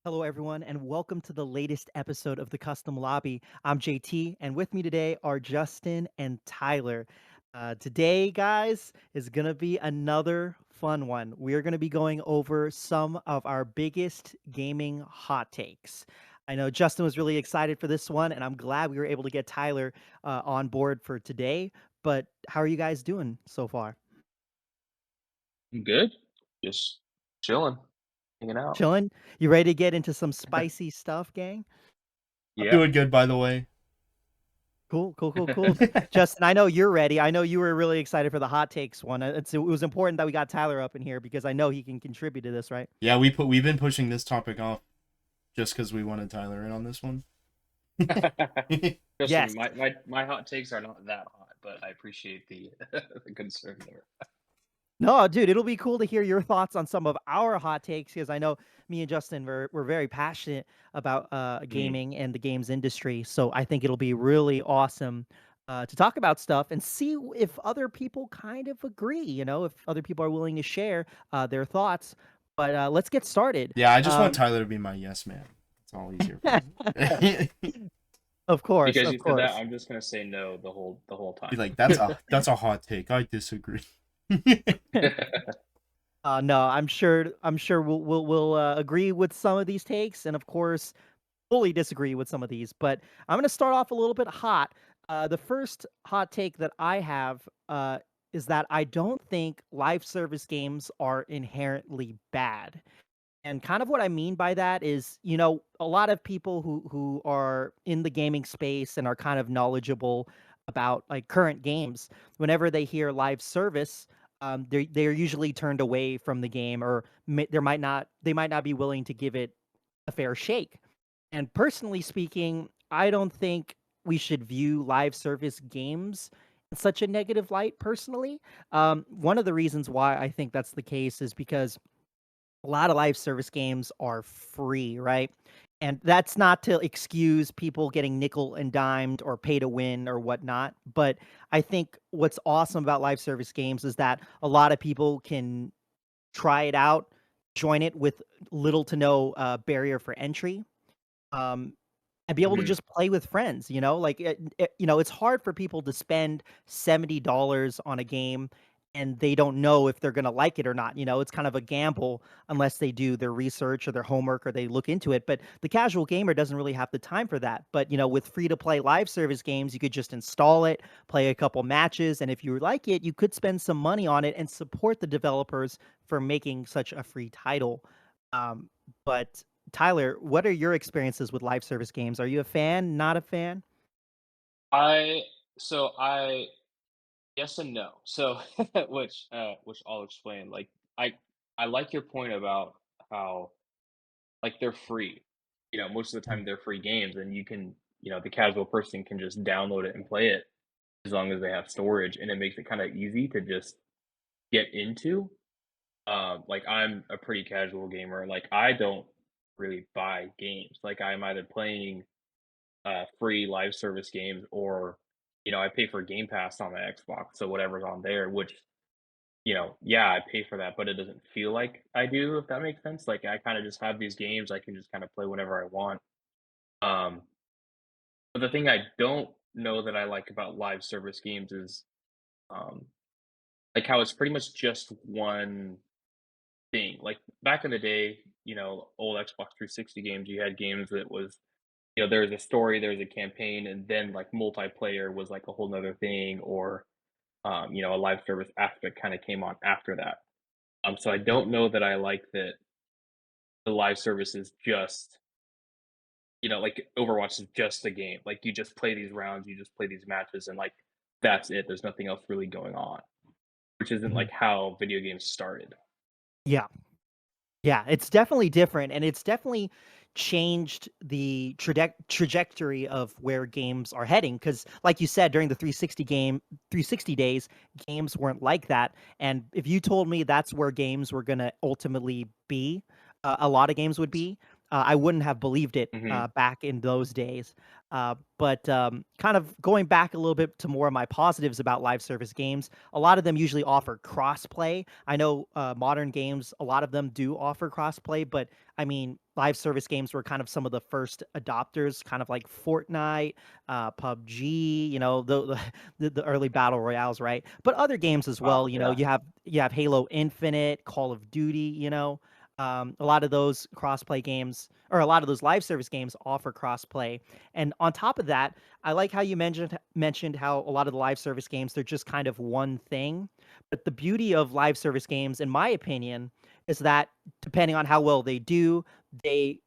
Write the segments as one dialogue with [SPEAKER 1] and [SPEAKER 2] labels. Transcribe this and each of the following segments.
[SPEAKER 1] Hello, everyone, and welcome to the latest episode of the Custom Lobby. I'm JT, and with me today are Justin and Tyler. Today, guys, is going to be another fun one. We are going to be going over some of our biggest gaming hot takes. I know Justin was really excited for this one, and I'm glad we were able to get Tyler on board for today. But how are you guys doing so far?
[SPEAKER 2] I'm good. Just chilling, hanging out.
[SPEAKER 1] Chilling? You ready to get into some spicy stuff, gang?
[SPEAKER 3] I'm
[SPEAKER 2] Yeah.
[SPEAKER 3] doing good, by the way.
[SPEAKER 1] Cool, cool, cool, cool. Justin, I know you're ready. I know you were really excited for the hot takes one. It was important that we got Tyler up in here because I know he can contribute to this, right?
[SPEAKER 3] Yeah, we've been pushing this topic off just because we wanted Tyler in on this one.
[SPEAKER 2] Trust me,
[SPEAKER 1] Yes.
[SPEAKER 2] my hot takes are not that hot, but I appreciate the the concern there.
[SPEAKER 1] No, dude, it'll be cool to hear your thoughts on some of our hot takes because I know me and Justin we're very passionate about
[SPEAKER 2] Mm.
[SPEAKER 1] gaming and the games industry. So I think it'll be really awesome to talk about stuff and see if other people kind of agree. If other people are willing to share their thoughts. But let's get started.
[SPEAKER 3] Yeah, I just want
[SPEAKER 1] Um,
[SPEAKER 3] Tyler to be my yes man. That's all he's here for.
[SPEAKER 1] of course,
[SPEAKER 2] Because
[SPEAKER 1] of
[SPEAKER 2] you said that,
[SPEAKER 1] course.
[SPEAKER 2] I'm just gonna say no the whole
[SPEAKER 3] Be
[SPEAKER 2] time.
[SPEAKER 3] like, that's a hot take. I disagree.
[SPEAKER 1] No, I'm sure we'll agree with some of these takes, and of course, fully disagree with some of these. But I'm gonna start off a little bit hot. The first hot take that I have is that I don't think live service games are inherently bad. And kind of what I mean by that is, a lot of people who are in the gaming space and are kind of knowledgeable about like current games, whenever they hear live service, they're usually turned away from the game, or they might not be willing to give it a fair shake. And personally speaking, I don't think we should view live service games in such a negative light. Personally, one of the reasons why I think that's the case is because a lot of live service games are free, right? And that's not to excuse people getting nickel and dimed or pay to win or whatnot. But I think what's awesome about live service games is that a lot of people can try it out, join it with little to no barrier for entry. Um, and be able to
[SPEAKER 2] Mhm.
[SPEAKER 1] just play with friends, like it's hard for people to spend $70 on a game and they don't know if they're going to like it or not. It's kind of a gamble unless they do their research or their homework or they look into it. But the casual gamer doesn't really have the time for that. But with free to play live service games, you could just install it, play a couple matches, and if you like it, you could spend some money on it and support the developers for making such a free title. But Tyler, what are your experiences with live service games? Are you a fan? Not a fan?
[SPEAKER 2] I I yes and no. So which I'll explain. Like I like your point about how like they're free. Most of the
[SPEAKER 1] Mm.
[SPEAKER 2] time they're free games and the casual person can just download it and play it as long as they have storage, and it makes it kind of easy to just get into. Like I'm a pretty casual gamer. Like I don't really buy games. Like I'm either playing free live service games or I pay for Game Pass on my Xbox, so whatever's on there, which yeah, I pay for that, but it doesn't feel like I do, if that makes sense. Like I kind of just have these games I can just kind of play whenever I want. Um, but the thing I don't know that I like about live service games is um, like how it's pretty much just one thing. Like back in the day, old Xbox 360 games, you had games that was, there was a story, there was a campaign, and then like multiplayer was like a whole nother thing, or a live service aspect kind of came on after that. So I don't know that I like that the live service is just, like Overwatch is just a game. Like you just play these rounds, you just play these matches, and like that's it. There's nothing else really going on, which isn't
[SPEAKER 1] Mhm.
[SPEAKER 2] like how video games started.
[SPEAKER 1] Yeah. Yeah, it's definitely different, and it's definitely changed the trajectory of where games are heading. Because, like you said, during the 360 days, games weren't like that. And if you told me that's where games were gonna ultimately be, a lot of games would be. I wouldn't have believed it
[SPEAKER 2] Hmm.
[SPEAKER 1] back in those days. But kind of going back a little bit to more of my positives about live service games, a lot of them usually offer crossplay. I know modern games, a lot of them do offer crossplay, but I mean, live service games were kind of some of the first adopters, kind of like Fortnite, PUBG, the early battle royales, right? But other games as
[SPEAKER 2] Wow.
[SPEAKER 1] well.
[SPEAKER 2] Yeah.
[SPEAKER 1] You have Halo Infinite, Call of Duty. A lot of those crossplay games, or a lot of those live service games, offer crossplay. And on top of that, I like how you mentioned how a lot of the live service games, they're just kind of one thing. But the beauty of live service games, in my opinion, is that depending on how well they do, they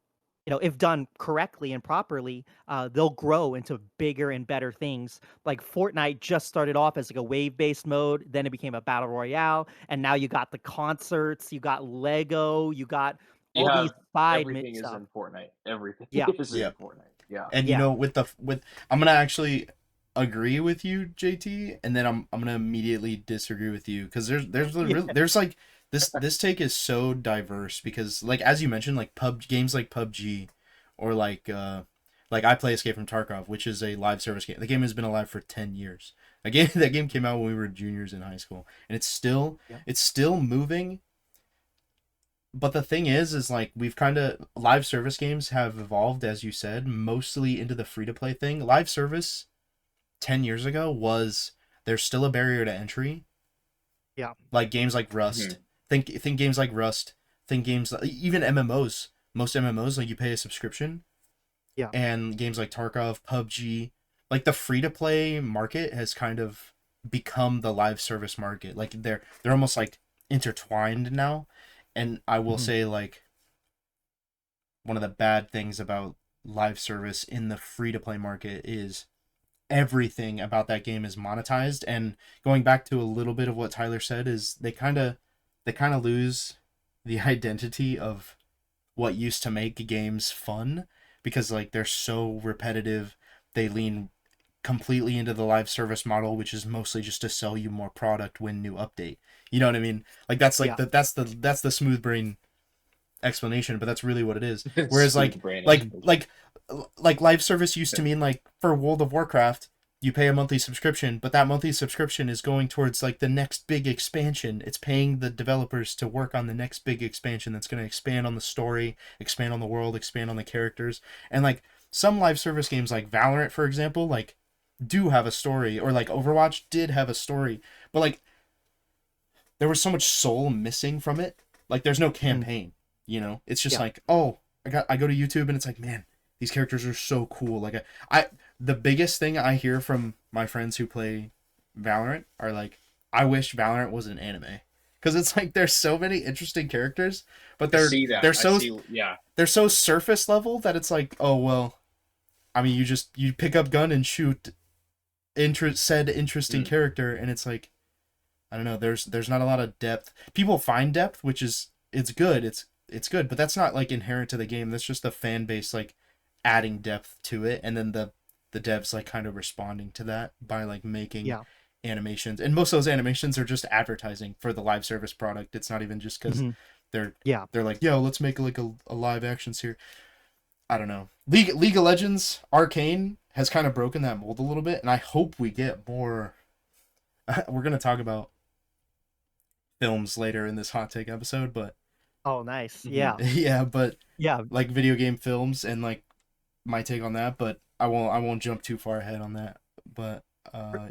[SPEAKER 1] if done correctly and properly, they'll grow into bigger and better things. Like Fortnite just started off as like a wave-based mode, then it became a battle royale, and now you got the concerts, you got Lego, you got
[SPEAKER 2] You
[SPEAKER 1] all these
[SPEAKER 2] have
[SPEAKER 1] side
[SPEAKER 2] everything is
[SPEAKER 1] stuff.
[SPEAKER 2] in Fortnite. Everything
[SPEAKER 1] Yeah,
[SPEAKER 2] is
[SPEAKER 3] Yeah.
[SPEAKER 2] in Fortnite. Yeah.
[SPEAKER 3] And
[SPEAKER 1] yeah,
[SPEAKER 3] with I'm gonna actually agree with you, JT, and then I'm gonna immediately disagree with you because
[SPEAKER 1] yeah.
[SPEAKER 3] there's like this take is so diverse because like as you mentioned like games like PUBG or like I play Escape from Tarkov, which is a live service game. The game has been alive for 10 years. That game came out when we were juniors in high school, and
[SPEAKER 1] Yeah.
[SPEAKER 3] it's still moving. But the thing is like we've kind of live service games have evolved, as you said, mostly into the free to play thing. Live service 10 years ago was there's still a barrier to entry,
[SPEAKER 1] Yeah.
[SPEAKER 3] like games like
[SPEAKER 2] Hmm.
[SPEAKER 3] Rust. Think games like Rust. Think games even MMOs. Most MMOs like you pay a subscription,
[SPEAKER 1] Yeah.
[SPEAKER 3] and games like Tarkov, PUBG, like the free to play market has kind of become the live service market. Like they're almost like intertwined now. And I will
[SPEAKER 1] Mhm.
[SPEAKER 3] say like one of the bad things about live service in the free to play market is everything about that game is monetized. And going back to a little bit of what Tyler said is they kind of lose the identity of what used to make games fun because like they're so repetitive. They lean completely into the live service model, which is mostly just to sell you more product when new update. You know what I mean? Like that's like
[SPEAKER 1] Yeah.
[SPEAKER 3] that's the smooth brain explanation, but that's really what it is. Whereas
[SPEAKER 2] Smooth brain
[SPEAKER 3] like
[SPEAKER 2] explanation.
[SPEAKER 3] like like live service used to mean like for World of Warcraft, you pay a monthly subscription, but that monthly subscription is going towards like the next big expansion. It's paying the developers to work on the next big expansion that's going to expand on the story, expand on the world, expand on the characters. And like some live service games like Valorant, for example, like do have a story, or like Overwatch did have a story, but like there was so much soul missing from it. Like there's no
[SPEAKER 1] Mhm.
[SPEAKER 3] campaign, It's just
[SPEAKER 1] Yeah.
[SPEAKER 3] like, oh, I go to YouTube and it's like, man, these characters are so cool. Like I the biggest thing I hear from my friends who play Valorant are like, I wish Valorant was an anime. Cuz it's like there's so many interesting characters, but
[SPEAKER 2] I see that.
[SPEAKER 3] they're
[SPEAKER 2] I
[SPEAKER 3] so
[SPEAKER 2] see. Yeah.
[SPEAKER 3] they're so surface level that it's like, oh well, I mean, you pick up gun and shoot said interesting
[SPEAKER 2] Mm.
[SPEAKER 3] character, and it's like, I don't know. There's not a lot of depth. People find depth, which is it's good. It's good, but that's not like inherent to the game. That's just the fan base like adding depth to it, and then the devs like kind of responding to that by like making
[SPEAKER 1] Yeah.
[SPEAKER 3] animations. And most of those animations are just advertising for the live service product. It's not even just because
[SPEAKER 1] Mhm.
[SPEAKER 3] they're
[SPEAKER 1] Yeah.
[SPEAKER 3] they're like, yo, let's make like a live actions here. I don't know. League of Legends Arcane has kind of broken that mold a little bit, and I hope we get more. We're gonna talk about films later in this hot take episode, but
[SPEAKER 1] Oh, nice.
[SPEAKER 2] Hmm.
[SPEAKER 1] Yeah.
[SPEAKER 3] yeah, but
[SPEAKER 1] Yeah.
[SPEAKER 3] like video game films and like my take on that, but I won't jump too far ahead on that. But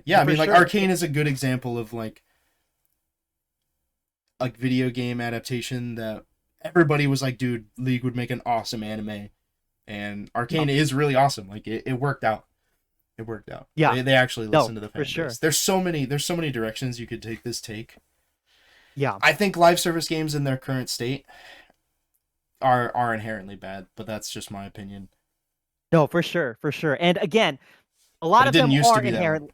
[SPEAKER 3] yeah, I
[SPEAKER 1] For
[SPEAKER 3] mean like
[SPEAKER 1] sure.
[SPEAKER 3] Arcane is a good example of like video game adaptation that everybody was like, dude, League would make an awesome anime. And
[SPEAKER 1] Yeah.
[SPEAKER 3] Arcane is really awesome. Like it worked out. It worked out.
[SPEAKER 1] Yeah.
[SPEAKER 3] They actually
[SPEAKER 1] No,
[SPEAKER 3] listen to the
[SPEAKER 1] for
[SPEAKER 3] fan base.
[SPEAKER 1] sure.
[SPEAKER 3] There's so many directions you could take this take.
[SPEAKER 1] Yeah.
[SPEAKER 3] I think live service games in their current state are inherently bad, but that's just my opinion.
[SPEAKER 1] No, for sure. For sure. And again, a
[SPEAKER 3] But
[SPEAKER 1] lot
[SPEAKER 3] it
[SPEAKER 1] of
[SPEAKER 3] didn't
[SPEAKER 1] them
[SPEAKER 3] used to
[SPEAKER 1] are
[SPEAKER 3] be that way.
[SPEAKER 1] inherent.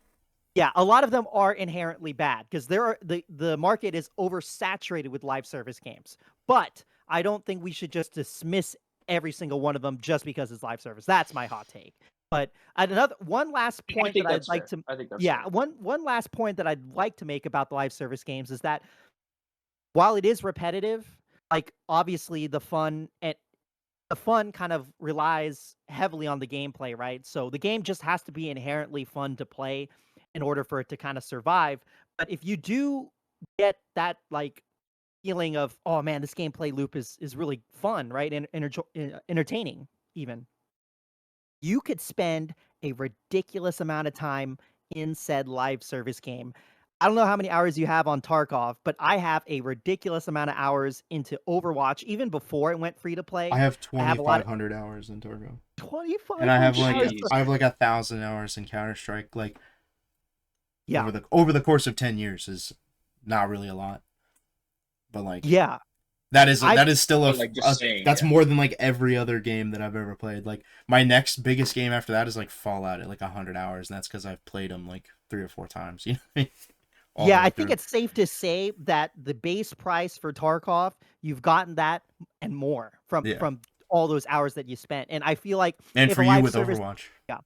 [SPEAKER 1] Yeah, a lot of them are inherently bad because the market is oversaturated with live service games. But I don't think we should just dismiss every single one of them just because it's live service. That's my hot take. But another one last
[SPEAKER 2] I
[SPEAKER 1] point that
[SPEAKER 2] think
[SPEAKER 1] I'd
[SPEAKER 2] that's
[SPEAKER 1] like
[SPEAKER 2] fair.
[SPEAKER 1] to
[SPEAKER 2] I think that's
[SPEAKER 1] yeah,
[SPEAKER 2] fair.
[SPEAKER 1] one last point that I'd like to make about the live service games is that while it is repetitive, like obviously the fun and the fun kind of relies heavily on the gameplay, right? So the game just has to be inherently fun to play in order for it to kind of survive. But if you do get that like feeling of, oh man, this gameplay loop is really fun, right? And entertaining even. You could spend a ridiculous amount of time in said live service game. I don't know how many hours you have on Tarkov, but I have a ridiculous amount of hours into Overwatch even before it went free to play.
[SPEAKER 3] I have
[SPEAKER 1] I have a lot of
[SPEAKER 3] 2,500 hours in Torgo.
[SPEAKER 1] 25
[SPEAKER 3] And I have like
[SPEAKER 1] hours.
[SPEAKER 2] Jeez.
[SPEAKER 3] I have like 1,000 hours in Counter Strike. Like
[SPEAKER 1] Yeah.
[SPEAKER 3] over the course of 10 years is not really a lot, but like
[SPEAKER 1] Yeah.
[SPEAKER 3] that is still
[SPEAKER 2] But, like, just saying,
[SPEAKER 3] that's
[SPEAKER 2] yeah.
[SPEAKER 3] more than like every other game that I've ever played. Like my next biggest game after that is like Fallout at like 100 hours, and that's because I've played them like 3 or 4 times. You know what I mean? All the
[SPEAKER 1] Yeah,
[SPEAKER 3] way
[SPEAKER 1] I think
[SPEAKER 3] through.
[SPEAKER 1] it's safe to say that the base price for Tarkov, you've gotten that and more
[SPEAKER 3] Yeah.
[SPEAKER 1] from all those hours that you spent. And I feel like
[SPEAKER 3] And
[SPEAKER 1] if
[SPEAKER 3] for
[SPEAKER 1] a
[SPEAKER 3] you
[SPEAKER 1] live
[SPEAKER 3] with
[SPEAKER 1] service
[SPEAKER 3] Overwatch.
[SPEAKER 1] Yeah,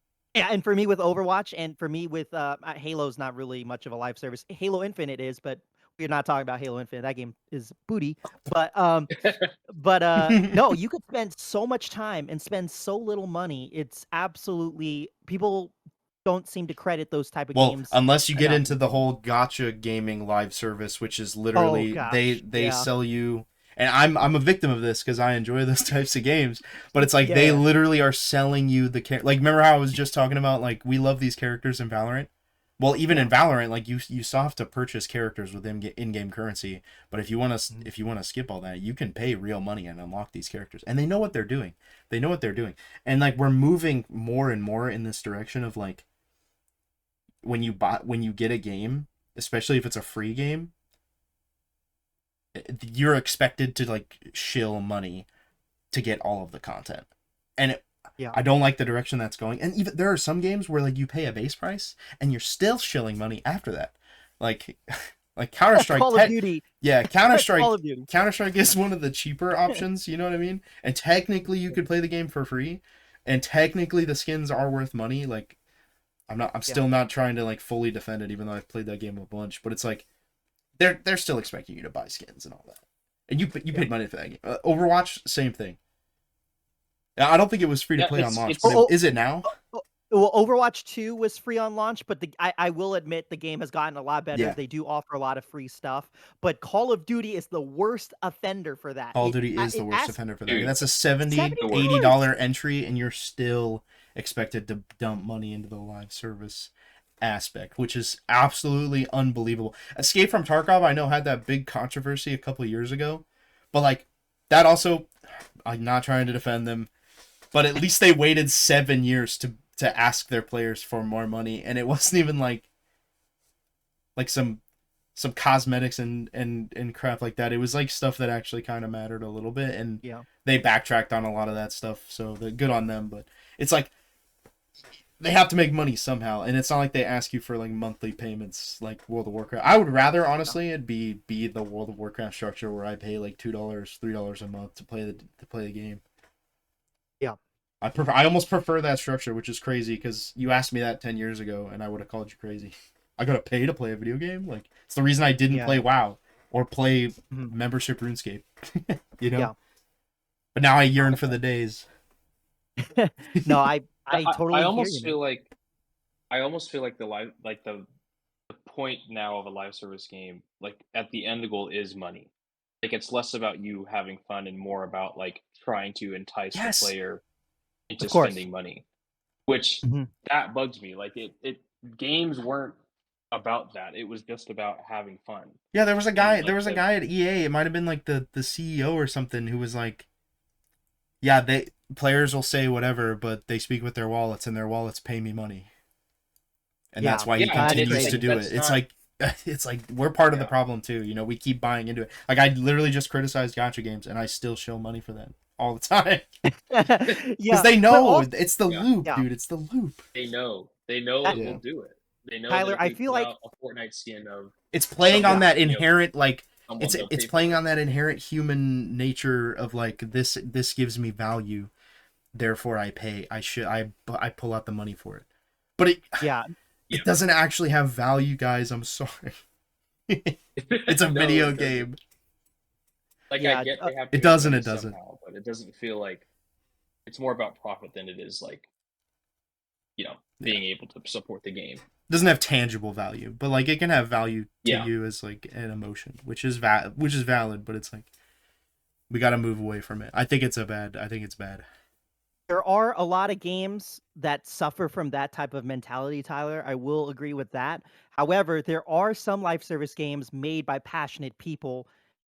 [SPEAKER 1] and for me with Overwatch, and for me with Halo's not really much of a live service. Halo Infinite is, but we're not talking about Halo Infinite. That game is booty. But no, you could spend so much time and spend so little money. It's absolutely people don't seem to credit those type of
[SPEAKER 3] Well,
[SPEAKER 1] games
[SPEAKER 3] unless you get
[SPEAKER 1] enough.
[SPEAKER 3] into the whole gotcha gaming live service, which is
[SPEAKER 1] Oh
[SPEAKER 3] literally
[SPEAKER 1] gosh,
[SPEAKER 3] they
[SPEAKER 1] yeah,
[SPEAKER 3] sell you, and I'm a victim of this because I enjoy those types of games, but it's like they
[SPEAKER 1] yeah,
[SPEAKER 3] literally are selling you the like remember how I was just talking about like we love these characters in Valorant? Well, even in Valorant, like you still have to purchase characters with in-game currency, but if you want to skip all that, you can pay real money and unlock these characters. And they know what they're doing. They know what they're doing. And like we're moving more and more in this direction of like when you get a game, especially if it's a free game, you're expected to like shill money to get all of the content. And
[SPEAKER 1] yeah.
[SPEAKER 3] I don't like the direction that's going. And even there are some games where like you pay a base price and you're still shilling money after that. Like like Counter Strike.
[SPEAKER 1] Call of Duty.
[SPEAKER 3] Yeah, Counter
[SPEAKER 1] Call of Duty.
[SPEAKER 3] Strike is one of the cheaper options. You know what I mean? And technically, you could play the game for free, and technically, the skins are worth money. Like I'm still not trying to like fully defend it, even though I've played that game a bunch. But it's like they're still expecting you to buy skins and all that, and you paid money for that game. Overwatch, same thing. I don't think it was free to
[SPEAKER 2] Yeah,
[SPEAKER 3] play on
[SPEAKER 2] it's-
[SPEAKER 3] launch.
[SPEAKER 2] it's-
[SPEAKER 3] But is it now?
[SPEAKER 1] Well, Overwatch 2 was free on launch, but I will admit the game has gotten a lot better.
[SPEAKER 3] Yeah.
[SPEAKER 1] They do offer a lot of free stuff, but Call of Duty is the worst offender for that.
[SPEAKER 3] Call of
[SPEAKER 1] It-
[SPEAKER 3] Duty is
[SPEAKER 1] it
[SPEAKER 3] the worst
[SPEAKER 1] asks-
[SPEAKER 3] offender for that.
[SPEAKER 2] Dude,
[SPEAKER 3] That's a $70,
[SPEAKER 1] $70?
[SPEAKER 3] $80 entry, and you're still expected to dump money into the live service aspect, which is absolutely unbelievable. Escape from Tarkov, I know, had that big controversy a couple of years ago, but like that also, I'm not trying to defend them, but at least they waited 7 years to ask their players for more money, and it wasn't even like some cosmetics and crap like that. It was like stuff that actually kind of mattered a little bit, and
[SPEAKER 1] Yeah.
[SPEAKER 3] they backtracked on a lot of that stuff, so they're good on them. But it's like they have to make money somehow, and it's not like they ask you for like monthly payments like World of Warcraft. I would rather honestly it be the World of Warcraft structure where I pay like $2, $3 a month to play the game.
[SPEAKER 1] Yeah.
[SPEAKER 3] I almost prefer that structure, which is crazy because you asked me that 10 years ago and I would have called you crazy. I gotta pay to play a video game? Like, it's the reason I didn't
[SPEAKER 1] Yeah.
[SPEAKER 3] play WoW or play
[SPEAKER 1] Mhm.
[SPEAKER 3] membership RuneScape. You know?
[SPEAKER 1] Yeah.
[SPEAKER 3] But now I yearn for the days.
[SPEAKER 1] No, I totally
[SPEAKER 2] I
[SPEAKER 1] hear
[SPEAKER 2] almost
[SPEAKER 1] you, man.
[SPEAKER 2] feel like the point now of a live service game, like at the end, the goal is money. Like it's less about you having fun and more about like trying to entice
[SPEAKER 3] Yes.
[SPEAKER 2] the player into
[SPEAKER 1] Of course.
[SPEAKER 2] spending money, which
[SPEAKER 1] Mhm.
[SPEAKER 2] that bugs me. Like it games weren't about that. It was just about having fun.
[SPEAKER 3] Yeah, there was a guy.
[SPEAKER 2] like
[SPEAKER 3] There was a
[SPEAKER 2] the-
[SPEAKER 3] guy at EA. It might have been like the CEO or something who was like, "Yeah, players will say whatever, but they speak with their wallets, and their wallets pay me money." And that's
[SPEAKER 1] Yeah.
[SPEAKER 3] why he
[SPEAKER 2] Yeah,
[SPEAKER 1] and it's
[SPEAKER 3] continues
[SPEAKER 1] like-
[SPEAKER 3] to do
[SPEAKER 2] that's
[SPEAKER 3] it. It's
[SPEAKER 2] not-
[SPEAKER 3] like it's like we're part of the
[SPEAKER 2] Yeah.
[SPEAKER 3] problem too. You know, we keep buying into it. Like I literally just criticized gacha games, and I still show money for them all the time because
[SPEAKER 1] Yeah,
[SPEAKER 3] they
[SPEAKER 1] but
[SPEAKER 3] know
[SPEAKER 1] also-
[SPEAKER 3] it's the
[SPEAKER 2] Yeah.
[SPEAKER 3] loop,
[SPEAKER 1] Yeah.
[SPEAKER 3] dude. It's the loop.
[SPEAKER 2] They know
[SPEAKER 1] That-
[SPEAKER 2] it
[SPEAKER 3] Yeah.
[SPEAKER 2] will do it. They know
[SPEAKER 1] Tyler,
[SPEAKER 2] that if
[SPEAKER 1] I
[SPEAKER 2] we
[SPEAKER 1] feel
[SPEAKER 2] put
[SPEAKER 1] like-
[SPEAKER 2] out a Fortnite skin of
[SPEAKER 3] It's playing
[SPEAKER 2] Someone,
[SPEAKER 3] on that
[SPEAKER 2] you know,
[SPEAKER 3] inherent like
[SPEAKER 2] someone,
[SPEAKER 3] it's
[SPEAKER 2] they'll pay for
[SPEAKER 3] playing
[SPEAKER 2] it.
[SPEAKER 3] on that inherent human nature of like this gives me value, therefore I pay. I pull out the money for it. But it
[SPEAKER 1] yeah,
[SPEAKER 3] it doesn't actually have value, guys. I'm sorry. It's a
[SPEAKER 2] No,
[SPEAKER 3] video
[SPEAKER 2] it doesn't.
[SPEAKER 3] game.
[SPEAKER 2] Like
[SPEAKER 1] Yeah,
[SPEAKER 2] I get they have to
[SPEAKER 3] it
[SPEAKER 2] make
[SPEAKER 3] doesn't,
[SPEAKER 2] money
[SPEAKER 3] it doesn't.
[SPEAKER 2] somehow, but it doesn't feel like it's more about profit than it is like, being able to support the game.
[SPEAKER 3] Doesn't have tangible value, but like it can have value to
[SPEAKER 2] Yeah.
[SPEAKER 3] you as like an emotion, which is valid, but it's like we got to move away from it. I think it's bad.
[SPEAKER 1] There are a lot of games that suffer from that type of mentality, Tyler. I will agree with that. However, there are some live service games made by passionate people,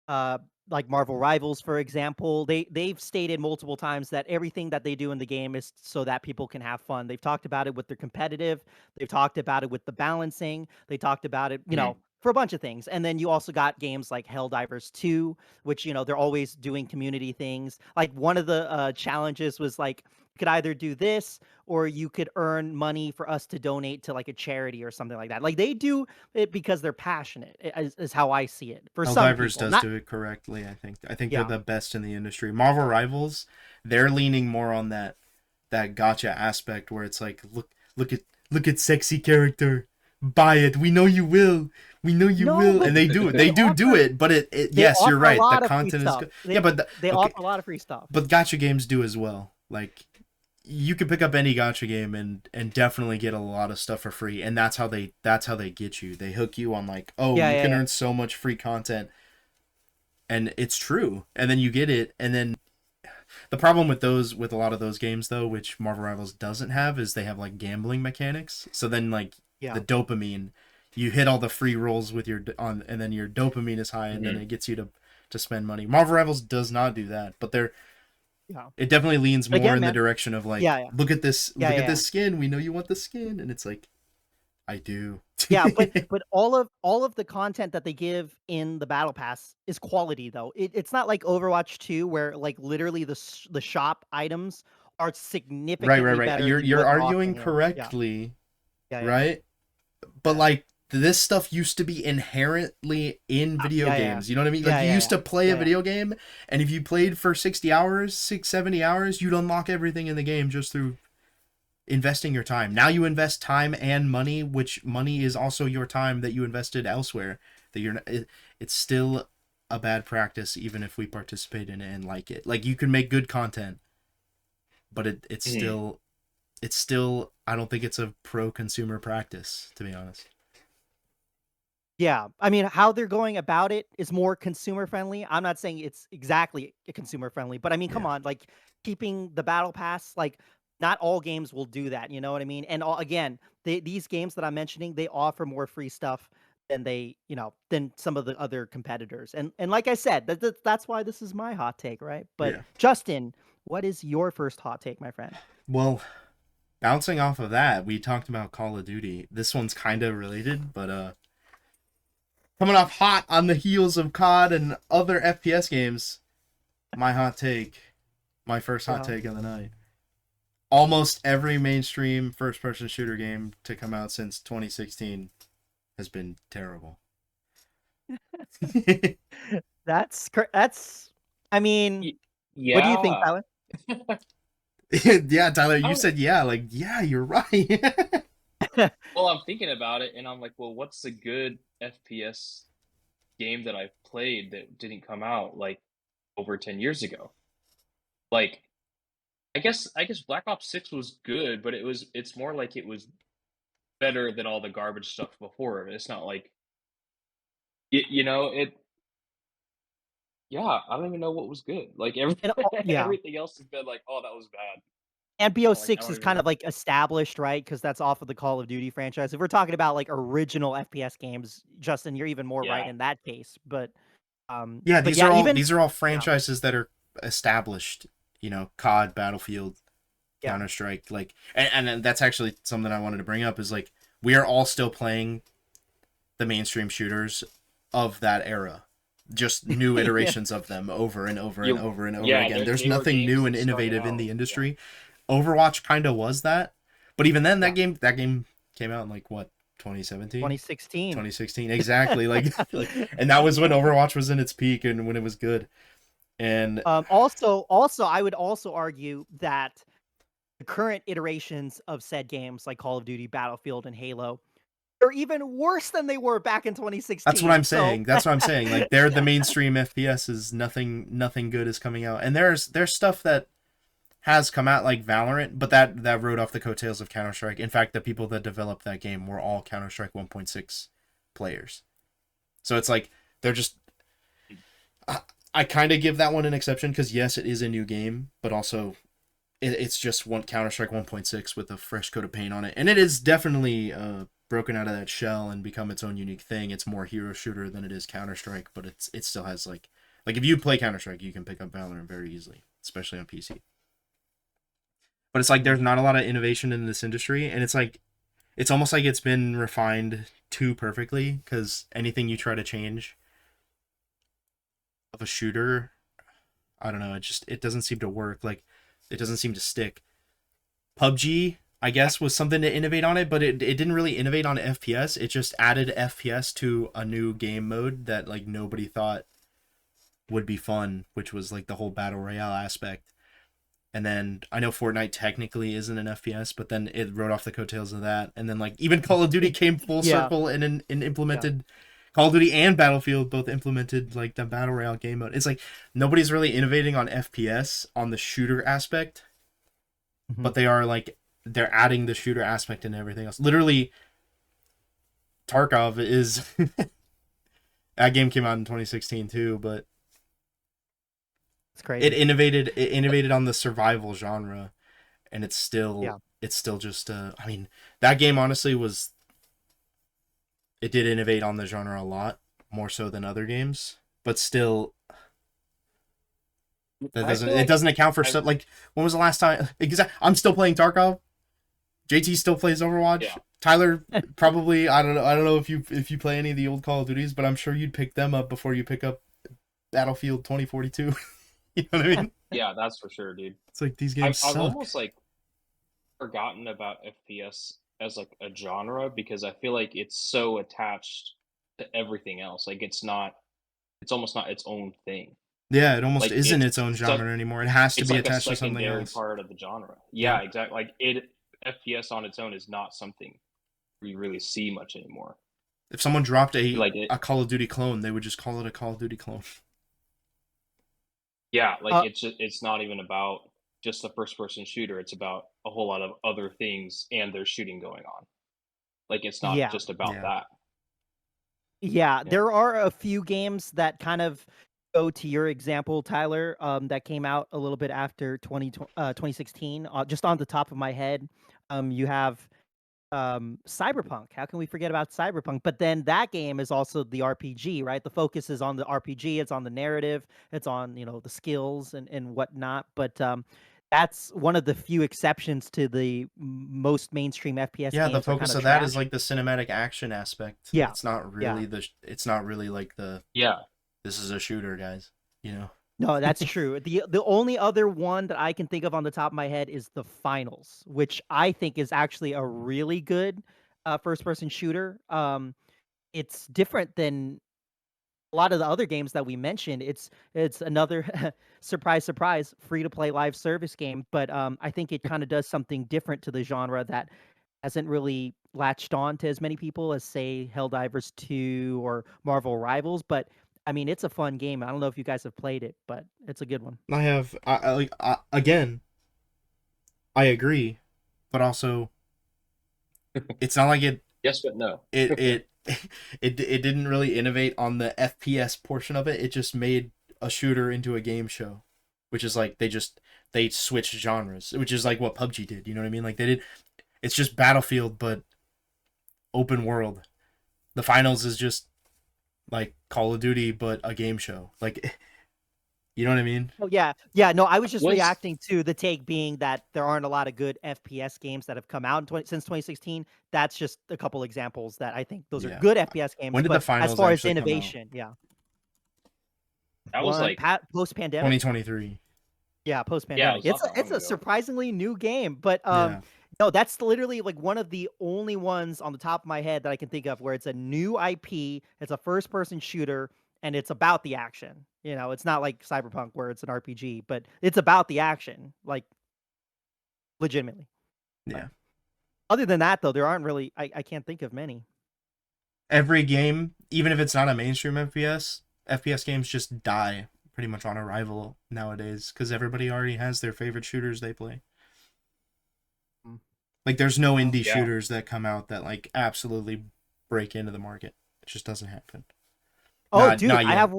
[SPEAKER 1] uh, like Marvel Rivals, for example. They've stated multiple times that everything that they do in the game is so that people can have fun. They've talked about it with their competitive. They've talked about it with the balancing. They talked about it,
[SPEAKER 2] Mhm.
[SPEAKER 1] for a bunch of things. And then you also got games like Helldivers 2, which, they're always doing community things. Like one of the challenges was like, you could either do this or you could earn money for us to donate to like a charity or something like that. Like they do it because they're passionate, is how I see it. For some
[SPEAKER 3] Helldivers
[SPEAKER 1] people,
[SPEAKER 3] does do it correctly. I think they're
[SPEAKER 1] Yeah.
[SPEAKER 3] the best in the industry. Marvel Rivals, they're leaning more on that gotcha aspect where it's like look at sexy character, buy it. We know you will. We know you
[SPEAKER 1] No,
[SPEAKER 3] will,
[SPEAKER 1] but
[SPEAKER 3] and they do it.
[SPEAKER 1] they
[SPEAKER 3] They do
[SPEAKER 1] offer
[SPEAKER 3] it, but it
[SPEAKER 1] they
[SPEAKER 3] yes, you're
[SPEAKER 1] offer a
[SPEAKER 3] right.
[SPEAKER 1] lot
[SPEAKER 3] The
[SPEAKER 1] of free
[SPEAKER 3] content is
[SPEAKER 1] stuff.
[SPEAKER 3] good.
[SPEAKER 1] They
[SPEAKER 3] Yeah, but
[SPEAKER 1] they
[SPEAKER 3] okay,
[SPEAKER 1] offer a lot of free stuff.
[SPEAKER 3] but gotcha games do as well. Like you can pick up any gotcha game and definitely get a lot of stuff for free, and that's how they get you. They hook you on like, oh,
[SPEAKER 1] Yeah,
[SPEAKER 3] you
[SPEAKER 1] yeah,
[SPEAKER 3] can
[SPEAKER 1] yeah.
[SPEAKER 3] earn so much free content, and it's true. And then you get it, and then the problem with a lot of those games though, which Marvel Rivals doesn't have, is they have like gambling mechanics. So then like
[SPEAKER 1] Yeah.
[SPEAKER 3] the dopamine, you hit all the free rolls with and then your dopamine is high, and then
[SPEAKER 2] Mhm.
[SPEAKER 3] it gets you to spend money. Marvel Rivals does not do that, but
[SPEAKER 1] Yeah.
[SPEAKER 3] it definitely leans
[SPEAKER 1] But
[SPEAKER 3] more
[SPEAKER 1] again,
[SPEAKER 3] in the
[SPEAKER 1] man.
[SPEAKER 3] direction of like,
[SPEAKER 1] Yeah, yeah.
[SPEAKER 3] look at this,
[SPEAKER 1] Yeah,
[SPEAKER 3] look at
[SPEAKER 1] yeah.
[SPEAKER 3] this skin. We know you want the skin, and it's like, I do.
[SPEAKER 1] Yeah, but all of the content that they give in the battle pass is quality though. It's not like Overwatch 2 where like literally the shop items are significantly
[SPEAKER 3] Right.
[SPEAKER 1] better than
[SPEAKER 3] You're
[SPEAKER 1] what they're
[SPEAKER 3] arguing
[SPEAKER 1] offering here. Yeah.
[SPEAKER 3] correctly,
[SPEAKER 1] Yeah, yeah.
[SPEAKER 3] right? But
[SPEAKER 1] Yeah.
[SPEAKER 3] like this stuff used to be inherently in video
[SPEAKER 1] Yeah, yeah.
[SPEAKER 3] games. You know what I mean?
[SPEAKER 1] Yeah,
[SPEAKER 3] Like you
[SPEAKER 1] yeah,
[SPEAKER 3] used
[SPEAKER 1] yeah.
[SPEAKER 3] to play a
[SPEAKER 1] Yeah, yeah.
[SPEAKER 3] video game, and if you played for 60 hours, 70 hours, you'd unlock everything in the game just through investing your time. Now you invest time and money, which money is also your time that you invested elsewhere. That you're not, it's still a bad practice even if we participate in it and like it. Like you can make good content, but it's
[SPEAKER 2] Mhm.
[SPEAKER 3] still I don't think it's a pro consumer practice, to be honest.
[SPEAKER 1] Yeah, I mean, how they're going about it is more consumer friendly. I'm not saying it's exactly consumer friendly, but I mean, come
[SPEAKER 3] Yeah.
[SPEAKER 1] on, like keeping the battle pass, like not all games will do that. You know what I mean? And again, these games that I'm mentioning, they offer more free stuff than than some of the other competitors. And like I said, that's why this is my hot take, right? But
[SPEAKER 3] Yeah.
[SPEAKER 1] Justin, what is your first hot take, my friend?
[SPEAKER 3] Well, bouncing off of that, we talked about Call of Duty. This one's kind of related, but coming off hot on the heels of COD and other FPS games, my first hot
[SPEAKER 1] Yeah.
[SPEAKER 3] take of the night. Almost every mainstream first-person shooter game to come out since 2016 has been terrible.
[SPEAKER 1] That's. I mean,
[SPEAKER 2] Yeah.
[SPEAKER 1] what do you think, Tyler?
[SPEAKER 3] Yeah, Tyler, you
[SPEAKER 2] I-
[SPEAKER 3] said yeah, like yeah, you're right.
[SPEAKER 2] Well, I'm thinking about it, and I'm like, well, what's a good FPS game that I've played that didn't come out like over 10 years ago? Like, I guess Black Ops 6 was good, but it's more like it was better than all the garbage stuff before. It's not like it. Yeah, I don't even know what was good. Like
[SPEAKER 1] And yeah.
[SPEAKER 2] everything else has been like, oh, that was bad.
[SPEAKER 1] And
[SPEAKER 2] Like I
[SPEAKER 1] BO6
[SPEAKER 2] don't
[SPEAKER 1] is
[SPEAKER 2] even
[SPEAKER 1] kind
[SPEAKER 2] know.
[SPEAKER 1] of like established, right? Because that's off of the Call of Duty franchise. If we're talking about like original FPS games, Justin, you're even more right
[SPEAKER 2] Yeah.
[SPEAKER 1] in that case. But
[SPEAKER 3] Yeah,
[SPEAKER 1] but
[SPEAKER 3] these
[SPEAKER 1] yeah,
[SPEAKER 3] are all
[SPEAKER 1] even
[SPEAKER 3] these are all franchises that are established. You know, COD, Battlefield,
[SPEAKER 1] yeah,
[SPEAKER 3] Counter Strike, like, and that's actually something I wanted to bring up is like we are all still playing the mainstream shooters of that era, just new
[SPEAKER 1] Yeah.
[SPEAKER 3] iterations of them over and over and
[SPEAKER 2] You-
[SPEAKER 3] over and over
[SPEAKER 2] yeah,
[SPEAKER 3] again.
[SPEAKER 2] they're
[SPEAKER 3] There's
[SPEAKER 2] newer
[SPEAKER 3] nothing
[SPEAKER 2] games
[SPEAKER 3] new
[SPEAKER 2] that
[SPEAKER 3] and
[SPEAKER 2] started
[SPEAKER 3] innovative in
[SPEAKER 2] out,
[SPEAKER 3] the
[SPEAKER 2] yeah.
[SPEAKER 3] industry. Overwatch kind of was that, but even then,
[SPEAKER 1] Yeah.
[SPEAKER 3] that game came out in like what 2017.
[SPEAKER 1] 2016.
[SPEAKER 3] 2016 exactly like and that was when Overwatch was in its peak and when it was good. And
[SPEAKER 1] Also, I would also argue that the current iterations of said games like Call of Duty, Battlefield, and Halo are even worse than they were back in 2016.
[SPEAKER 3] that's what I'm
[SPEAKER 1] So
[SPEAKER 3] saying. That's what I'm saying. Like they're the mainstream FPS is nothing good is coming out. And there's stuff that has come out like Valorant, but that rode off the coattails of Counter-Strike. In fact, the people that developed that game were all Counter-Strike 1.6 players. So it's like they're just I kind of give that one an exception because yes, it is a new game, but also it's just one Counter-Strike 1.6 with a fresh coat of paint on it, and it is definitely broken out of that shell and become its own unique thing. It's more hero shooter than it is Counter-Strike, but it still has like if you play Counter-Strike, you can pick up Valorant very easily, especially on PC. But it's like there's not a lot of innovation in this industry, and it's almost like it's been refined too perfectly because anything you try to change of a shooter, I don't know, it doesn't seem to work. Like it doesn't seem to stick. PUBG, I guess, was something to innovate on it, but it didn't really innovate on FPS. It just added FPS to a new game mode that like nobody thought would be fun, which was like the whole battle royale aspect. And then I know Fortnite technically isn't an FPS, but then it rode off the coattails of that. And then like even Call of Duty came full circle and implemented Call of Duty and Battlefield both implemented like the battle royale game mode. It's like nobody's really innovating on FPS on the shooter aspect, but they're adding the shooter aspect and everything else. Literally, Tarkov is that game came out in 2016 too, but
[SPEAKER 1] It's crazy.
[SPEAKER 3] it innovated on the survival genre, and it's still just I mean, that game honestly it did innovate on the genre a lot more so than other games, but still it doesn't account for stuff like when was the last time I'm still playing Tarkov. JT still plays Overwatch.
[SPEAKER 2] Yeah.
[SPEAKER 3] Tyler probably I don't know if you play any of the old Call of Duties, but I'm sure you'd pick them up before you pick up Battlefield 2042. You know what I mean?
[SPEAKER 2] Yeah, that's for sure, dude.
[SPEAKER 3] It's like these games
[SPEAKER 2] I've
[SPEAKER 3] suck.
[SPEAKER 2] almost like forgotten about FPS as like a genre because I feel like it's so attached to everything else. Like it's almost not its own thing.
[SPEAKER 3] Yeah, it almost
[SPEAKER 2] Like
[SPEAKER 3] isn't its own genre anymore. It has to
[SPEAKER 2] It's
[SPEAKER 3] be
[SPEAKER 2] like a
[SPEAKER 3] attached to something
[SPEAKER 2] secondary
[SPEAKER 3] else.
[SPEAKER 2] part of the genre. Yeah, exactly. Like FPS on its own is not something we really see much anymore.
[SPEAKER 3] If someone dropped a Call of Duty clone, they would just call it a Call of Duty clone.
[SPEAKER 2] Yeah, like it's not even about just the first person shooter. It's about a whole lot of other things and there's shooting going on. Like it's not just about that.
[SPEAKER 1] Yeah, there are a few games that kind of go to your example, Tyler, that came out a little bit after 2016. Just on the top of my head, you have Cyberpunk. How can we forget about Cyberpunk? But then that game is also the RPG, right? The focus is on the RPG. It's on the narrative. It's on the skills and whatnot. But that's one of the few exceptions to the most mainstream FPS.
[SPEAKER 3] Yeah,
[SPEAKER 1] games
[SPEAKER 3] the focus of that is like the cinematic action aspect.
[SPEAKER 1] Yeah,
[SPEAKER 3] it's not really it's not really like this is a shooter, guys.
[SPEAKER 1] No, that's true. The only other one that I can think of on the top of my head is The Finals, which I think is actually a really good first-person shooter. It's different than a lot of the other games that we mentioned. It's another surprise, free-to-play live service game, but I think it kind of does something different to the genre that hasn't really latched on to as many people as, say, Helldivers 2 or Marvel Rivals, but I mean, it's a fun game. I don't know if you guys have played it, but it's a good one.
[SPEAKER 3] I have. Again, I agree, but also, it's not like it.
[SPEAKER 2] Yes, but no.
[SPEAKER 3] It didn't really innovate on the FPS portion of it. It just made a shooter into a game show, which is like they switched genres, which is like what PUBG did. You know what I mean? Like they did. It's just Battlefield, but open world. The Finals is just like Call of Duty, but a game show. Like, you know what I mean?
[SPEAKER 1] Oh yeah. No, I was just reacting to the take being that there aren't a lot of good FPS games that have come out since 2016. That's just a couple examples that I think those are good FPS games.
[SPEAKER 3] When did the Finals
[SPEAKER 1] as far as
[SPEAKER 3] actually come out?
[SPEAKER 1] innovation,
[SPEAKER 2] that was like
[SPEAKER 1] post-pandemic.
[SPEAKER 3] 2023.
[SPEAKER 1] Yeah, post-pandemic. It's a surprisingly new game, but no, that's literally like one of the only ones on the top of my head that I can think of where it's a new IP, it's a first-person shooter, and it's about the action. It's not like Cyberpunk where it's an RPG, but it's about the action, like legitimately.
[SPEAKER 3] Yeah.
[SPEAKER 1] Other than that, though, there aren't really. I can't think of many.
[SPEAKER 3] Every game, even if it's not a mainstream FPS games just die pretty much on arrival nowadays because everybody already has their favorite shooters they play.
[SPEAKER 1] Mm.
[SPEAKER 3] Like, there's no indie
[SPEAKER 2] Yeah.
[SPEAKER 3] shooters that come out that like absolutely break into the market. It just doesn't happen.
[SPEAKER 1] Oh,
[SPEAKER 3] Not
[SPEAKER 1] dude,
[SPEAKER 3] not
[SPEAKER 1] I
[SPEAKER 3] yet.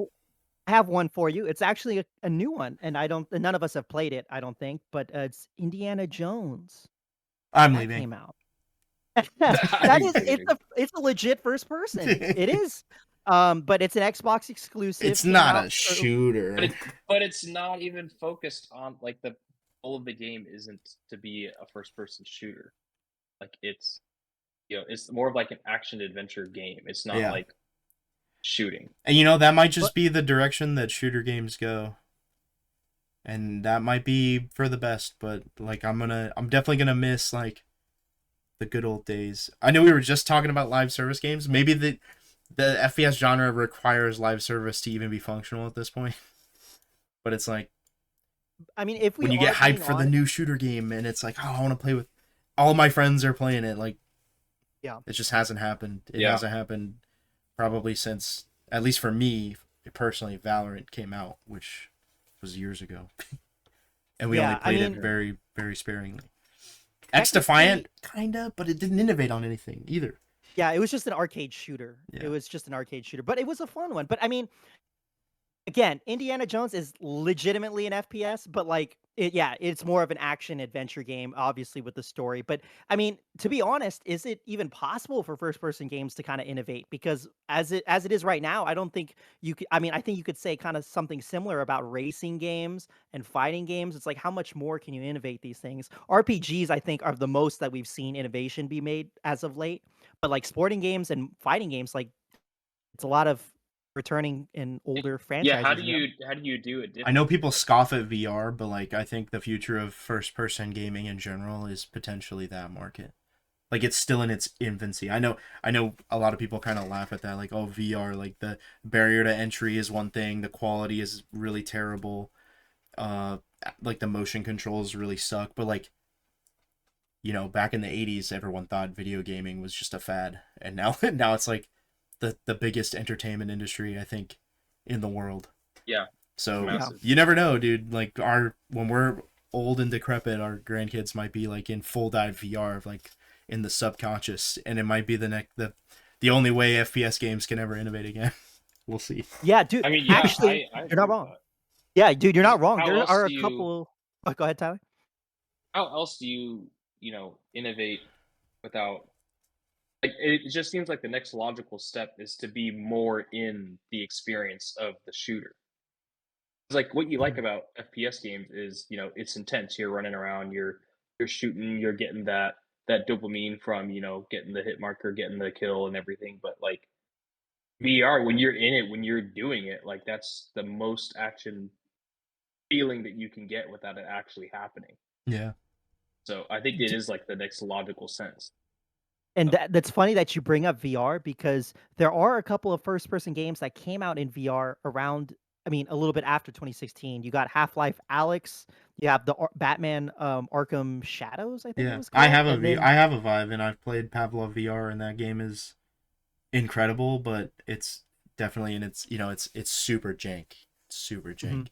[SPEAKER 1] have one for you. It's actually a new one, and none of us have played it, I don't think, but it's Indiana Jones.
[SPEAKER 3] I'm
[SPEAKER 1] That
[SPEAKER 3] leaving.
[SPEAKER 1] came out.
[SPEAKER 2] Are
[SPEAKER 1] That
[SPEAKER 2] you
[SPEAKER 1] is,
[SPEAKER 2] kidding?
[SPEAKER 1] it's a legit first person. It is. But it's an Xbox exclusive.
[SPEAKER 3] It's
[SPEAKER 1] Came
[SPEAKER 3] not
[SPEAKER 1] out
[SPEAKER 3] a shooter.
[SPEAKER 2] But it's not even focused on like the goal of the game isn't to be a first person shooter. Like it's it's more of like an action adventure game. It's not
[SPEAKER 3] Yeah.
[SPEAKER 2] like shooting.
[SPEAKER 3] And that might just be the direction that shooter games go. And that might be for the best, but like I'm definitely gonna miss like the good old days. I know we were just talking about live service games. Maybe the FPS genre requires live service to even be functional at this point. But it's like,
[SPEAKER 1] I mean, if we
[SPEAKER 3] when you
[SPEAKER 1] are
[SPEAKER 3] get hyped
[SPEAKER 1] being
[SPEAKER 3] for the
[SPEAKER 1] honest,
[SPEAKER 3] new shooter game and it's like, oh, I want to play with all my friends are playing it, like,
[SPEAKER 1] yeah,
[SPEAKER 3] it just hasn't happened. It
[SPEAKER 2] Yeah.
[SPEAKER 3] hasn't happened probably since, at least for me personally, Valorant came out, which was years ago. And we
[SPEAKER 1] Yeah,
[SPEAKER 3] only
[SPEAKER 1] I
[SPEAKER 3] played it
[SPEAKER 1] mean,
[SPEAKER 3] very, very sparingly. X Defiant, kinda, but it didn't innovate on anything either.
[SPEAKER 1] yeah, it was just an arcade shooter.
[SPEAKER 3] Yeah.
[SPEAKER 1] It was just an arcade shooter, but it was a fun one. But I mean, again, Indiana Jones is legitimately an FPS, but like it's more of an action adventure game, obviously with the story. But I mean, to be honest, is it even possible for first person games to kind of innovate? Because as it is right now, I don't think you could. I mean, I think you could say kind of something similar about racing games and fighting games. It's like how much more can you innovate these things? RPGs, I think, are the most that we've seen innovation be made as of late. But like sporting games and fighting games, like it's a lot of returning in older
[SPEAKER 2] Yeah,
[SPEAKER 1] franchises.
[SPEAKER 2] how do you do it
[SPEAKER 3] I know
[SPEAKER 2] differently?
[SPEAKER 3] people scoff at VR, but like I think the future of first person gaming in general is potentially that market. Like, it's still in its infancy. I know a lot of people kind of laugh at that, like, oh, VR, like the barrier to entry is one thing, the quality is really terrible, like the motion controls really suck, but like, back in the 80s everyone thought video gaming was just a fad, and now it's like the biggest entertainment industry, I think, in the world.
[SPEAKER 2] Yeah.
[SPEAKER 3] So
[SPEAKER 2] Massive.
[SPEAKER 3] you never know, dude. Like, when we're old and decrepit, our grandkids might be like in full dive VR, like in the subconscious, and it might be the only way FPS games can ever innovate again. We'll see.
[SPEAKER 1] Yeah, dude.
[SPEAKER 2] I mean, yeah,
[SPEAKER 1] Actually,
[SPEAKER 2] I
[SPEAKER 1] you're
[SPEAKER 2] agree
[SPEAKER 1] not
[SPEAKER 2] with
[SPEAKER 1] wrong.
[SPEAKER 2] that.
[SPEAKER 1] Yeah, dude, you're not wrong.
[SPEAKER 2] How
[SPEAKER 1] There
[SPEAKER 2] else
[SPEAKER 1] are a
[SPEAKER 2] do you
[SPEAKER 1] couple. Oh, go ahead, Tyler.
[SPEAKER 2] how else do you, innovate without like it just seems like the next logical step is to be more in the experience of the shooter. It's like what you like
[SPEAKER 1] Mhm.
[SPEAKER 2] about FPS games is, it's intense. You're running around, you're shooting, you're getting that dopamine from, getting the hit marker, getting the kill and everything. But like VR, when you're in it, when you're doing it, like that's the most action feeling that you can get without it actually happening.
[SPEAKER 3] Yeah.
[SPEAKER 2] So I think it is like the next logical sense.
[SPEAKER 1] And
[SPEAKER 2] So
[SPEAKER 1] that's funny that you bring up VR because there are a couple of first person games that came out in VR around, I mean, a little bit after 2016. You got Half-Life Alex, you have the Batman Arkham Shadows, I think it
[SPEAKER 3] Yeah.
[SPEAKER 1] was called. And then
[SPEAKER 3] I have a Vive, and I've played Pavlov VR, and that game is incredible, but it's definitely in its, it's super jank. Super jank.
[SPEAKER 1] Mhm.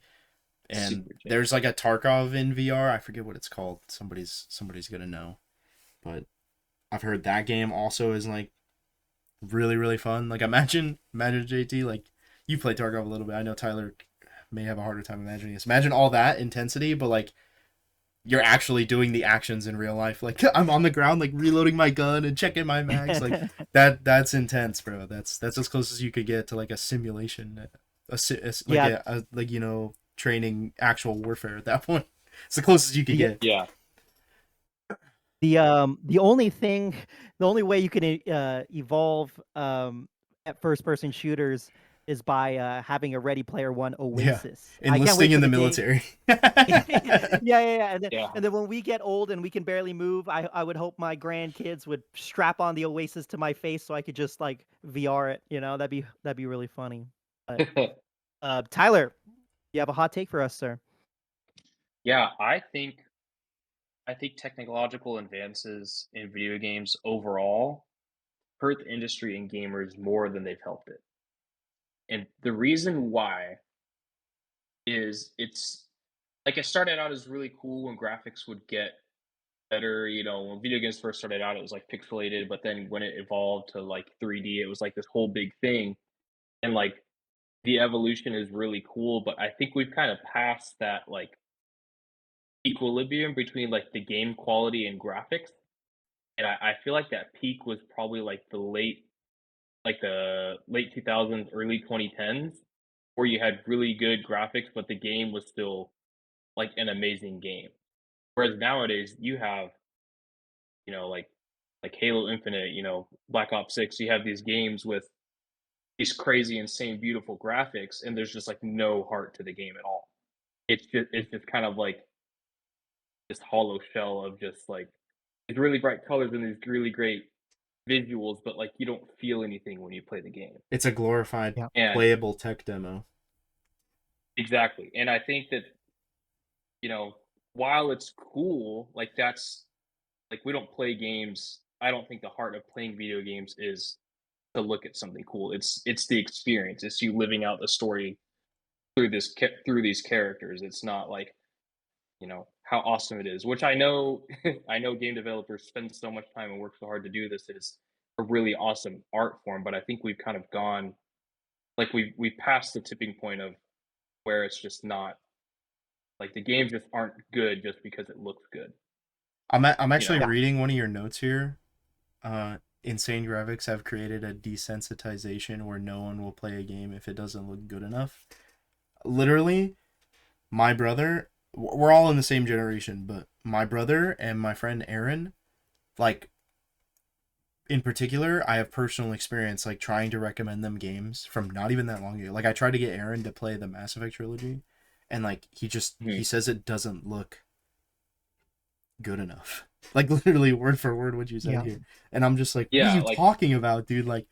[SPEAKER 3] And
[SPEAKER 2] super jank.
[SPEAKER 3] there's like a Tarkov in VR. I forget what it's called. Somebody's gonna know. But I've heard that game also is like really, really fun. Like, imagine JT, like, you play Tarkov a little bit. I know Tyler may have a harder time imagining this. Imagine all that intensity, but like you're actually doing the actions in real life. Like, I'm on the ground, like reloading my gun and checking my mags. Like, that's intense, bro. That's as close as you could get to like a simulation,
[SPEAKER 1] Yeah,
[SPEAKER 3] like, training actual warfare at that point. It's the closest you could
[SPEAKER 1] the
[SPEAKER 3] get.
[SPEAKER 2] Yeah.
[SPEAKER 1] the only thing, the only way you can evolve at first person shooters is by having a Ready Player One
[SPEAKER 3] Yeah,
[SPEAKER 1] Oasis. I can't
[SPEAKER 3] enlisting
[SPEAKER 1] wait
[SPEAKER 3] in
[SPEAKER 1] for
[SPEAKER 3] the
[SPEAKER 1] the day.
[SPEAKER 3] military.
[SPEAKER 1] Yeah.
[SPEAKER 2] Yeah.
[SPEAKER 1] And then when we get old and we can barely move, I would hope my grandkids would strap on the Oasis to my face so I could just like VR it. That'd be really funny. But Tyler, you have a hot take for us, sir?
[SPEAKER 2] Yeah, I think technological advances in video games overall hurt the industry and gamers more than they've helped it. And the reason why is it's like it started out as really cool when graphics would get better. When video games first started out, it was like pixelated, but then when it evolved to like 3D, it was like this whole big thing. And like the evolution is really cool, but I think we've kind of passed that like equilibrium between like the game quality and graphics. And I feel like that peak was probably like the late 2000s, early 2010s, where you had really good graphics, but the game was still like an amazing game. Whereas nowadays you have, you know, like Halo Infinite, Black Ops 6, you have these games with these crazy, insane, beautiful graphics, and there's just like no heart to the game at all. It's just kind of like this hollow shell of just like these really bright colors and these really great visuals, but like you don't feel anything when you play the game.
[SPEAKER 3] It's a glorified
[SPEAKER 1] Yeah.
[SPEAKER 2] And
[SPEAKER 3] playable tech demo.
[SPEAKER 2] exactly. And I think that, while it's cool, like that's like we don't play games. I don't think the heart of playing video games is to look at something cool. It's the experience. It's you living out the story through these characters. It's not like, how awesome it is, which I know I know game developers spend so much time and work so hard to do this. It is a really awesome art form, but I think we've kind of gone like we've passed the tipping point of where it's just not like the games just aren't good just because it looks good.
[SPEAKER 3] I'm
[SPEAKER 2] You
[SPEAKER 3] actually
[SPEAKER 2] know?
[SPEAKER 1] Yeah.
[SPEAKER 3] reading one of your notes here. Insane Graphics have created a desensitization where no one will play a game if it doesn't look good enough. Literally, my brother, we're all in the same generation, but my brother and my friend Aaron, like, in particular, I have personal experience, like, trying to recommend them games from not even that long ago. Like, I tried to get Aaron to play the Mass Effect trilogy, and, like, he
[SPEAKER 2] Mhm.
[SPEAKER 3] says it doesn't look good enough. Like, literally, word for word what you said
[SPEAKER 1] Yeah.
[SPEAKER 3] here. And I'm just like, what are
[SPEAKER 2] Yeah,
[SPEAKER 3] you
[SPEAKER 2] like
[SPEAKER 3] talking about, dude? Like,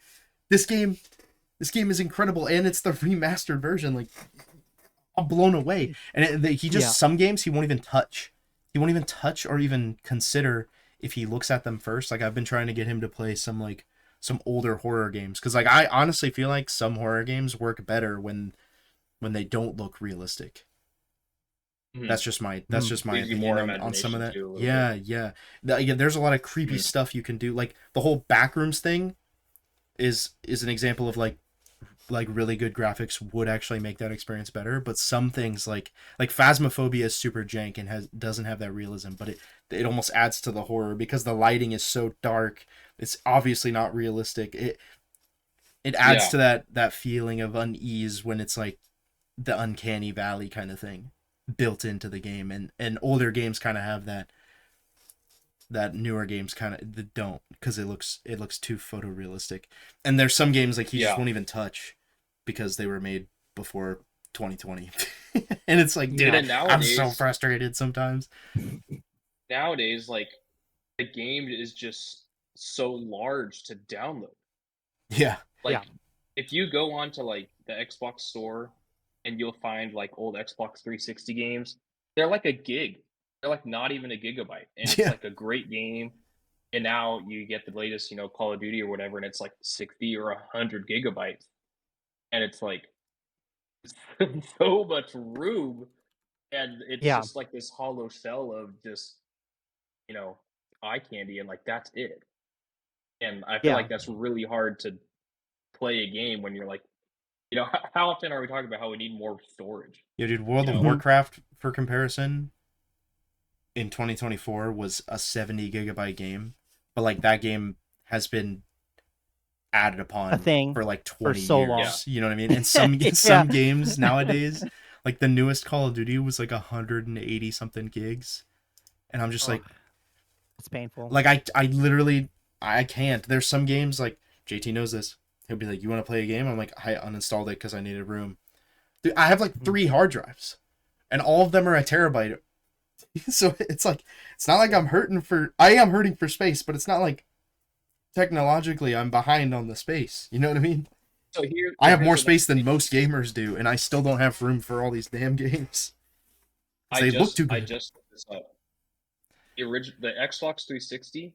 [SPEAKER 3] this game is incredible, and it's the remastered version. Like, I'm blown away. And he
[SPEAKER 1] Yeah.
[SPEAKER 3] just, some games he won't even touch. He won't even touch or even consider if he looks at them first. Like, I've been trying to get him to play some older horror games, because like I honestly feel like some horror games work better when they don't look realistic.
[SPEAKER 2] mhm,
[SPEAKER 3] That's
[SPEAKER 1] Mhm.
[SPEAKER 3] just my
[SPEAKER 2] gives you
[SPEAKER 3] opinion
[SPEAKER 2] more
[SPEAKER 3] on some of
[SPEAKER 2] imagination
[SPEAKER 3] that.
[SPEAKER 2] too a little bit.
[SPEAKER 3] Yeah, yeah. Yeah, there's a lot of creepy
[SPEAKER 2] Mhm.
[SPEAKER 3] stuff you can do. Like the whole backrooms thing is an example of like really good graphics would actually make that experience better. But some things like Phasmophobia is super jank and doesn't have that realism, but it almost adds to the horror because the lighting is so dark. It's obviously not realistic. It adds
[SPEAKER 2] Yeah,
[SPEAKER 3] to that feeling of unease when it's like the uncanny valley kind of thing built into the game, and older games kind of have that newer games kind of don't, because it looks too photorealistic. And there's some games like he just
[SPEAKER 2] yeah,
[SPEAKER 3] won't even touch because they were made before 2020. And it's like, dude,
[SPEAKER 2] and
[SPEAKER 1] Yeah.
[SPEAKER 2] then
[SPEAKER 3] I'm so frustrated sometimes.
[SPEAKER 2] nowadays, like the game is just so large to download.
[SPEAKER 3] Yeah.
[SPEAKER 1] Yeah.
[SPEAKER 2] Like if you go onto like the Xbox store and you'll find like old Xbox 360 games, they're like a gig. They're like not even a gigabyte, and it's
[SPEAKER 3] Yeah.
[SPEAKER 2] like a great game. And now you get the latest, Call of Duty or whatever, and it's like 60 or 100 gigabytes, and it's like so much room, and it's
[SPEAKER 1] Yeah.
[SPEAKER 2] just like this hollow shell of just, you know, eye candy, and like that's it. And I feel
[SPEAKER 1] Yeah.
[SPEAKER 2] like that's really hard to play a game when you're like, how often are we talking about how we need more storage?
[SPEAKER 3] Yeah, dude, World
[SPEAKER 2] You
[SPEAKER 3] of
[SPEAKER 2] know?
[SPEAKER 1] Mhm.
[SPEAKER 3] Warcraft, for comparison, in 2024 was a 70 gigabyte game, but like that game has been added
[SPEAKER 1] A
[SPEAKER 3] upon
[SPEAKER 1] thing
[SPEAKER 3] for like
[SPEAKER 1] for
[SPEAKER 3] 20
[SPEAKER 1] so long.
[SPEAKER 2] Yeah.
[SPEAKER 3] years. You know what I mean? And some
[SPEAKER 1] Yeah.
[SPEAKER 3] some games nowadays, like the newest Call of Duty was like 180 something gigs. And I'm just
[SPEAKER 1] Oh,
[SPEAKER 3] like
[SPEAKER 1] it's painful.
[SPEAKER 3] I literally I can't. There's some games like JT knows this. He'll be like, "You want to play a game?" I'm like, "I uninstalled it cuz I needed room." Dude, I have like
[SPEAKER 1] Mhm.
[SPEAKER 3] 3 hard drives and all of them are a terabyte. So it's like it's not like I am hurting for space, but it's not like technologically I'm behind on the space. You know what I mean? I
[SPEAKER 2] So
[SPEAKER 3] have
[SPEAKER 2] here's
[SPEAKER 3] more
[SPEAKER 2] the next
[SPEAKER 3] space than
[SPEAKER 2] thing.
[SPEAKER 3] most gamers do, and I still don't have room for all these damn games because
[SPEAKER 2] I
[SPEAKER 3] they look
[SPEAKER 2] just
[SPEAKER 3] too
[SPEAKER 2] I
[SPEAKER 3] good.
[SPEAKER 2] just looked this up. The Xbox 360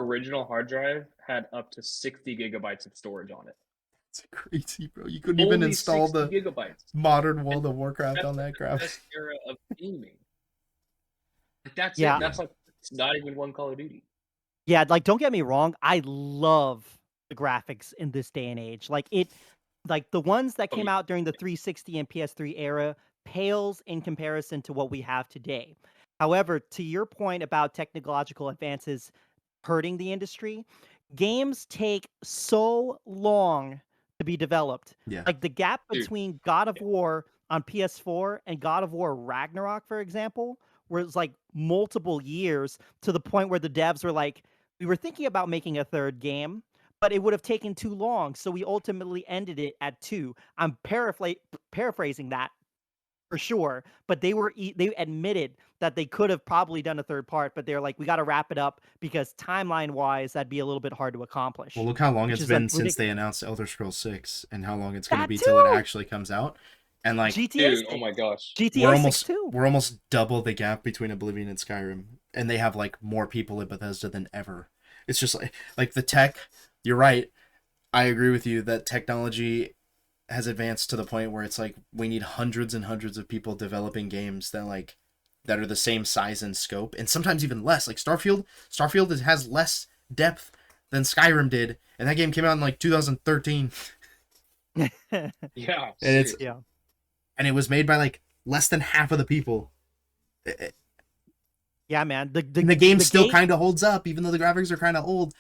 [SPEAKER 2] original hard drive had up to 60 gigabytes of storage on it.
[SPEAKER 3] It's crazy, bro. You couldn't even
[SPEAKER 2] Only
[SPEAKER 3] install
[SPEAKER 2] 60
[SPEAKER 3] the
[SPEAKER 2] gigabytes.
[SPEAKER 3] modern World
[SPEAKER 2] And
[SPEAKER 3] of Warcraft
[SPEAKER 2] that's
[SPEAKER 3] on that
[SPEAKER 2] like the
[SPEAKER 3] graphic.
[SPEAKER 2] best era of gaming. Like, that's it.
[SPEAKER 1] Yeah,
[SPEAKER 2] That's like it's not even one Call of Duty.
[SPEAKER 1] yeah, like, don't get me wrong, I love the graphics in this day and age. Like, the ones that
[SPEAKER 2] Oh,
[SPEAKER 1] came
[SPEAKER 2] yeah.
[SPEAKER 1] out during the 360 and PS3 era pales in comparison to what we have today. However, to your point about technological advances hurting the industry, games take so long to be developed.
[SPEAKER 3] Yeah.
[SPEAKER 1] Like, the gap
[SPEAKER 2] Dude,
[SPEAKER 1] between God of War on PS4 and God of War Ragnarok, for example, was, like, multiple years to the point where the devs were like, "We were thinking about making a third game, but it would have taken too long, so we ultimately ended it at 2." I'm paraphrasing that for sure, but they admitted that they could have probably done a third part, but they're like, "We gotta wrap it up because timeline-wise, that'd be a little bit hard to
[SPEAKER 3] Well,
[SPEAKER 1] accomplish,"
[SPEAKER 3] look how long
[SPEAKER 1] which
[SPEAKER 3] it's
[SPEAKER 1] is
[SPEAKER 3] been since
[SPEAKER 1] ridiculous.
[SPEAKER 3] they announced Elder Scrolls 6 and how long it's going to
[SPEAKER 1] That
[SPEAKER 3] be till it
[SPEAKER 1] too!
[SPEAKER 3] actually comes out. And like
[SPEAKER 1] GTA
[SPEAKER 2] dude, oh
[SPEAKER 1] 6.
[SPEAKER 2] my gosh.
[SPEAKER 1] GTA 6 too.
[SPEAKER 3] we're almost double the gap between Oblivion and Skyrim, and they have like more people in Bethesda than ever. It's just like the tech, you're right. I agree with you that technology has advanced to the point where it's like we need hundreds and hundreds of people developing games that are the same size and scope, and sometimes even less. Like Starfield has less depth than Skyrim did, and that game came out in like 2013,
[SPEAKER 2] Yeah,
[SPEAKER 3] and
[SPEAKER 2] seriously.
[SPEAKER 1] Yeah.
[SPEAKER 3] it was made by like less than half of the people.
[SPEAKER 1] Yeah, man.
[SPEAKER 3] And the game still
[SPEAKER 1] game
[SPEAKER 3] kind of holds up, even though the graphics are kind of old.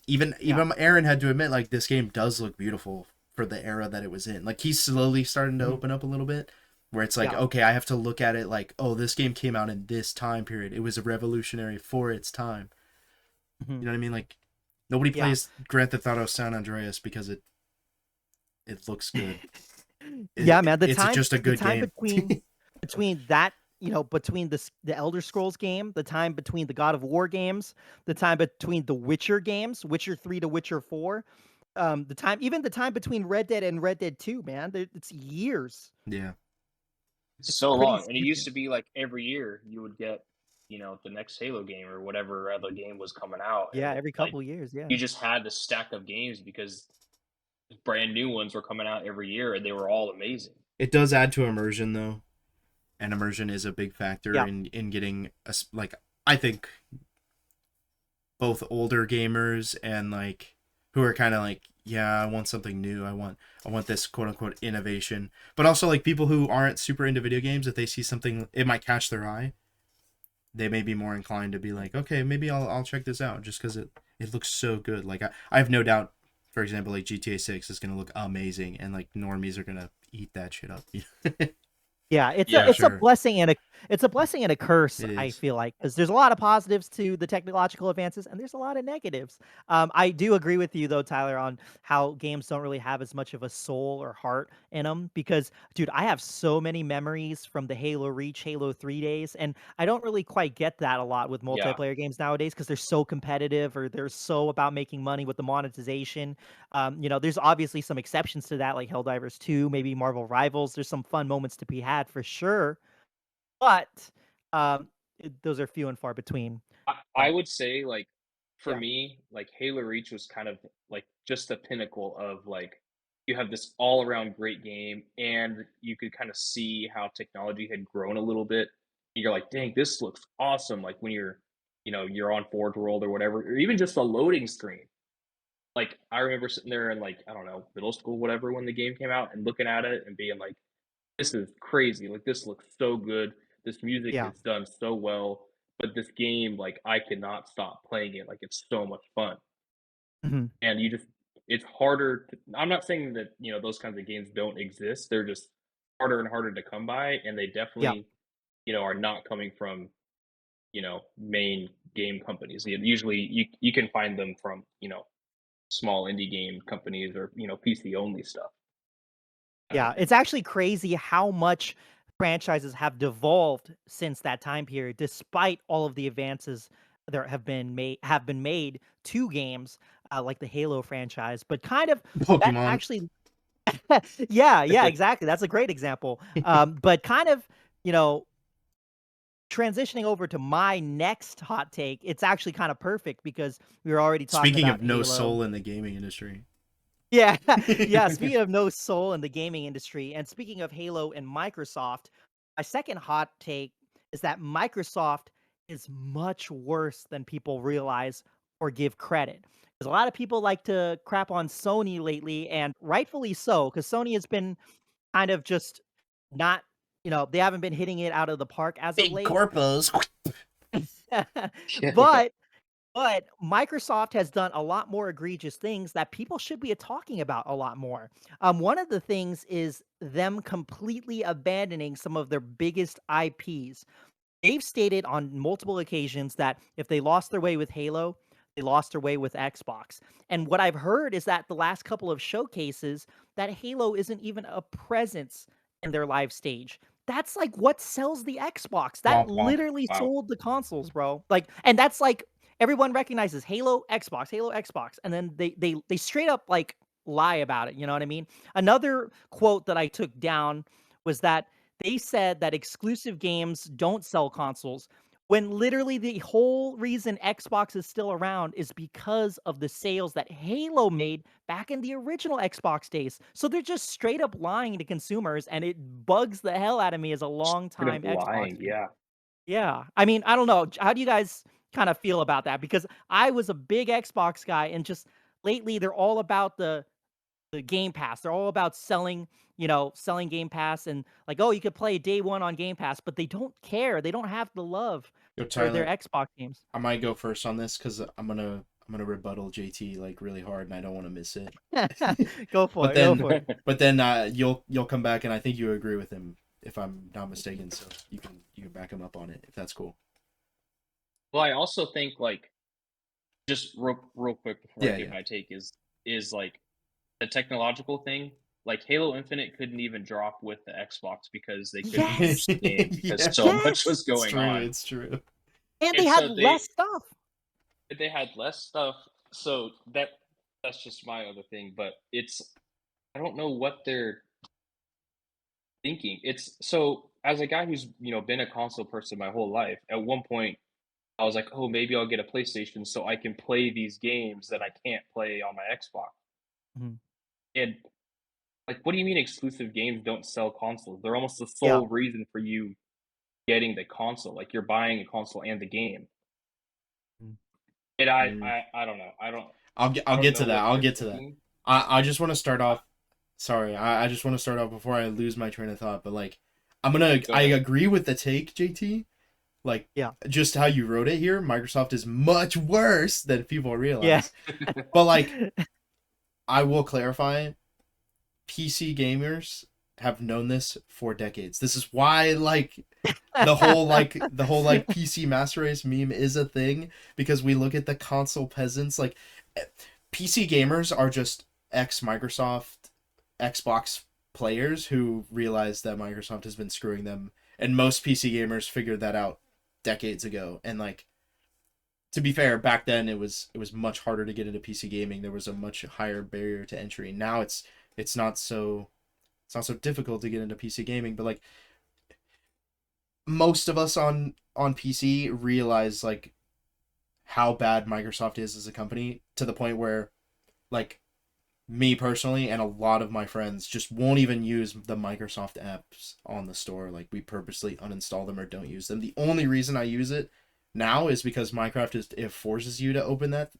[SPEAKER 3] Even Aaron had to admit, like, this game does look beautiful for the era that it was in. Like, he's slowly starting to open up a little bit, where it's like,
[SPEAKER 1] Yeah.
[SPEAKER 3] okay, I have to look at it like, oh, this game came out in this time period. It was a revolutionary for its time.
[SPEAKER 1] Mhm.
[SPEAKER 3] You know what I mean? Like, nobody
[SPEAKER 1] Yeah.
[SPEAKER 3] plays Grand Theft Auto San Andreas because it looks good.
[SPEAKER 1] Yeah, man.
[SPEAKER 3] It's just a good
[SPEAKER 1] the time
[SPEAKER 3] game.
[SPEAKER 1] between that, between the Elder Scrolls game, the time between the God of War games, the time between the Witcher games, Witcher 3 to Witcher 4, the time between Red Dead and Red Dead 2, man. It's years.
[SPEAKER 3] Yeah.
[SPEAKER 2] It's
[SPEAKER 1] It's
[SPEAKER 2] so long. And it
[SPEAKER 1] crazy.
[SPEAKER 2] used to be like every year you would get, the next Halo game or whatever other game was coming out.
[SPEAKER 1] Yeah,
[SPEAKER 2] And
[SPEAKER 1] every
[SPEAKER 2] like
[SPEAKER 1] couple years, yeah.
[SPEAKER 2] you just had this stack of games because brand new ones were coming out every year and they were all amazing.
[SPEAKER 3] It does add to immersion, though. And immersion is a big factor
[SPEAKER 1] Yeah.
[SPEAKER 3] in getting I think both older gamers and like who are kind of like, yeah, I want something new. I want this quote unquote innovation. But also like people who aren't super into video games, if they see something it might catch their eye, they may be more inclined to be like, okay, maybe I'll check this out just because it looks so good. Like I have no doubt, for example, like GTA 6 is gonna look amazing, and like normies are gonna eat that shit up.
[SPEAKER 1] Yeah, it's
[SPEAKER 2] Yeah,
[SPEAKER 1] a
[SPEAKER 3] sure.
[SPEAKER 1] blessing and a curse,
[SPEAKER 3] It
[SPEAKER 1] I
[SPEAKER 3] is.
[SPEAKER 1] feel like, because there's a lot of positives to the technological advances, and there's a lot of negatives. I do agree with you though, Tyler, on how games don't really have as much of a soul or heart in them. Because, dude, I have so many memories from the Halo Reach, Halo 3 days, and I don't really quite get that a lot with
[SPEAKER 2] Yeah.
[SPEAKER 1] multiplayer games nowadays because they're so competitive or they're so about making money with the monetization. There's obviously some exceptions to that, like Helldivers 2, maybe Marvel Rivals. There's some fun moments to be had for sure, but those are few and far between.
[SPEAKER 2] I
[SPEAKER 1] But
[SPEAKER 2] would say like for
[SPEAKER 1] yeah,
[SPEAKER 2] me, like Halo Reach was kind of like just the pinnacle of like you have this all around great game and you could kind of see how technology had grown a little bit. You're like, dang, this looks awesome. Like when you're on Forge World or whatever, or even just the loading screen. Like I remember sitting there in like, I don't know, middle school, whatever, when the game came out and looking at it and being like, this is crazy. Like this looks so good. This music
[SPEAKER 1] yeah,
[SPEAKER 2] is done so well. But this game, like I cannot stop playing it. Like it's so much fun.
[SPEAKER 1] mhm,
[SPEAKER 2] And it's harder to, I'm not saying that, those kinds of games don't exist. They're just harder and harder to come by. And they
[SPEAKER 1] yeah.
[SPEAKER 2] definitely, are not coming from, main game companies. Usually you can find them from, small indie game companies or, PC only stuff.
[SPEAKER 1] Yeah, it's actually crazy how much franchises have devolved since that time period, despite all of the advances that have been made to games, like the Halo franchise. But kind of that
[SPEAKER 3] Pokemon.
[SPEAKER 1] actually, yeah, exactly. That's a great example. But kind of, you know, transitioning over to my next hot take, it's actually kind of perfect because we were already talking
[SPEAKER 3] Speaking
[SPEAKER 1] about
[SPEAKER 3] of no
[SPEAKER 1] Halo.
[SPEAKER 3] soul in the gaming industry.
[SPEAKER 1] Yeah, yeah. Speaking of no soul in the gaming industry, and speaking of Halo and Microsoft, my second hot take is that Microsoft is much worse than people realize or give credit. Because a lot of people like to crap on Sony lately, and rightfully so, because Sony has been kind of just not, they haven't been hitting it out of the park as of
[SPEAKER 3] Big
[SPEAKER 1] late.
[SPEAKER 3] corpos.
[SPEAKER 2] Yeah.
[SPEAKER 1] but but Microsoft has done a lot more egregious things that people should be talking about a lot more. One of the things is them completely abandoning some of their biggest IPs. They've stated on multiple occasions that if they lost their way with Halo, they lost their way with Xbox. And what I've heard is that the last couple of showcases, that Halo isn't even a presence in their live stage. That's like what sells the Xbox. That
[SPEAKER 3] Womp womp.
[SPEAKER 1] literally
[SPEAKER 2] Wow.
[SPEAKER 1] sold the consoles, bro. Like, and that's like everyone recognizes Halo, Xbox, and then they straight up like lie about it. You know what I mean? Another quote that I took down was that they said that exclusive games don't sell consoles when literally the whole reason Xbox is still around is because of the sales that Halo made back in the original Xbox days. So they're just straight up lying to consumers, and it bugs the hell out of me as a
[SPEAKER 2] Straight up
[SPEAKER 1] long-time Xbox
[SPEAKER 2] lying.
[SPEAKER 1] fan.
[SPEAKER 2] Yeah.
[SPEAKER 1] Yeah. I mean, I don't know. How do you guys kind of feel about that? Because I was a big Xbox guy, and just lately they're all about the Game Pass. They're all about selling, selling Game Pass and like, oh, you could play day one on Game Pass, but they don't care. They don't have the love
[SPEAKER 3] Yo,
[SPEAKER 1] for their
[SPEAKER 3] Tyler,
[SPEAKER 1] Xbox games.
[SPEAKER 3] I might go first on this because I'm gonna rebuttal JT like really hard, and I don't want to miss it.
[SPEAKER 1] Go for
[SPEAKER 3] But
[SPEAKER 1] it. Go
[SPEAKER 3] then,
[SPEAKER 1] for it.
[SPEAKER 3] but then you'll come back, and I think you agree with him if I'm not mistaken. So you can back him up on it if that's cool.
[SPEAKER 2] Well, I also think like just real quick before I
[SPEAKER 3] Yeah,
[SPEAKER 2] give
[SPEAKER 3] yeah.
[SPEAKER 2] my take is like the technological thing. Like Halo Infinite couldn't even drop with the Xbox because they couldn't
[SPEAKER 1] Yes.
[SPEAKER 2] finish the game because
[SPEAKER 3] Yeah,
[SPEAKER 2] so much
[SPEAKER 1] Yes.
[SPEAKER 2] was
[SPEAKER 3] it's
[SPEAKER 2] going
[SPEAKER 3] true.
[SPEAKER 2] on.
[SPEAKER 3] It's true.
[SPEAKER 1] And they
[SPEAKER 2] And
[SPEAKER 1] had
[SPEAKER 2] so
[SPEAKER 1] less stuff.
[SPEAKER 2] they had less stuff. So that's just my other thing. But it's I don't know what they're thinking. It's so as a guy who's been a console person my whole life, at one point I was like, oh, maybe I'll get a PlayStation so I can play these games that I can't play on my Xbox.
[SPEAKER 1] Mhm.
[SPEAKER 2] And like, what do you mean exclusive games don't sell consoles? They're almost the
[SPEAKER 1] Yeah.
[SPEAKER 2] sole reason for you getting the console. Like you're buying a console and the game.
[SPEAKER 1] Mm.
[SPEAKER 2] And
[SPEAKER 3] Mm.
[SPEAKER 2] I don't know. I don't
[SPEAKER 3] I'll
[SPEAKER 2] I don't
[SPEAKER 3] get to
[SPEAKER 2] know
[SPEAKER 3] that.
[SPEAKER 2] what
[SPEAKER 3] I'll
[SPEAKER 2] they're
[SPEAKER 3] get to that.
[SPEAKER 2] thinking.
[SPEAKER 3] I just want to start off. Sorry, I just want to start off before I lose my train of thought. But like,
[SPEAKER 2] Go
[SPEAKER 3] I
[SPEAKER 2] ahead.
[SPEAKER 3] agree with the take, JT. Like,
[SPEAKER 1] Yeah.
[SPEAKER 3] just how you wrote it here, Microsoft is much worse than people
[SPEAKER 1] Yeah.
[SPEAKER 3] realize. But like, I will clarify, PC gamers have known this for decades. This is why like the whole PC master race meme is a thing, because we look at the console peasants. Like, PC gamers are just ex Microsoft Xbox players who realize that Microsoft has been screwing them, and most PC gamers figured that out decades ago. And like, to be fair, back then it was much harder to get into PC gaming. There was a much higher barrier to entry. Now it's not so it's not so difficult to get into PC gaming, but like, most of us on PC realize like how bad Microsoft is as a company, to the point where like, me personally and a lot of my friends just won't even use the Microsoft apps on the store. Like, we purposely uninstall them or don't use them. The only reason I use it now is because Minecraft it forces you to open that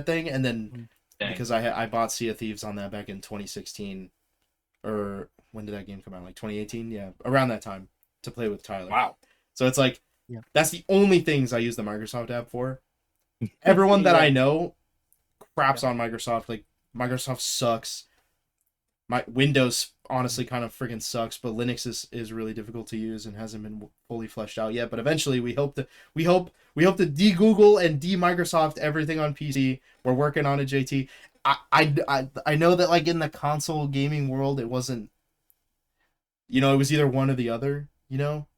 [SPEAKER 3] thing, and then
[SPEAKER 1] Mm.
[SPEAKER 2] Dang.
[SPEAKER 3] because I bought Sea of Thieves on that back in 2016, or when did that game come out? Like 2018, yeah, around that time, to play with Tyler.
[SPEAKER 2] Wow.
[SPEAKER 3] So it's like,
[SPEAKER 1] Yeah.
[SPEAKER 3] that's the only things I use the Microsoft app for. Everyone that
[SPEAKER 1] Yeah.
[SPEAKER 3] I know craps on Microsoft. Like, Microsoft sucks. My Windows honestly kind of freaking sucks, but Linux is really difficult to use and hasn't been fully fleshed out yet. But eventually, we hope to de-Google and de-Microsoft everything on PC. We're working on it, JT. I know that like in the console gaming world, it wasn't, it was either one or the other,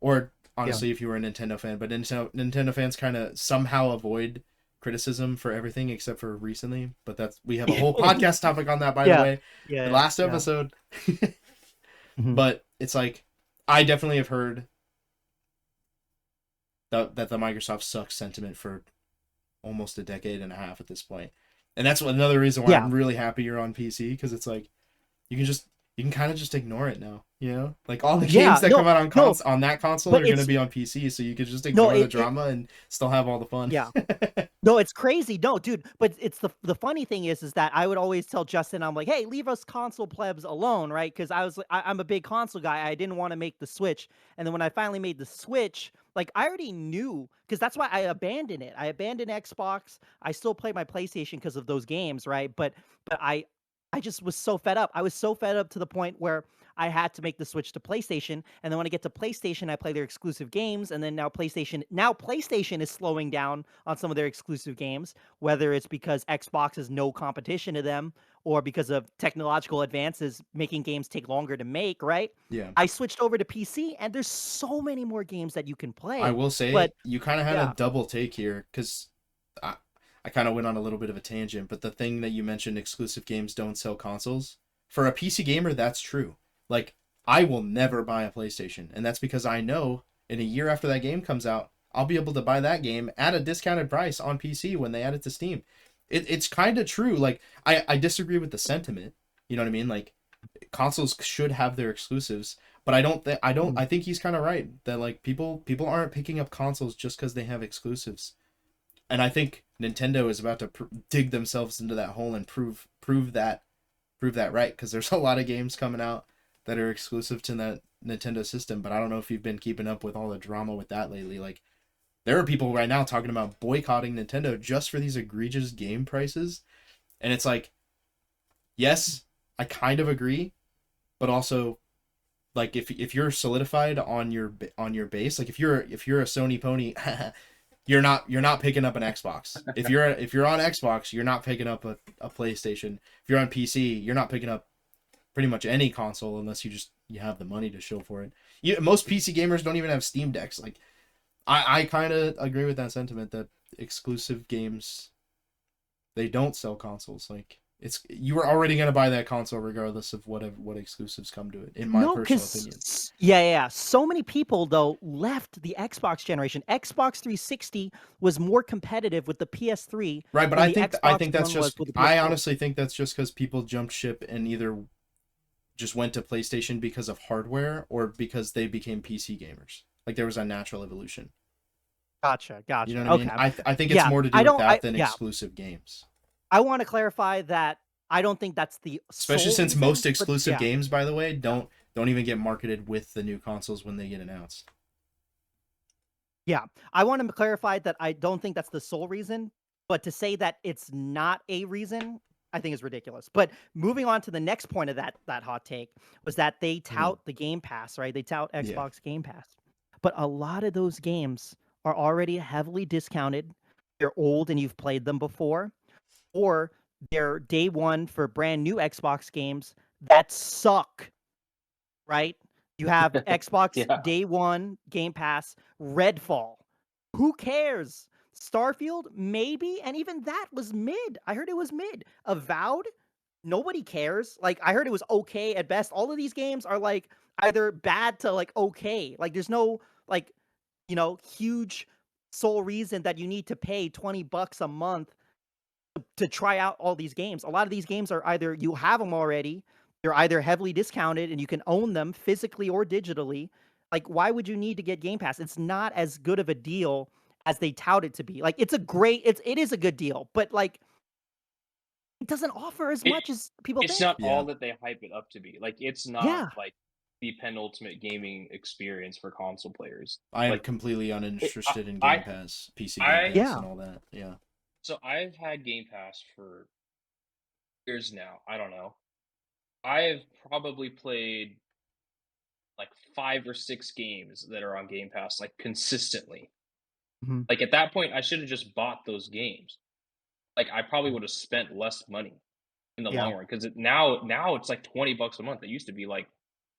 [SPEAKER 3] or honestly, if you were a Nintendo fan. But Nintendo fans kind of somehow avoid criticism for everything except for recently. But we have a whole podcast topic on that, by the
[SPEAKER 1] Yeah.
[SPEAKER 3] way.
[SPEAKER 1] Yeah.
[SPEAKER 3] The last
[SPEAKER 1] yeah.
[SPEAKER 3] episode.
[SPEAKER 1] Mhm.
[SPEAKER 3] But it's like, I definitely have heard that the Microsoft sucks sentiment for almost a decade and a half at this point. And that's another reason why
[SPEAKER 1] Yeah.
[SPEAKER 3] I'm really happy you're on PC, because it's like you can kind of just ignore it now. Like all the games
[SPEAKER 1] Yeah.
[SPEAKER 3] that come out on
[SPEAKER 1] No,
[SPEAKER 3] on that console
[SPEAKER 1] but
[SPEAKER 3] are gonna
[SPEAKER 1] it's
[SPEAKER 3] be on PC, so you could just
[SPEAKER 1] no,
[SPEAKER 3] ignore the drama and still have all the fun.
[SPEAKER 1] yeah. No, it's crazy. No, dude, but it's the funny thing is that I would always tell Justin, I'm like, "Hey, leave us console plebs alone," right? Because I'm a big console guy. I didn't want to make the switch, and then when I finally made the switch, like I already knew, because that's why I abandoned it. I abandoned Xbox. I still play my PlayStation because of those games, right? But I just was so fed up. I was so fed up to the point where I had to make the switch to PlayStation, and then when I get to PlayStation, I play their exclusive games, and then now PlayStation is slowing down on some of their exclusive games, whether it's because Xbox is no competition to them or because of technological advances making games take longer to make, right?
[SPEAKER 3] Yeah.
[SPEAKER 1] I switched over to PC, and there's so many more games that you can
[SPEAKER 3] I
[SPEAKER 1] play.
[SPEAKER 3] will say
[SPEAKER 1] But
[SPEAKER 3] you kind of had a
[SPEAKER 1] yeah,
[SPEAKER 3] double take here, because I, I kind of went on a little bit of a tangent, but the thing that you mentioned, exclusive games don't sell consoles. For a PC gamer, that's true. Like, I will never buy a PlayStation, and that's because I know in a year after that game comes out, I'll be able to buy that game at a discounted price on PC when they add it to Steam. It's kind of true. Like, I disagree with the sentiment. You know what I mean? Like, consoles should have their exclusives, but I think he's kind of right that like people aren't picking up consoles just because they have exclusives. And I think Nintendo is about to dig themselves into that hole and prove that right, because there's a lot of games coming out that are exclusive to that Nintendo system. But I don't know if you've been keeping up with all the drama with that lately. Like, there are people right now talking about boycotting Nintendo just for these egregious game prices. And it's like, yes, I kind of agree, but also, like, if you're solidified on your base, like if you're a Sony pony, you're not picking up an Xbox. If you're on Xbox, you're not picking up a PlayStation. If you're on PC, you're not picking up pretty much any console unless you have the money to show for it. Most PC gamers don't even have Steam Decks. Like, I kind of agree with that sentiment that exclusive games, they don't sell consoles. Like, you are already gonna buy that console regardless of what exclusives come to it, in my
[SPEAKER 1] no,
[SPEAKER 3] personal opinion.
[SPEAKER 1] because yeah. So many people though left the Xbox generation. Xbox 360 was more competitive with the PS3
[SPEAKER 3] Right, but
[SPEAKER 1] than
[SPEAKER 3] I
[SPEAKER 1] the
[SPEAKER 3] think
[SPEAKER 1] Xbox
[SPEAKER 3] that's
[SPEAKER 1] One was
[SPEAKER 3] just,
[SPEAKER 1] with the
[SPEAKER 3] I
[SPEAKER 1] PS4.
[SPEAKER 3] honestly think that's just because people jumped ship and either just went to PlayStation because of hardware or because they became PC gamers. Like, there was a natural evolution.
[SPEAKER 1] Gotcha,
[SPEAKER 3] You know
[SPEAKER 1] gotcha.
[SPEAKER 3] what I mean?
[SPEAKER 1] Okay.
[SPEAKER 3] I think it's
[SPEAKER 1] Yeah,
[SPEAKER 3] more to do
[SPEAKER 1] I
[SPEAKER 3] with
[SPEAKER 1] don't.
[SPEAKER 3] that than
[SPEAKER 1] Yeah,
[SPEAKER 3] exclusive games.
[SPEAKER 1] I want to clarify that I don't think that's the
[SPEAKER 3] Especially
[SPEAKER 1] sole
[SPEAKER 3] since most
[SPEAKER 1] reason, but
[SPEAKER 3] exclusive
[SPEAKER 1] yeah,
[SPEAKER 3] games, by the way,
[SPEAKER 1] yeah,
[SPEAKER 3] don't even get marketed with the new consoles when they get announced.
[SPEAKER 1] yeah. I want to clarify that I don't think that's the sole reason, but to say that it's not a reason, I think is ridiculous. But moving on to the next point of that hot take was that they
[SPEAKER 3] Mhm.
[SPEAKER 1] tout the Game Pass, right? They tout
[SPEAKER 3] Yeah.
[SPEAKER 1] Xbox Game Pass, but a lot of those games are already heavily discounted. They're old and you've played them before, or they're day one for brand new Xbox games that suck, right? You have Xbox
[SPEAKER 2] Yeah.
[SPEAKER 1] day one Game Pass, Redfall. Who cares? Starfield, maybe, and even that was mid. I heard it was mid. Avowed, nobody cares. Like, I heard it was okay at best. All of these games are like either bad to like okay. Like, there's no like, huge sole reason that you need to pay $20 a month to try out all these games. A lot of these games are either you have them already, they're either heavily discounted and you can own them physically or digitally. Like, why would you need to get Game Pass? It's not as good of a deal as they tout it to be. Like, it is a good deal, but like it doesn't offer as
[SPEAKER 2] It
[SPEAKER 1] much as people
[SPEAKER 2] it's
[SPEAKER 1] think.
[SPEAKER 2] not
[SPEAKER 3] Yeah.
[SPEAKER 2] all that they hype it up to be. Like, it's not
[SPEAKER 1] Yeah.
[SPEAKER 2] like the penultimate gaming experience for console players.
[SPEAKER 3] I am
[SPEAKER 2] Like,
[SPEAKER 3] completely
[SPEAKER 2] it,
[SPEAKER 3] uninterested in
[SPEAKER 2] I
[SPEAKER 3] Game Pass, PC Game
[SPEAKER 2] I
[SPEAKER 3] Pass,
[SPEAKER 1] Yeah.
[SPEAKER 3] and all that. Yeah.
[SPEAKER 2] so I've had Game Pass for years now. I don't know. I've probably played like 5 or 6 games that are on Game Pass, like, consistently.
[SPEAKER 1] Mhm.
[SPEAKER 2] Like, at that point, I should have just bought those games. Like, I probably would have spent less money in the
[SPEAKER 1] Yeah.
[SPEAKER 2] long run, 'cause now it's like $20 a month. It used to be like,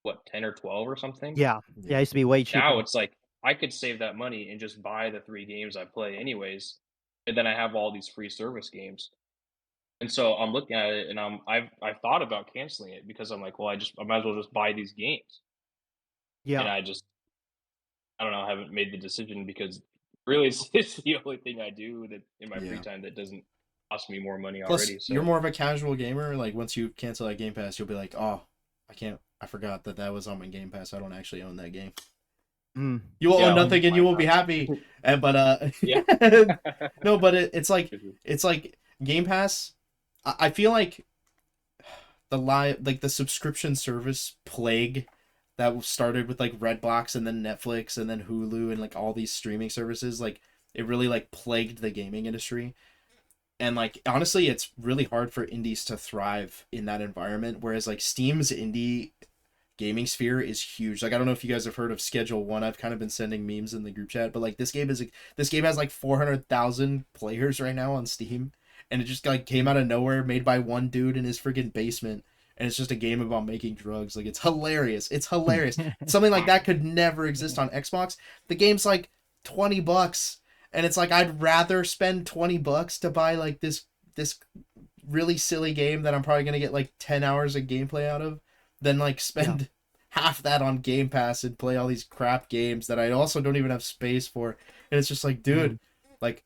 [SPEAKER 2] what, 10 or 12 or something?
[SPEAKER 1] Yeah. Yeah, it
[SPEAKER 3] Yeah.
[SPEAKER 1] used to be way
[SPEAKER 2] Now
[SPEAKER 1] cheaper.
[SPEAKER 2] it's like, I could save that money and just buy the 3 games I play anyways, and then I have all these free service games. And so I'm looking at it and I've thought about canceling it because I'm like, "Well, I might as well just buy these games." And
[SPEAKER 1] Yeah.
[SPEAKER 2] I don't know, I haven't made the decision because really it's the only thing I do that in my free
[SPEAKER 3] Yeah.
[SPEAKER 2] time that doesn't cost me more money
[SPEAKER 3] Plus,
[SPEAKER 2] already. So
[SPEAKER 3] you're more of a casual gamer. Like once you cancel that Game Pass, you'll be like, oh, I forgot that was on my Game Pass. I don't actually own that game.
[SPEAKER 1] Mm.
[SPEAKER 3] You will
[SPEAKER 2] Yeah,
[SPEAKER 3] own nothing and you will be
[SPEAKER 2] 100%.
[SPEAKER 3] happy. But
[SPEAKER 2] Yeah.
[SPEAKER 3] no, but it's like Game Pass. I feel like the subscription service plague that started with like Redbox and then Netflix and then Hulu and like all these streaming services, like it really like plagued the gaming industry. And like honestly, it's really hard for indies to thrive in that environment. Whereas like Steam's indie gaming sphere is huge. Like I don't know if you guys have heard of Schedule One. I've kind of been sending memes in the group chat, but like this game has like 400,000 players right now on Steam, and it just like came out of nowhere, made by one dude in his freaking basement, and it's just a game about making drugs. Like it's hilarious. It's hilarious. Something like that could never exist on Xbox. The game's like $20, and it's like I'd rather spend $20 to buy like this really silly game that I'm probably gonna get like 10 hours of gameplay out of than like spend half that on Game Pass and play all these crap games that I also don't even have space for. And it's just like, dude, like,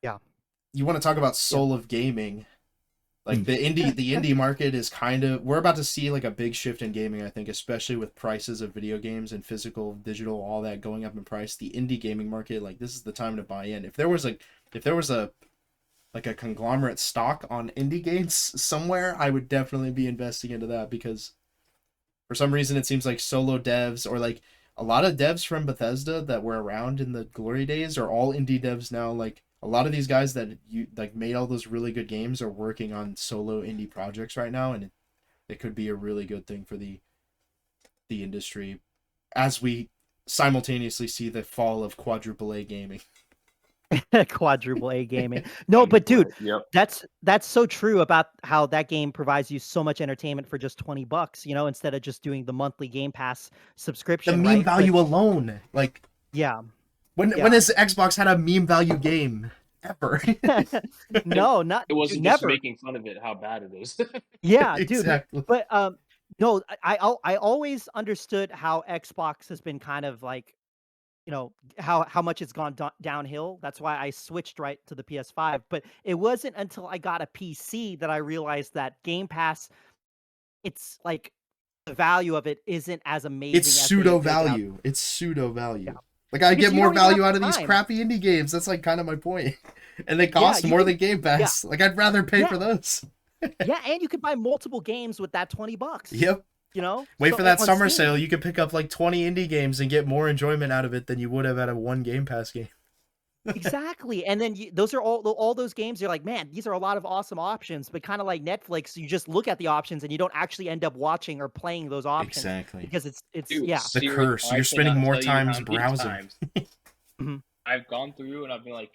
[SPEAKER 1] Yeah.
[SPEAKER 3] you want to talk about soul of gaming? Like the indie market is kind of, we're about to see like a big shift in gaming, I think, especially with prices of video games and physical, digital, all that going up in price. The indie gaming market, like this is the time to buy in. If there was a conglomerate stock on indie games somewhere, I would definitely be investing into that, because for some reason it seems like solo devs or like a lot of devs from Bethesda that were around in the glory days are all indie devs now. Like a lot of these guys that you like made all those really good games are working on solo indie projects right now, and it could be a really good thing for the industry as we simultaneously see the fall of quadruple A gaming.
[SPEAKER 1] Quadruple A gaming. No, but dude,
[SPEAKER 2] Yep.
[SPEAKER 1] that's so true about how that game provides you so much entertainment for just $20, instead of just doing the monthly Game Pass
[SPEAKER 3] The
[SPEAKER 1] subscription,
[SPEAKER 3] meme
[SPEAKER 1] right?
[SPEAKER 3] value alone, like
[SPEAKER 1] Yeah.
[SPEAKER 3] when has Xbox had a meme value game ever?
[SPEAKER 1] No, not
[SPEAKER 2] It wasn't just
[SPEAKER 1] never.
[SPEAKER 2] making fun of it, how bad it is.
[SPEAKER 1] Yeah, dude.
[SPEAKER 3] Exactly.
[SPEAKER 1] But no, I always understood how Xbox has been kind of like, how much it's gone downhill. That's why I switched right to the PS5. But it wasn't until I got a PC that I realized that Game Pass, it's like the value of it isn't as amazing.
[SPEAKER 3] It's
[SPEAKER 1] as they
[SPEAKER 3] pseudo
[SPEAKER 1] make out.
[SPEAKER 3] value. It's pseudo value.
[SPEAKER 1] Yeah.
[SPEAKER 3] Like I
[SPEAKER 1] Because
[SPEAKER 3] get
[SPEAKER 1] you
[SPEAKER 3] more
[SPEAKER 1] don't even have
[SPEAKER 3] value out of
[SPEAKER 1] the
[SPEAKER 3] these
[SPEAKER 1] time.
[SPEAKER 3] crappy indie games. That's like kind of my point. And they cost
[SPEAKER 1] you
[SPEAKER 3] more
[SPEAKER 1] can-
[SPEAKER 3] than Game Pass. Like I'd rather pay
[SPEAKER 1] Yeah.
[SPEAKER 3] for those.
[SPEAKER 1] Yeah, and you could buy multiple games with that $20.
[SPEAKER 3] Yep. Wait
[SPEAKER 1] So
[SPEAKER 3] for that
[SPEAKER 1] on
[SPEAKER 3] summer
[SPEAKER 1] Steam.
[SPEAKER 3] sale. You could pick up like 20 indie games and get more enjoyment out of it than you would have out of one Game Pass game.
[SPEAKER 1] Exactly. And then those are all those games. You're like, man, these are a lot of awesome options. But kind of like Netflix, you just look at the options and you don't actually end up watching or playing those options
[SPEAKER 3] Exactly.
[SPEAKER 1] because it's
[SPEAKER 2] Dude,
[SPEAKER 1] yeah.
[SPEAKER 3] The
[SPEAKER 2] seriously,
[SPEAKER 3] curse.
[SPEAKER 2] I
[SPEAKER 3] You're spending
[SPEAKER 2] cannot
[SPEAKER 3] more
[SPEAKER 2] tell you how
[SPEAKER 3] times
[SPEAKER 2] many
[SPEAKER 3] browsing.
[SPEAKER 2] times
[SPEAKER 1] Mhm.
[SPEAKER 2] I've gone through and I've been like,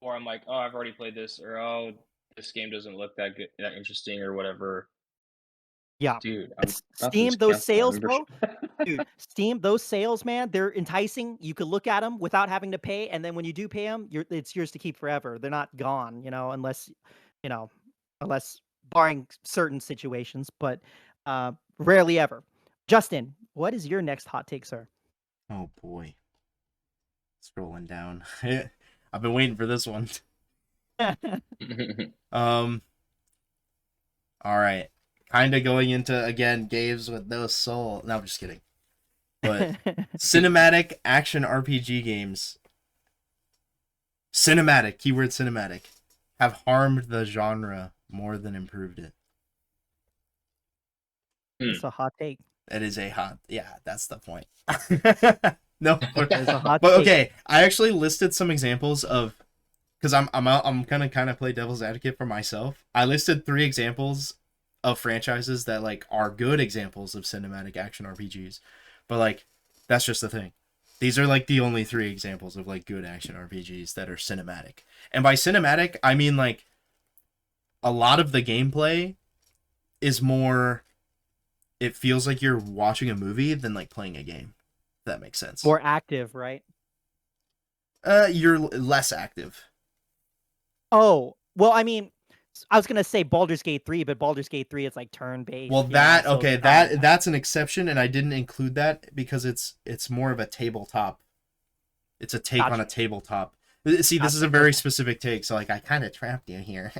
[SPEAKER 2] or I'm like, oh, I've already played this, or oh, this game doesn't look that good, that interesting, or whatever.
[SPEAKER 1] Yeah.
[SPEAKER 2] Dude, I'm
[SPEAKER 1] It's
[SPEAKER 2] about to
[SPEAKER 1] Steam,
[SPEAKER 2] just
[SPEAKER 1] those
[SPEAKER 2] cancel my
[SPEAKER 1] sales, bro.
[SPEAKER 2] membership.
[SPEAKER 1] Dude, Steam, those sales, man, they're enticing. You could look at them without having to pay, and then when you do pay them, it's yours to keep forever. They're not gone, unless barring certain situations, but rarely ever. Justin, what is your next hot take, sir?
[SPEAKER 3] Oh boy. Scrolling down. I've been waiting for this one. All right. Kind of going into, again, games with no soul. No, I'm just kidding. But cinematic action RPG games, cinematic, keyword cinematic, have harmed the genre more than improved it.
[SPEAKER 1] It's a hot take.
[SPEAKER 3] It is a hot, yeah, that's the point. No,
[SPEAKER 1] It's a hot
[SPEAKER 3] but
[SPEAKER 1] take.
[SPEAKER 3] okay, I actually listed some examples of, because I'm gonna kind of play devil's advocate for myself. I listed 3 examples of franchises that like are good examples of cinematic action RPGs, but like that's just the thing. These are like the only 3 examples of like good action RPGs that are cinematic. And by cinematic, I mean like a lot of the gameplay is more, it feels like you're watching a movie than like playing a game. If that makes sense.
[SPEAKER 1] More active, right?
[SPEAKER 3] You're less active.
[SPEAKER 1] Oh, well, I mean, I was gonna say Baldur's Gate 3, but Baldur's Gate 3 is like turn-based.
[SPEAKER 3] Well,
[SPEAKER 1] so
[SPEAKER 3] that's an exception, and I didn't include that because it's more of a tabletop. It's a take on a tabletop. See, this is a
[SPEAKER 1] Gotcha.
[SPEAKER 3] very specific take, so like I kind of trapped you here.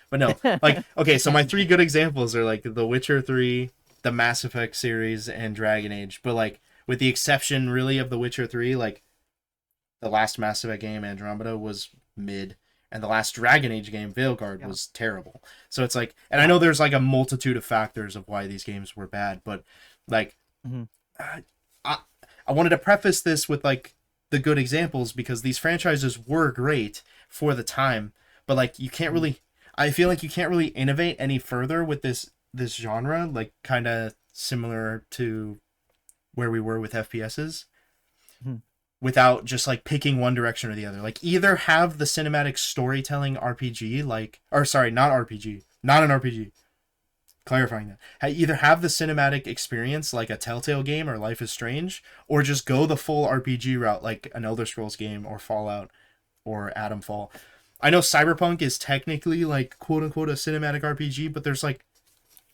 [SPEAKER 3] But no, like okay, so my three good examples are like The Witcher 3, the Mass Effect series, and Dragon Age. But like with the exception really of The Witcher 3, like the last Mass Effect game, Andromeda, was mid, and the last Dragon Age game, Veilguard,
[SPEAKER 1] Yeah.
[SPEAKER 3] was terrible. So it's like, and I
[SPEAKER 1] Yeah.
[SPEAKER 3] know there's like a multitude of factors of why these games were bad, but like
[SPEAKER 1] Mhm.
[SPEAKER 3] I I wanted to preface this with like the good examples because these franchises were great for the time, but like you can't
[SPEAKER 1] Mhm.
[SPEAKER 3] really I feel like you can't really innovate any further with this genre, like kind of similar to where we were with FPSs
[SPEAKER 1] Mhm.
[SPEAKER 3] without just like picking one direction or the other. Like either have the cinematic storytelling RPG like or sorry, not RPG, not an RPG. Clarifying that. Either have the cinematic experience like a Telltale game or Life is Strange, or just go the full RPG route like an Elder Scrolls game or Fallout or Atomfall. I know Cyberpunk is technically like quote unquote a cinematic RPG, but there's like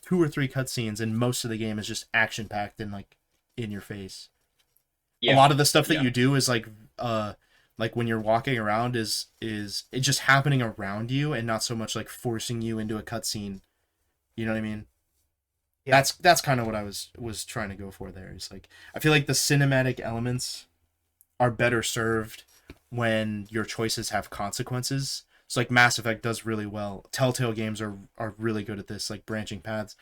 [SPEAKER 3] 2 or 3 cutscenes and most of the game is just action packed and like in your face. A
[SPEAKER 2] Yeah,
[SPEAKER 3] lot of the stuff that
[SPEAKER 2] yeah,
[SPEAKER 3] you do is like when you're walking around is it just happening around you and not so much like forcing you into a cutscene. You know what I mean?
[SPEAKER 1] Yeah.
[SPEAKER 3] That's kind of what I was trying to go for there. It's like I feel like the cinematic elements are better served when your choices have consequences. So like Mass Effect does really well. Telltale games are really good at this, like branching paths.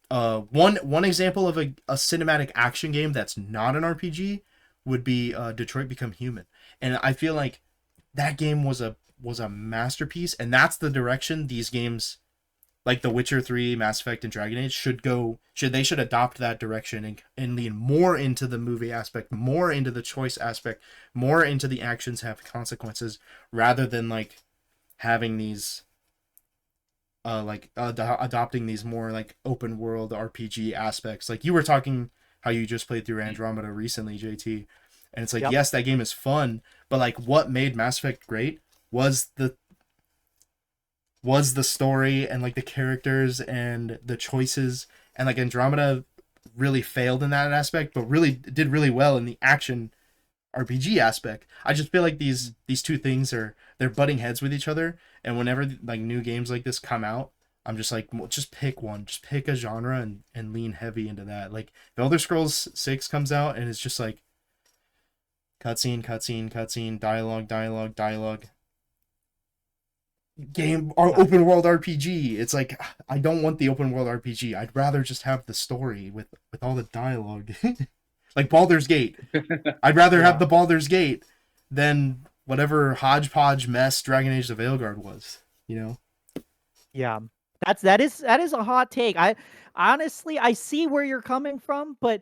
[SPEAKER 3] One example of a cinematic action game that's not an RPG would be Detroit Become Human, and I feel like that game was a masterpiece, and that's the direction these games like The Witcher 3, Mass Effect, and Dragon Age should go. Should adopt that direction and lean more into the movie aspect, more into the choice aspect, more into the actions have consequences, rather than like having these adopting these more like open world RPG aspects. Like you were talking how you just played through Andromeda recently, JT, and it's like
[SPEAKER 1] Yep.
[SPEAKER 3] yes, that game is fun, but like what made Mass Effect great was the story and like the characters and the choices, and like Andromeda really failed in that aspect but really did really well in the action RPG aspect. I just feel like these two things they're butting heads with each other, and whenever like new games like this come out, I'm just like, well, just pick one, just pick a genre and lean heavy into that. Like the Elder Scrolls 6 comes out and it's just like cutscene, cutscene, cutscene, dialogue, dialogue, dialogue, game or
[SPEAKER 1] Yeah.
[SPEAKER 3] open world RPG. It's like I don't want the open world RPG. I'd rather just have the story with all the dialogue. Like Baldur's Gate. I'd rather have
[SPEAKER 1] Yeah.
[SPEAKER 3] the Baldur's Gate than whatever hodgepodge mess Dragon Age: The Veilguard was. You know?
[SPEAKER 1] Yeah. That is a hot take. I honestly I see where you're coming from, but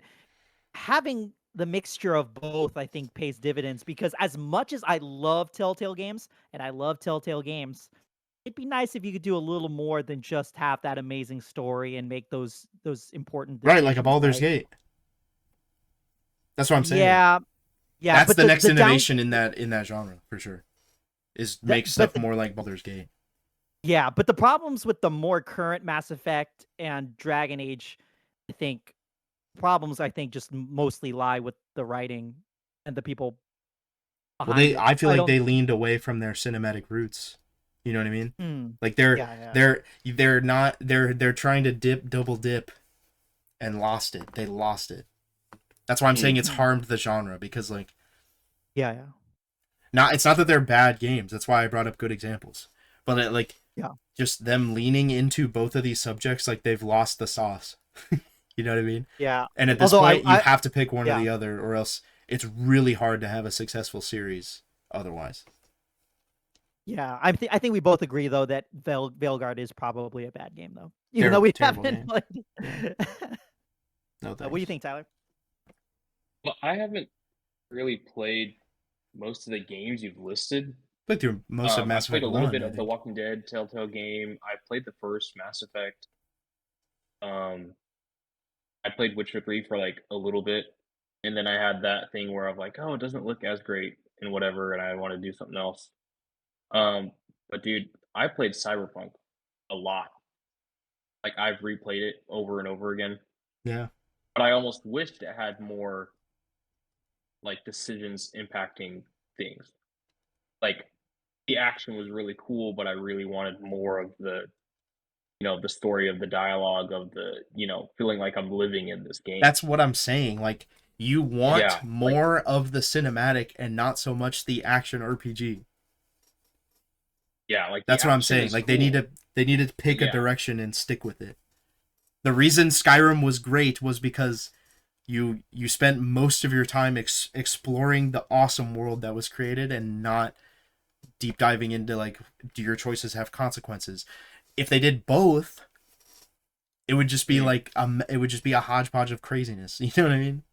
[SPEAKER 1] having the mixture of both I think pays dividends because as much as I love Telltale games and I love Telltale games, it'd be nice if you could do a little more than just have that amazing story and make those important
[SPEAKER 3] Right, like a
[SPEAKER 1] decisions,
[SPEAKER 3] Baldur's
[SPEAKER 1] right?
[SPEAKER 3] Gate. That's what I'm saying.
[SPEAKER 1] Yeah. Yeah,
[SPEAKER 3] That's
[SPEAKER 1] but
[SPEAKER 3] the
[SPEAKER 1] the
[SPEAKER 3] next
[SPEAKER 1] the down
[SPEAKER 3] innovation in that genre for sure. Is
[SPEAKER 1] the,
[SPEAKER 3] make
[SPEAKER 1] but
[SPEAKER 3] stuff
[SPEAKER 1] the
[SPEAKER 3] more like Baldur's Gate.
[SPEAKER 1] yeah, but the problems with the more current Mass Effect and Dragon Age, I think problems I think just mostly lie with the writing and the people
[SPEAKER 3] Well,
[SPEAKER 1] behind it.
[SPEAKER 3] I feel
[SPEAKER 1] I
[SPEAKER 3] like
[SPEAKER 1] don't
[SPEAKER 3] they leaned away from their cinematic roots. You know what I mean?
[SPEAKER 1] mm,
[SPEAKER 3] Like they're
[SPEAKER 1] yeah, yeah.
[SPEAKER 3] they're they're not they're trying to double dip and lost it. They lost it. That's why I'm saying it's
[SPEAKER 1] Mm,
[SPEAKER 3] harmed the genre because like
[SPEAKER 1] yeah, yeah.
[SPEAKER 3] it's not that they're bad games. That's why I brought up good examples. But like
[SPEAKER 1] Yeah.
[SPEAKER 3] just them leaning into both of these subjects like they've lost the sauce. You know what I mean?
[SPEAKER 1] Yeah.
[SPEAKER 3] And at this
[SPEAKER 1] Although
[SPEAKER 3] point you
[SPEAKER 1] I
[SPEAKER 3] have to pick one or
[SPEAKER 1] yeah.
[SPEAKER 3] the other or else it's really hard to have a successful series otherwise.
[SPEAKER 1] Yeah, I think we both agree though that Veilguard is probably a bad game though. Even though
[SPEAKER 3] Terrible
[SPEAKER 1] we
[SPEAKER 3] terrible
[SPEAKER 1] haven't
[SPEAKER 3] game.
[SPEAKER 1] played.
[SPEAKER 3] Yeah. No
[SPEAKER 1] What do you
[SPEAKER 3] thanks.
[SPEAKER 1] think, Tyler?
[SPEAKER 2] well, I haven't really played most of the games you've listed.
[SPEAKER 3] Played through most of
[SPEAKER 2] I
[SPEAKER 3] Mass
[SPEAKER 2] played
[SPEAKER 3] Effect
[SPEAKER 2] a little
[SPEAKER 3] 1,
[SPEAKER 2] bit
[SPEAKER 3] I
[SPEAKER 2] of the
[SPEAKER 3] think.
[SPEAKER 2] Walking Dead Telltale game. I played the first Mass Effect. Um, I played Witcher 3 for like a little bit, and then I had that thing where I'm like, oh, it doesn't look as great and whatever, and I want to do something else. But dude, I played Cyberpunk a lot. Like I've replayed it over and over again,
[SPEAKER 3] Yeah.
[SPEAKER 2] but I almost wished it had more like decisions impacting things. Like the action was really cool, but I really wanted more of the, the story of the dialogue of the, feeling like I'm living in this game.
[SPEAKER 3] That's what I'm saying. Like, you want
[SPEAKER 2] Yeah, like
[SPEAKER 3] more of the cinematic and not so much the action RPG.
[SPEAKER 2] yeah, like the
[SPEAKER 3] That's what I'm
[SPEAKER 2] action
[SPEAKER 3] saying.
[SPEAKER 2] is
[SPEAKER 3] Like
[SPEAKER 2] cool,
[SPEAKER 3] they need to
[SPEAKER 2] but
[SPEAKER 3] pick a
[SPEAKER 2] yeah,
[SPEAKER 3] direction and stick with it. The reason Skyrim was great was because you spent most of your time exploring the awesome world that was created and not deep diving into like, do your choices have consequences. If they did both, it would just be
[SPEAKER 2] mhm,
[SPEAKER 3] like it would just be a hodgepodge of craziness. You know what I mean?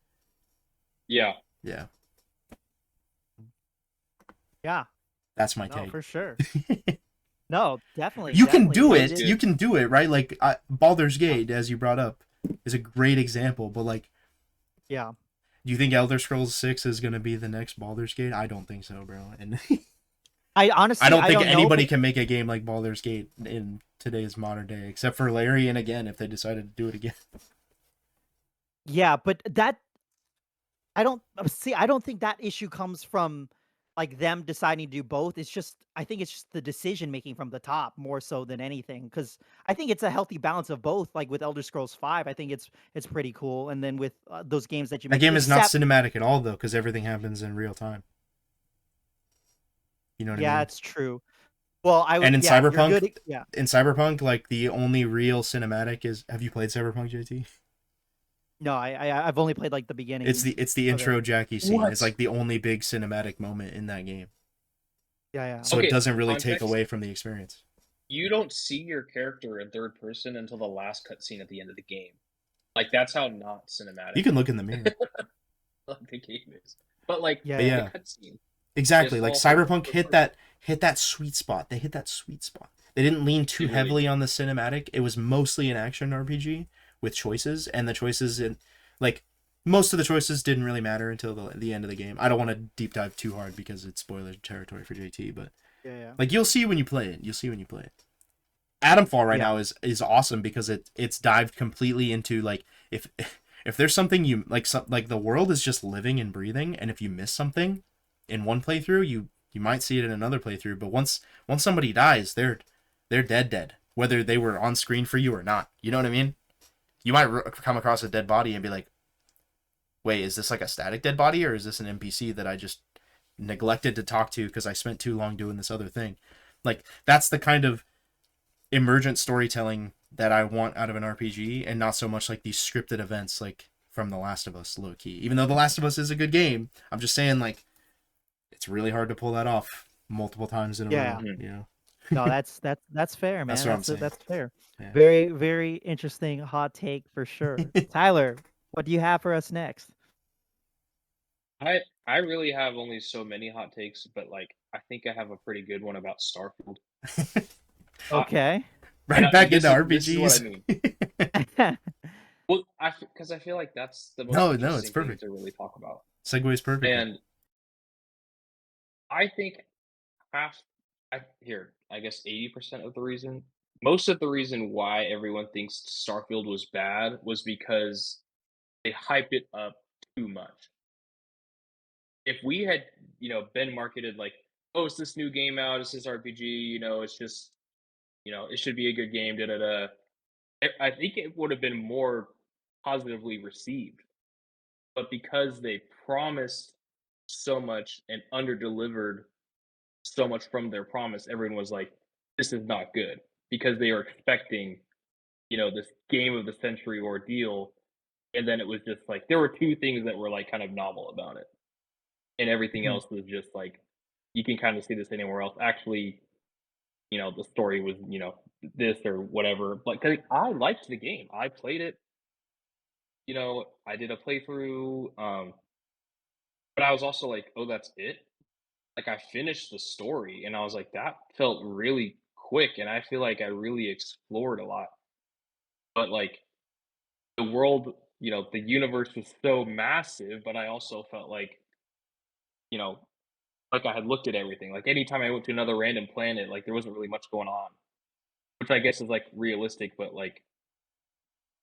[SPEAKER 2] yeah.
[SPEAKER 3] Yeah,
[SPEAKER 1] Yeah,
[SPEAKER 3] that's my
[SPEAKER 1] no,
[SPEAKER 3] take.
[SPEAKER 1] for sure. No, definitely,
[SPEAKER 3] You can
[SPEAKER 1] definitely.
[SPEAKER 3] do
[SPEAKER 2] Sounds
[SPEAKER 3] it.
[SPEAKER 1] It
[SPEAKER 3] You
[SPEAKER 2] good.
[SPEAKER 3] can do it, right? Like Baldur's
[SPEAKER 1] yeah,
[SPEAKER 3] Gate, as you brought up, is a great example. But like,
[SPEAKER 1] yeah.
[SPEAKER 3] do you think Elder Scrolls 6 is gonna be the next Baldur's Gate? I don't think so, bro. And
[SPEAKER 1] I
[SPEAKER 3] I
[SPEAKER 1] honestly,
[SPEAKER 3] don't
[SPEAKER 1] I
[SPEAKER 3] think
[SPEAKER 1] don't know,
[SPEAKER 3] anybody
[SPEAKER 1] but
[SPEAKER 3] can make a game like Baldur's Gate in today's modern day, except for Larian again, if they decided to do it again.
[SPEAKER 1] yeah, but that I don't see. I don't think that issue comes from like them deciding to do both. It's just I think it's just the decision making from the top more so than anything. Because I think it's a healthy balance of both. Like with Elder Scrolls 5, I think it's pretty cool, and then with those games that you
[SPEAKER 3] That
[SPEAKER 1] mentioned,
[SPEAKER 3] game is not
[SPEAKER 1] except
[SPEAKER 3] cinematic at all, though, because everything happens in real time. You know what I
[SPEAKER 1] yeah,
[SPEAKER 3] mean?
[SPEAKER 1] it's true. Well, I
[SPEAKER 3] And
[SPEAKER 1] would yeah, you're good. Yeah,
[SPEAKER 3] In Cyberpunk, like the only real cinematic is. Have you played Cyberpunk, JT?
[SPEAKER 1] no, I've only played like the beginning
[SPEAKER 3] It's the
[SPEAKER 1] of it.
[SPEAKER 3] intro Jackie scene. It's
[SPEAKER 2] What?
[SPEAKER 3] like the only big cinematic moment in that game.
[SPEAKER 1] Yeah, yeah.
[SPEAKER 3] So it
[SPEAKER 2] Okay,
[SPEAKER 3] doesn't really take
[SPEAKER 2] context.
[SPEAKER 3] away from the experience.
[SPEAKER 2] You don't see your character in third person until the last cutscene at the end of the game. Like that's how not
[SPEAKER 3] You
[SPEAKER 2] cinematic
[SPEAKER 3] can look in the mirror.
[SPEAKER 2] like the game is. But like
[SPEAKER 1] Yeah,
[SPEAKER 3] But
[SPEAKER 1] yeah.
[SPEAKER 2] the
[SPEAKER 3] yeah,
[SPEAKER 2] cutscene is
[SPEAKER 3] exactly. Like
[SPEAKER 2] all third
[SPEAKER 3] Cyberpunk
[SPEAKER 2] third person.
[SPEAKER 3] hit that sweet spot. They hit that sweet spot. They didn't lean
[SPEAKER 2] They
[SPEAKER 3] too
[SPEAKER 2] really
[SPEAKER 3] heavily
[SPEAKER 2] did.
[SPEAKER 3] on the cinematic. It was mostly an action RPG with choices, and the choices in like most of the choices didn't really matter until the end of the game. I don't want to deep dive too hard because it's spoiler territory for JT, but
[SPEAKER 1] Yeah, yeah.
[SPEAKER 3] like you'll see when you play it. You'll see when you play it. Adamfall right
[SPEAKER 1] Yeah.
[SPEAKER 3] now is awesome because it's dived completely into like if if there's something you like like the world is just living and breathing, and if you miss something in one playthrough, you might see it in another playthrough. But once somebody dies, they're dead, whether they were on screen for you or not. You know what I mean? You might come across a dead body and be like, wait, is this like a static dead body or is this an NPC that I just neglected to talk to because I spent too long doing this other thing? Like that's the kind of emergent storytelling that I want out of an RPG, and not so much like these scripted events like from The Last of Us, low key. Even though The Last of Us is a good game, I'm just saying like it's really hard to pull that off multiple times in a
[SPEAKER 1] Yeah.
[SPEAKER 3] row.
[SPEAKER 2] Mhm.
[SPEAKER 3] You know,
[SPEAKER 1] No, that's fair,
[SPEAKER 3] that's
[SPEAKER 1] man.
[SPEAKER 3] what I'm saying.
[SPEAKER 1] That's fair.
[SPEAKER 3] Yeah.
[SPEAKER 1] Very, very interesting hot take for sure. Tyler, what do you have for us next?
[SPEAKER 2] I really have only so many hot takes, but like I think I have a pretty good one about Starfield. Uh,
[SPEAKER 1] Okay.
[SPEAKER 2] and
[SPEAKER 3] Right back into
[SPEAKER 2] this is what I
[SPEAKER 3] RPGs.
[SPEAKER 2] mean. Well, because I feel like that's the most
[SPEAKER 3] No, it's
[SPEAKER 2] interesting thing
[SPEAKER 3] perfect.
[SPEAKER 2] to really talk about.
[SPEAKER 3] Segues perfectly.
[SPEAKER 2] And I think half, I guess 80% of the reason, most of the reason why everyone thinks Starfield was bad was because they hype it up too much. If we had, been marketed like, oh, it's this new game out, it's this RPG, it's just, it should be a good game, da da da. I think it would have been more positively received. But because they promised so much and underdelivered so much from their promise, everyone was like, this is not good because they were expecting, this game of the century ordeal. And then it was just like, there were two things that were like kind of novel about it. And everything
[SPEAKER 1] Mhm.
[SPEAKER 2] else was just like, you can kind of see this anywhere else. Actually, the story was, this or whatever. But 'cause I liked the game. I played it, I did a playthrough. But I was also like, oh, that's it. Like I finished the story and I was like, that felt really quick. And I feel like I really explored a lot. But like the world, the universe was so massive, but I also felt you know, like I had looked at everything. Like anytime I went to another random planet, like there wasn't really much going on, which I guess is like realistic, but like,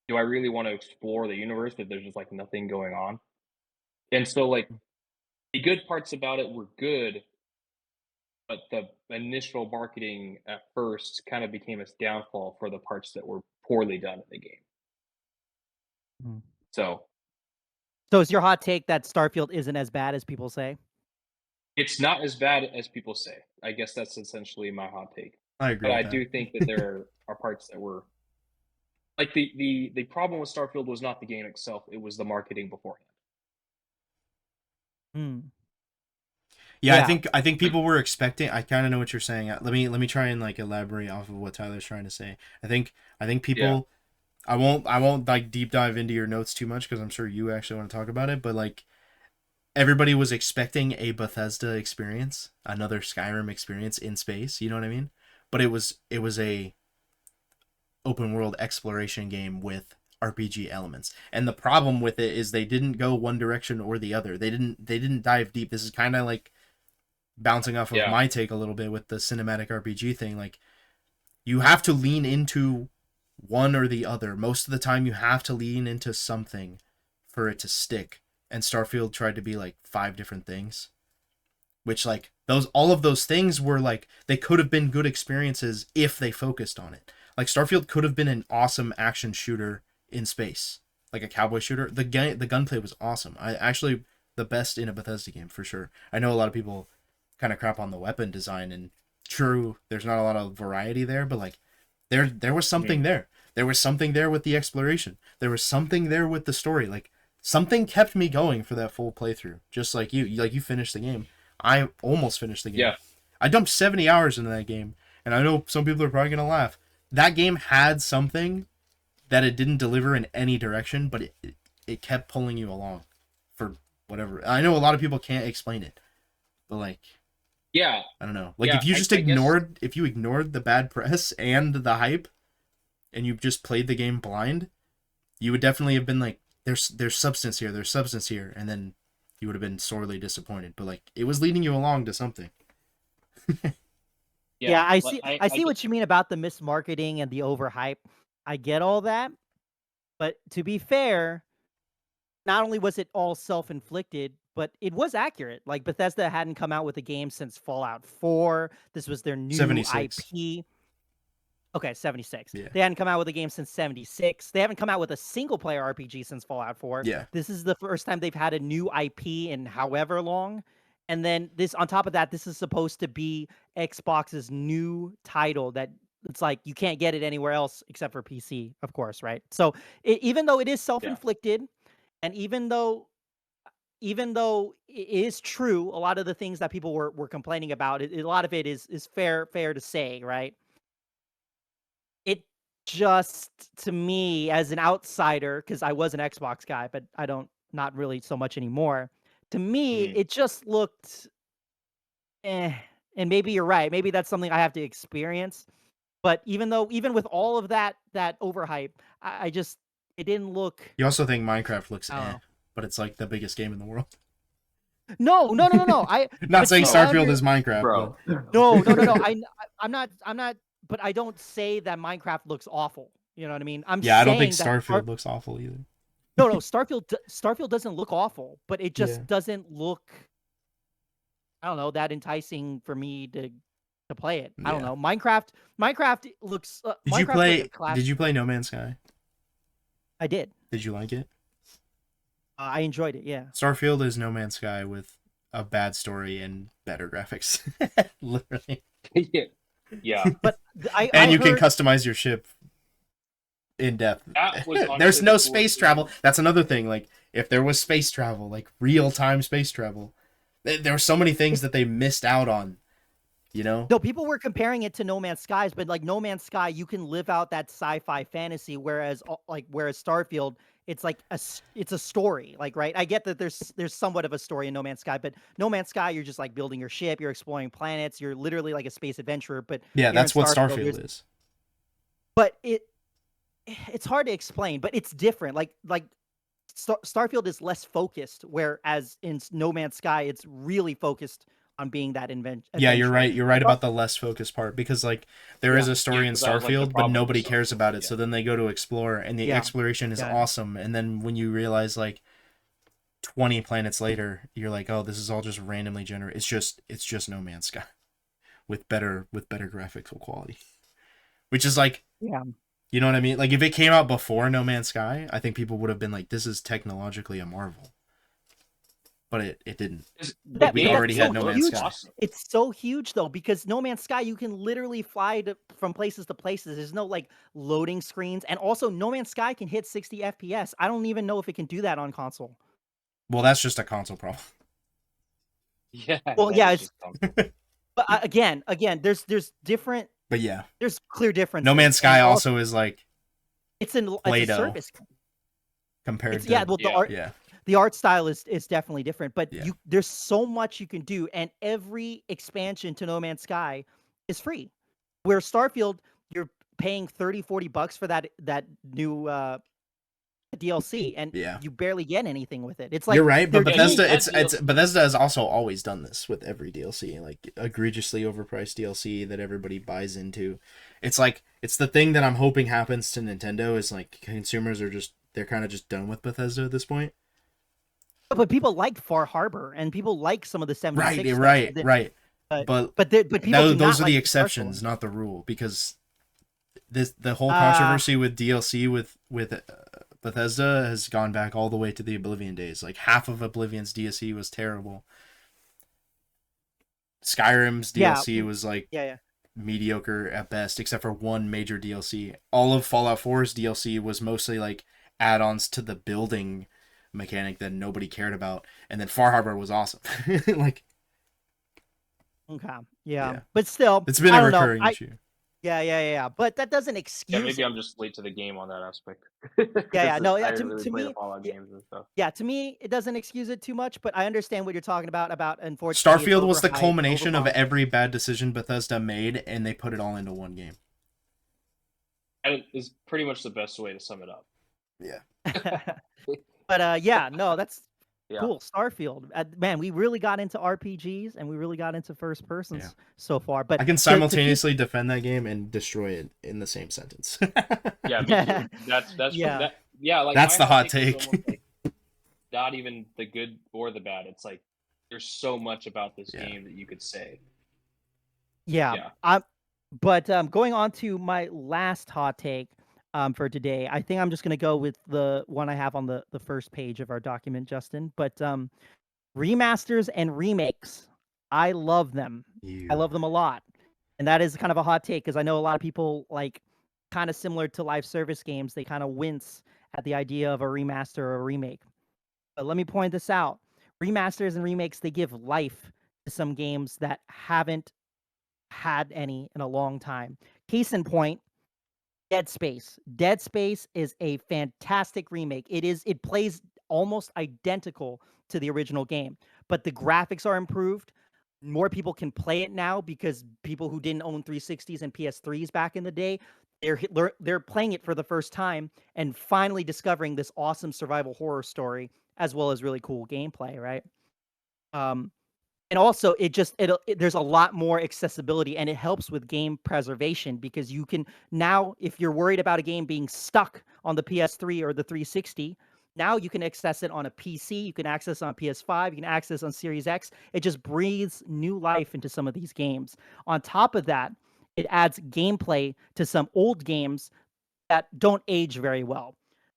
[SPEAKER 2] do I really want to explore the universe if there's just like nothing going on? And so like the good parts about it were good, but the initial marketing at first kind of became its downfall for the parts that were poorly done in the game.
[SPEAKER 1] Mm.
[SPEAKER 2] So
[SPEAKER 1] So is your hot take that Starfield isn't as bad as people say?
[SPEAKER 2] it's not as bad as people say. I guess that's essentially my hot take.
[SPEAKER 3] I agree
[SPEAKER 2] But
[SPEAKER 3] with
[SPEAKER 2] I
[SPEAKER 3] that.
[SPEAKER 2] do think that there are parts that were like the problem with Starfield was not the game itself; it was the marketing beforehand.
[SPEAKER 1] Hmm.
[SPEAKER 3] Yeah,
[SPEAKER 1] Yeah.
[SPEAKER 3] I think
[SPEAKER 2] Like,
[SPEAKER 3] people were expecting. I kind of know what you're saying. Let me try and like elaborate off of what Tyler's trying to say. I think
[SPEAKER 2] yeah,
[SPEAKER 3] people. I won't like deep dive into your notes too much because I'm sure you actually want to talk about it. But like everybody was expecting a Bethesda experience, another Skyrim experience in space. You know what I mean? But it was a open world exploration game with RPG elements. And the problem with it is they didn't go one direction or the other. They didn't dive deep. This is kind of like bouncing off of
[SPEAKER 2] yeah,
[SPEAKER 3] my take a little bit with the cinematic RPG thing. Like you have to lean into one or the other. Most of the time you have to lean into something for it to stick. And Starfield tried to be like 5 different things, which like those all of those things were like they could have been good experiences if they focused on it. Like Starfield could have been an awesome action shooter in space, like a cowboy shooter. The gunplay was awesome. I actually the best in a Bethesda game for sure. I know a lot of people kind of crap on the weapon design, and true, there's not a lot of variety there, but like there was something
[SPEAKER 2] mhm,
[SPEAKER 3] there. There was something there with the exploration. There was something there with the story. Like something kept me going for that full playthrough. Just like you finished the game. I almost finished the game.
[SPEAKER 2] yeah,
[SPEAKER 3] I dumped 70 hours into that game, and I know some people are probably gonna laugh. That game had something that it didn't deliver in any direction, but it kept pulling you along for whatever. I know a lot of people can't explain it, but like
[SPEAKER 2] yeah,
[SPEAKER 3] I don't know. Like
[SPEAKER 2] yeah. I guess
[SPEAKER 3] if you ignored the bad press and the hype, and you just played the game blind, you would definitely have been like, there's substance here, and then you would have been sorely disappointed. But like it was leading you along to something.
[SPEAKER 1] Yeah,
[SPEAKER 2] yeah. Like
[SPEAKER 1] I
[SPEAKER 2] I
[SPEAKER 1] see
[SPEAKER 2] get
[SPEAKER 1] what you mean about the mismarketing and the overhype. I get all that, but to be fair, not only was it all self-inflicted, but it was accurate. Like Bethesda hadn't come out with a game since Fallout 4. This was their new
[SPEAKER 3] 76.
[SPEAKER 1] IP. Okay, 76.
[SPEAKER 3] Yeah.
[SPEAKER 1] They hadn't come out with a game since 76. They haven't come out with a single player RPG since Fallout 4.
[SPEAKER 3] Yeah.
[SPEAKER 1] This is the first time they've had a new IP in however long. And then this on top of that, this is supposed to be Xbox's new title that it's like you can't get it anywhere else except for PC, of course, right? So even though it is
[SPEAKER 2] yeah,
[SPEAKER 1] self-inflicted, and even though it is true, a lot of the things that people were complaining about, a lot of it is fair to say, right? It just to me as an outsider, because I was an Xbox guy, but I don't not really so much anymore. To me,
[SPEAKER 2] mhm,
[SPEAKER 1] it just looked eh. And maybe you're right. Maybe that's something I have to experience. But even with all of that overhype, I just it didn't look.
[SPEAKER 3] You also think Minecraft looks
[SPEAKER 1] I don't
[SPEAKER 3] eh,
[SPEAKER 1] know.
[SPEAKER 3] but it's like the biggest game in the world.
[SPEAKER 1] No.
[SPEAKER 3] Not
[SPEAKER 1] But
[SPEAKER 3] saying
[SPEAKER 1] see,
[SPEAKER 3] Starfield is Minecraft, but
[SPEAKER 2] bro.
[SPEAKER 1] no. I'm not. But I don't say that Minecraft looks awful. You know what I mean? I'm
[SPEAKER 3] yeah, I don't think
[SPEAKER 1] saying that
[SPEAKER 3] Starfield looks awful either.
[SPEAKER 1] no, Starfield doesn't look awful, but it
[SPEAKER 3] Yeah.
[SPEAKER 1] just doesn't look, I don't know, that enticing for me to play it. I don't
[SPEAKER 3] Yeah.
[SPEAKER 1] know. Minecraft looks Minecraft's like a
[SPEAKER 3] Did
[SPEAKER 1] classic.
[SPEAKER 3] you play No Man's Sky?
[SPEAKER 1] I did.
[SPEAKER 3] Did you like it?
[SPEAKER 1] I enjoyed it. Yeah.
[SPEAKER 3] Starfield is No Man's Sky with a bad story and better graphics. Literally.
[SPEAKER 2] Yeah, yeah.
[SPEAKER 1] But I
[SPEAKER 3] And
[SPEAKER 1] I
[SPEAKER 3] you can
[SPEAKER 1] heard
[SPEAKER 3] customize your ship in depth.
[SPEAKER 2] That was
[SPEAKER 3] There's
[SPEAKER 2] honestly
[SPEAKER 3] no
[SPEAKER 2] the
[SPEAKER 3] space
[SPEAKER 2] coolest
[SPEAKER 3] travel.
[SPEAKER 2] thing.
[SPEAKER 3] That's another thing. Like if there was space travel, like real time space travel, there were so many things
[SPEAKER 1] it's
[SPEAKER 3] that they missed out on. You know?
[SPEAKER 1] no, people were comparing it to No Man's Skies, but like No Man's Sky, you can live out that sci-fi fantasy, whereas Starfield, it's like it's a story, like right. I get that there's somewhat of a story in No Man's Sky, but No Man's Sky, you're just like building your ship, you're exploring planets, you're literally like a space adventurer. But
[SPEAKER 3] Yeah,
[SPEAKER 1] here in
[SPEAKER 3] that's what
[SPEAKER 1] Starfield, there's
[SPEAKER 3] Starfield is.
[SPEAKER 1] but it's hard to explain, but it's different. Like Starfield is less focused, whereas in No Man's Sky, it's really focused on being that
[SPEAKER 3] Yeah, you're
[SPEAKER 1] adventurer.
[SPEAKER 3] right. You're right about the less focused part because like there is
[SPEAKER 1] Yeah,
[SPEAKER 3] a
[SPEAKER 2] Yeah,
[SPEAKER 3] story in
[SPEAKER 2] because that was like the
[SPEAKER 3] Starfield, but
[SPEAKER 2] problem with
[SPEAKER 3] nobody cares
[SPEAKER 2] Starfield.
[SPEAKER 3] about it.
[SPEAKER 2] Yeah,
[SPEAKER 3] So then they go to explore, and the
[SPEAKER 1] yeah,
[SPEAKER 3] exploration is
[SPEAKER 1] yeah.
[SPEAKER 3] awesome. And then when you realize like 20 planets later, you're like, oh, this is all just randomly generated. It's just No Man's Sky. with better graphical quality. Which is like,
[SPEAKER 1] Yeah.
[SPEAKER 3] you know what I mean? Like if it came out before No Man's Sky, I think people would have been like, this is technologically a marvel. But it didn't.
[SPEAKER 2] The
[SPEAKER 3] we
[SPEAKER 2] game
[SPEAKER 3] already had No
[SPEAKER 2] looks
[SPEAKER 3] Man's Sky.
[SPEAKER 2] awesome.
[SPEAKER 1] It's so huge though, because No Man's Sky, you can literally fly from places to places. There's no like loading screens, and also No Man's Sky can hit 60 FPS. I don't even know if it can do that on console.
[SPEAKER 3] Well, that's just a console problem.
[SPEAKER 2] Yeah.
[SPEAKER 1] Well,
[SPEAKER 2] that
[SPEAKER 1] yeah,
[SPEAKER 2] is
[SPEAKER 1] it's
[SPEAKER 2] just comfortable.
[SPEAKER 1] but again, there's different,
[SPEAKER 3] But yeah,
[SPEAKER 1] there's clear differences.
[SPEAKER 3] No Man's Sky
[SPEAKER 1] and
[SPEAKER 3] also is like
[SPEAKER 1] it's a
[SPEAKER 3] Play-Doh
[SPEAKER 1] service.
[SPEAKER 3] compared
[SPEAKER 1] It's
[SPEAKER 3] to
[SPEAKER 1] yeah, well
[SPEAKER 2] Yeah.
[SPEAKER 1] the art style is definitely different, but
[SPEAKER 3] Yeah.
[SPEAKER 1] there's so much you can do, and every expansion to No Man's Sky is free. Where Starfield, you're paying $30-$40 for that new DLC, and
[SPEAKER 3] Yeah.
[SPEAKER 1] you barely get anything with it. It's like
[SPEAKER 3] you're right, but
[SPEAKER 1] they're
[SPEAKER 2] doing-
[SPEAKER 3] Bethesda,
[SPEAKER 2] Yeah,
[SPEAKER 3] it's Bethesda has also always done this with every DLC, like egregiously overpriced DLC that everybody buys into. It's like it's the thing that I'm hoping happens to Nintendo is like consumers are they're kind of just done with Bethesda at this point.
[SPEAKER 1] but people like Far Harbor, and people like some of the 76 stuff.
[SPEAKER 3] Right.
[SPEAKER 1] But
[SPEAKER 3] But
[SPEAKER 1] people do not
[SPEAKER 3] those are
[SPEAKER 1] like
[SPEAKER 3] the
[SPEAKER 1] Starfield.
[SPEAKER 3] exceptions, not the rule, because the whole
[SPEAKER 1] Ah.
[SPEAKER 3] controversy with DLC with Bethesda has gone back all the way to the Oblivion days. Like half of Oblivion's DLC was terrible. Skyrim's
[SPEAKER 1] Yeah.
[SPEAKER 3] DLC was like
[SPEAKER 1] Yeah.
[SPEAKER 3] mediocre at best, except for one major DLC. All of Fallout 4's DLC was mostly like add-ons to the building mechanic that nobody cared about, and then Far Harbor was awesome. Like,
[SPEAKER 1] Okay.
[SPEAKER 3] Yeah.
[SPEAKER 1] Yeah. But still,
[SPEAKER 3] it's been
[SPEAKER 1] I
[SPEAKER 3] a
[SPEAKER 1] don't know.
[SPEAKER 3] recurring issue.
[SPEAKER 1] Yeah. But that doesn't
[SPEAKER 2] Yeah,
[SPEAKER 1] excuse
[SPEAKER 2] maybe
[SPEAKER 1] it.
[SPEAKER 2] I'm just late to the game on that aspect.
[SPEAKER 1] Yeah. No,
[SPEAKER 2] I
[SPEAKER 1] to
[SPEAKER 2] didn't really play
[SPEAKER 1] me,
[SPEAKER 2] the Fallout games and stuff.
[SPEAKER 1] yeah, to me, it doesn't excuse it too much, but I understand what you're talking about unfortunately.
[SPEAKER 3] Starfield
[SPEAKER 1] it's
[SPEAKER 3] was the
[SPEAKER 1] overhyped,
[SPEAKER 3] culmination of
[SPEAKER 1] overpolished.
[SPEAKER 3] every bad decision Bethesda made, and they put it all into one game.
[SPEAKER 2] And it's pretty much the best way to sum it up.
[SPEAKER 1] But yeah, no, that's
[SPEAKER 2] Yeah.
[SPEAKER 1] cool. Starfield, man, we really got into RPGs and we really got into first persons
[SPEAKER 3] Yeah.
[SPEAKER 1] so far. But
[SPEAKER 3] I can
[SPEAKER 1] to keep-
[SPEAKER 3] simultaneously defend that game and destroy it in the same sentence.
[SPEAKER 2] Yeah, me too. That's
[SPEAKER 1] Yeah.
[SPEAKER 2] like
[SPEAKER 3] That's
[SPEAKER 2] my
[SPEAKER 3] the hot
[SPEAKER 2] take is
[SPEAKER 3] take.
[SPEAKER 2] almost like not even the good or the bad. It's like there's so much about this
[SPEAKER 3] Yeah.
[SPEAKER 2] game that you could say.
[SPEAKER 1] Yeah.
[SPEAKER 2] Yeah.
[SPEAKER 1] But going on to my last hot take for today, I think I'm just going to go with the one I have on the first page of our document, Justin. But remasters and remakes, I love them. I love them a lot. And that is kind of a hot take because I know a lot of people, like, kind of similar to live service games, they kind of wince at the idea of a remaster or a remake. But let me point this out. Remasters and remakes, they give life to some games that haven't had any in a long time. Case in point, Dead Space. Dead Space is a fantastic remake. It plays almost identical to the original game, but the graphics are improved. More people can play it now because people who didn't own 360s and PS3s back in the day, they're playing it for the first time and finally discovering this awesome survival horror story as well as really cool gameplay, right? And also there's a lot more accessibility and it helps with game preservation because you can now, if you're worried about a game being stuck on the PS3 or the 360, now you can access it on a PC, you can access it on PS5, you can access it on Series X. It just breathes new life into some of these games. On top of that, it adds gameplay to some old games that don't age very well.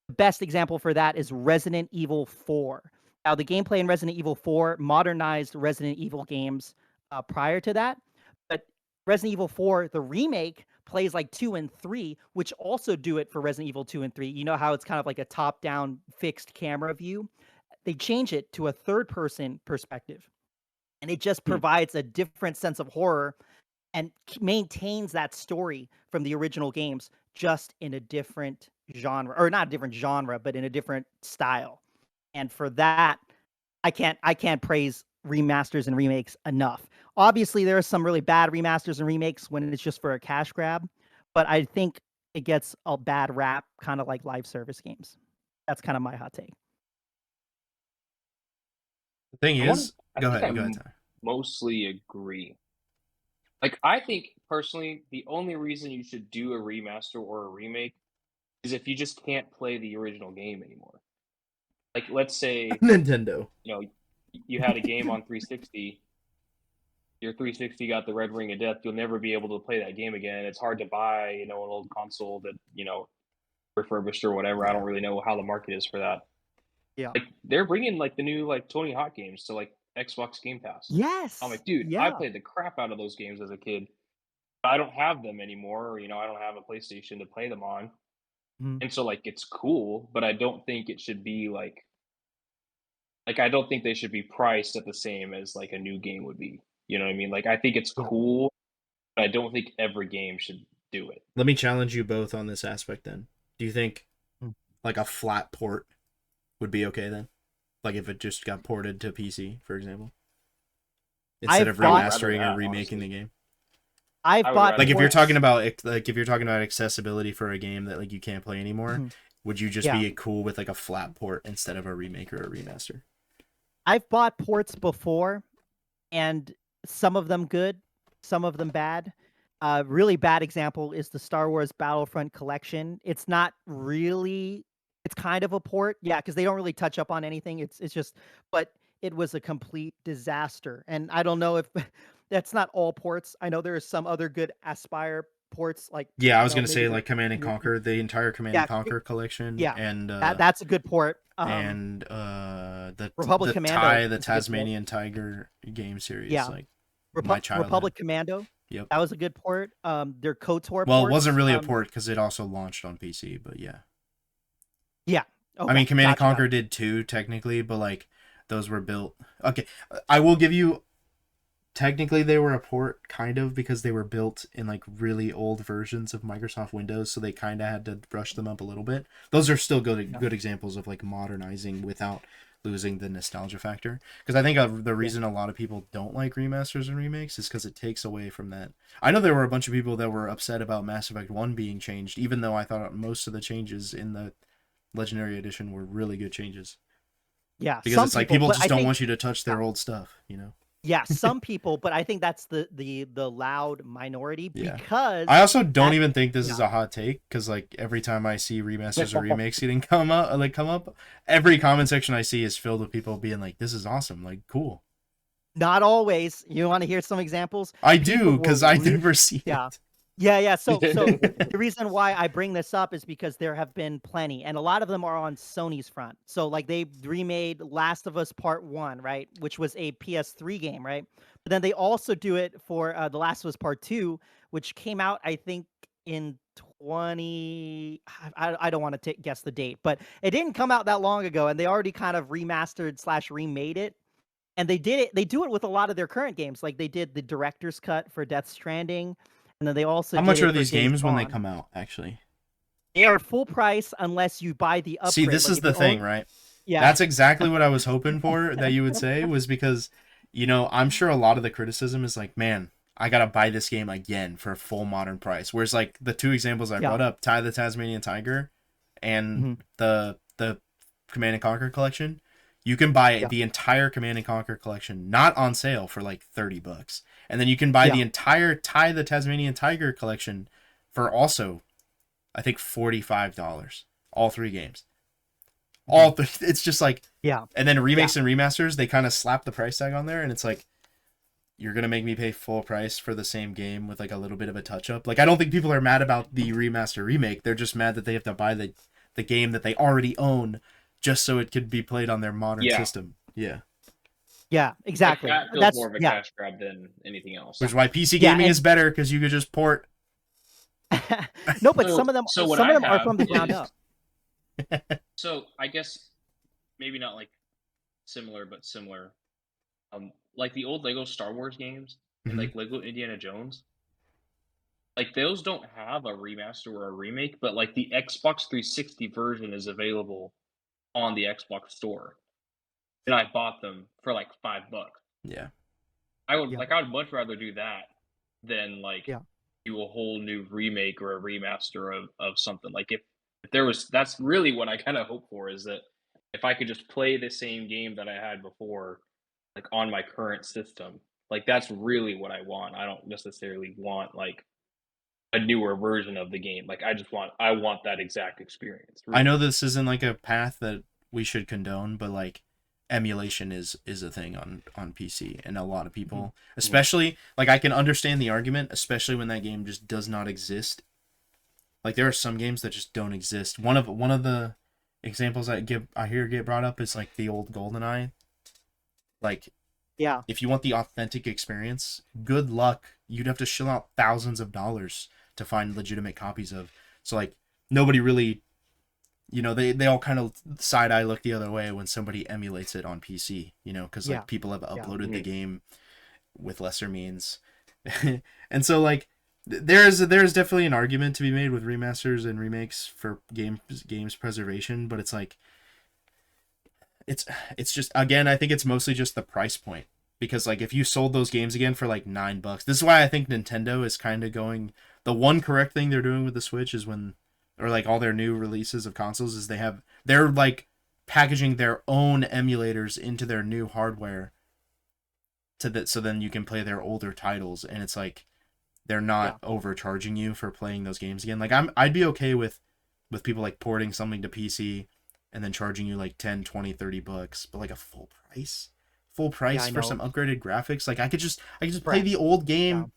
[SPEAKER 1] The best example for that is Resident Evil 4. Now, the gameplay in Resident Evil 4 modernized Resident Evil games prior to that, but Resident Evil 4, the remake, plays like 2 and 3, which also do it for Resident Evil 2 and 3. You know how it's kind of like a top-down fixed camera view? They change it to a third-person perspective, and it just provides a different sense of horror and maintains that story from the original games just in a different genre, or not a different genre, but in a different style. And for that, I can't praise remasters and remakes enough. Obviously, there are some really bad remasters and remakes when it's just for a cash grab, but I think it gets a bad rap, kind of like live service games. That's kind of my hot take.
[SPEAKER 3] The thing
[SPEAKER 2] I
[SPEAKER 3] is,
[SPEAKER 2] wanna-
[SPEAKER 3] go
[SPEAKER 2] I think
[SPEAKER 3] ahead,
[SPEAKER 2] I
[SPEAKER 3] Tyler.
[SPEAKER 2] mostly agree. Like, I think personally, the only reason you should do a remaster or a remake is if you just can't play the original game anymore. Like, let's say
[SPEAKER 3] Nintendo.
[SPEAKER 2] you had a game on 360 your 360 got the Red Ring of Death, you'll never be able to play that game again. It's hard to buy, an old console that, refurbished or whatever. I don't
[SPEAKER 3] Yeah.
[SPEAKER 2] really know how the market is for that.
[SPEAKER 1] Yeah.
[SPEAKER 2] Like, they're bringing, like, the new, like, Tony Hawk games to, like, Xbox Game Pass. I'm
[SPEAKER 1] Yes.
[SPEAKER 2] like, "Dude, I
[SPEAKER 1] Yeah.
[SPEAKER 2] played the crap out of those games as a kid. I don't have them anymore, or, I don't have a PlayStation to play them on."
[SPEAKER 1] Mhm.
[SPEAKER 2] And so, like, it's cool, but I don't think it should be, I don't think they should be priced at the same as, like, a new game would be. You know what I mean? Like, I think it's
[SPEAKER 1] Yeah.
[SPEAKER 2] cool, but I don't think every game should do it.
[SPEAKER 3] Let me challenge you both on this aspect then. Do you think
[SPEAKER 1] Mm.
[SPEAKER 3] like a flat port would be okay then? Like if it just got ported to PC, for example, instead
[SPEAKER 1] I've
[SPEAKER 3] of
[SPEAKER 1] bought-
[SPEAKER 3] remastering
[SPEAKER 2] I
[SPEAKER 3] or
[SPEAKER 2] would rather that,
[SPEAKER 3] remaking
[SPEAKER 2] honestly.
[SPEAKER 3] the game.
[SPEAKER 1] I've
[SPEAKER 2] I would
[SPEAKER 1] bought
[SPEAKER 2] rather
[SPEAKER 3] Like if you're
[SPEAKER 1] ports-
[SPEAKER 3] talking about accessibility for a game that like you can't play anymore,
[SPEAKER 1] Mhm.
[SPEAKER 3] would you just
[SPEAKER 1] Yeah.
[SPEAKER 3] be cool with like a flat port instead of a remake or a remaster?
[SPEAKER 1] I've bought ports before, and some of them good, some of them bad. Really bad example is the Star Wars Battlefront collection. It's not really. It's kind of a port, yeah, because they don't really touch up on anything. It's just, but it was a complete disaster. And I don't know if that's not all ports. I know there are some other good Aspire ports, like
[SPEAKER 3] Yeah, I was gonna
[SPEAKER 1] maybe
[SPEAKER 3] say
[SPEAKER 1] they're-
[SPEAKER 3] like Command and Conquer, the entire Command
[SPEAKER 1] Yeah,
[SPEAKER 3] and Conquer collection,
[SPEAKER 1] yeah,
[SPEAKER 3] and
[SPEAKER 1] that's a good port.
[SPEAKER 3] the
[SPEAKER 1] Republic Commando
[SPEAKER 3] the
[SPEAKER 1] is a good port.
[SPEAKER 3] Tasmanian Tiger game series,
[SPEAKER 1] Yeah.
[SPEAKER 3] like my childhood.
[SPEAKER 1] Republic Commando.
[SPEAKER 3] Yep.
[SPEAKER 1] That was a good port. Their KOTOR
[SPEAKER 3] Well, it
[SPEAKER 1] ports,
[SPEAKER 3] wasn't really a port because it also launched on PC, but yeah.
[SPEAKER 1] Yeah.
[SPEAKER 3] I
[SPEAKER 1] Okay,
[SPEAKER 3] mean, Command and
[SPEAKER 1] gotcha,
[SPEAKER 3] Conquer did too, technically, but like those were built. Okay, I will give you. Technically, they were a port, kind of, because they were built in like really old versions of Microsoft Windows, so they kind of had to brush them up a little bit. Those are still good examples of like modernizing without losing the nostalgia factor. Because I think the reason a lot of people don't like remasters and remakes is because it takes away from that. I know there were a bunch of people that were upset about Mass Effect 1 being changed, even though I thought most of the changes in the Legendary Edition were really good changes.
[SPEAKER 1] Yeah,
[SPEAKER 3] Because
[SPEAKER 1] some
[SPEAKER 3] it's like people
[SPEAKER 1] but
[SPEAKER 3] just
[SPEAKER 1] I
[SPEAKER 3] don't
[SPEAKER 1] think-
[SPEAKER 3] want you to touch their old stuff, you know?
[SPEAKER 1] Yeah, some people, but I think that's the loud minority
[SPEAKER 3] Yeah.
[SPEAKER 1] because
[SPEAKER 3] I also don't
[SPEAKER 1] that-
[SPEAKER 3] even think this is
[SPEAKER 1] yeah.
[SPEAKER 3] a hot take because like every time I see remasters or remakes getting come up, every comment section I see is filled with people being like, "This is awesome! Like, cool."
[SPEAKER 1] not always. You want to hear some examples?
[SPEAKER 3] I
[SPEAKER 1] People
[SPEAKER 3] do
[SPEAKER 1] will
[SPEAKER 3] because I
[SPEAKER 1] re-
[SPEAKER 3] never see
[SPEAKER 1] Yeah.
[SPEAKER 3] it.
[SPEAKER 1] Yeah. So the reason why I bring this up is because there have been plenty, and a lot of them are on Sony's front. So like they remade Last of Us Part 1, right, which was a PS3 game, right? But then they also do it for The Last of Us Part 2, which came out, I think, in I don't want to guess the date, but it didn't come out that long ago, and they already kind of remastered/remade it. And they do it with a lot of their current games. Like they did the director's cut for Death Stranding, and then they also
[SPEAKER 3] How
[SPEAKER 1] did
[SPEAKER 3] much
[SPEAKER 1] it
[SPEAKER 3] are
[SPEAKER 1] for
[SPEAKER 3] these
[SPEAKER 1] Days
[SPEAKER 3] games when they
[SPEAKER 1] Gone.
[SPEAKER 3] come out? Actually,
[SPEAKER 1] They are full price unless you buy the upgrade.
[SPEAKER 3] see, this
[SPEAKER 1] Like,
[SPEAKER 3] is
[SPEAKER 1] if
[SPEAKER 3] the
[SPEAKER 1] you
[SPEAKER 3] thing,
[SPEAKER 1] own-
[SPEAKER 3] right?
[SPEAKER 1] Yeah,
[SPEAKER 3] That's exactly what I was hoping for that you would say was because, I'm sure a lot of the criticism is like, man, I gotta buy this game again for a full modern price. Whereas like the two examples I
[SPEAKER 1] Yeah.
[SPEAKER 3] brought up, Ty the Tasmanian Tiger and the Command and Conquer collection, you can buy
[SPEAKER 1] Yeah.
[SPEAKER 3] the entire Command and Conquer collection not on sale for like $30. And then you can buy
[SPEAKER 1] Yeah.
[SPEAKER 3] the entire Ty the Tasmanian Tiger collection for also I think $45. All three games. It's just like
[SPEAKER 1] yeah,
[SPEAKER 3] and then remakes and remasters, they kind of slap the price tag on there, and it's like, you're gonna make me pay full price for the same game with like a little bit of a touch up. Like I don't think people are mad about the remaster remake. They're just mad that they have to buy the game that they already own just so it could be played on their modern
[SPEAKER 2] Yeah.
[SPEAKER 3] system. Yeah.
[SPEAKER 1] yeah, exactly.
[SPEAKER 2] That feels
[SPEAKER 1] That's
[SPEAKER 2] more of a
[SPEAKER 1] yeah.
[SPEAKER 2] cash grab than anything else.
[SPEAKER 3] Which is why PC
[SPEAKER 1] Yeah,
[SPEAKER 3] gaming
[SPEAKER 1] and-
[SPEAKER 3] is better because you could just port.
[SPEAKER 1] No, but
[SPEAKER 2] So-
[SPEAKER 1] some of them,
[SPEAKER 2] so what
[SPEAKER 1] some
[SPEAKER 2] I
[SPEAKER 1] of them are
[SPEAKER 2] have
[SPEAKER 1] from the ground
[SPEAKER 2] is-
[SPEAKER 1] up.
[SPEAKER 2] So I guess maybe not like similar, but similar. Like the old Lego Star Wars games and
[SPEAKER 3] Mhm.
[SPEAKER 2] like Lego Indiana Jones. Like those don't have a remaster or a remake, but like the Xbox 360 version is available on the Xbox store. And I bought them for like $5.
[SPEAKER 3] Yeah.
[SPEAKER 2] I would
[SPEAKER 1] Yeah.
[SPEAKER 2] I would much rather do that than like
[SPEAKER 1] Yeah.
[SPEAKER 2] do a whole new remake or a remaster of something. Like if there was that's really what I kind of hope for is that if I could just play the same game that I had before, like on my current system, like that's really what I want. I don't necessarily want like a newer version of the game. Like I want that exact experience.
[SPEAKER 3] I know this isn't like a path that we should condone, but like emulation is a thing on PC, and a lot of people, especially like I can understand the argument, especially when that game just does not exist. Like there are some games that just don't exist. One of the examples I hear get brought up is like the old GoldenEye. Like
[SPEAKER 1] Yeah.
[SPEAKER 3] if you want the authentic experience, good luck. You'd have to shell out thousands of dollars to find legitimate copies of. So like nobody really, they all kind of side eye look the other way when somebody emulates it on PC, because like
[SPEAKER 1] Yeah.
[SPEAKER 3] people have uploaded the
[SPEAKER 2] Mhm.
[SPEAKER 3] game with lesser means. And so like there's definitely an argument to be made with remasters and remakes for games preservation, but it's like it's just, again, I think it's mostly just the price point, because like if you sold those games again for like $9, this is why I think Nintendo is kind of going, the one correct thing they're doing with the Switch is or like all their new releases of consoles is they're like packaging their own emulators into their new hardware so then you can play their older titles, and it's like they're not overcharging you for playing those games again. Like I'd be okay with people like porting something to PC and then charging you like 10, 20, $30, but like a full price
[SPEAKER 1] I
[SPEAKER 3] for
[SPEAKER 1] know.
[SPEAKER 3] some upgraded graphics. Like I could just play
[SPEAKER 1] Correct.
[SPEAKER 3] the old game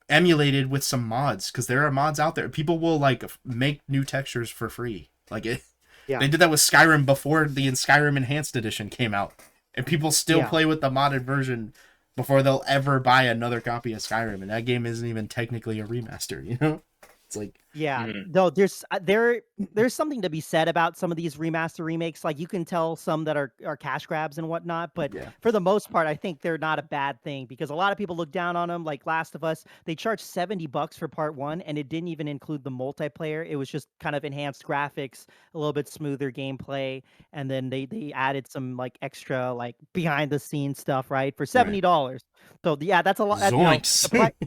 [SPEAKER 3] emulated with some mods, because there are mods out there. People will like make new textures for free. Like
[SPEAKER 1] Yeah.
[SPEAKER 3] they did that with Skyrim before the Skyrim Enhanced Edition came out, and people still
[SPEAKER 1] Yeah.
[SPEAKER 3] play with the modded version before they'll ever buy another copy of Skyrim, and that game isn't even technically a remaster. It's like,
[SPEAKER 1] Yeah,
[SPEAKER 2] Mhm.
[SPEAKER 1] no, there's something to be said about some of these remaster remakes. Like you can tell some that are cash grabs and whatnot, but
[SPEAKER 3] yeah,
[SPEAKER 1] for the most part, I think they're not a bad thing, because a lot of people look down on them. Like Last of Us, they charged $70 for part one, and it didn't even include the multiplayer. It was just kind of enhanced graphics, a little bit smoother gameplay, and then they added some like extra like behind the scenes stuff, right, for $70. So yeah, that's a lot.
[SPEAKER 3] zoinks.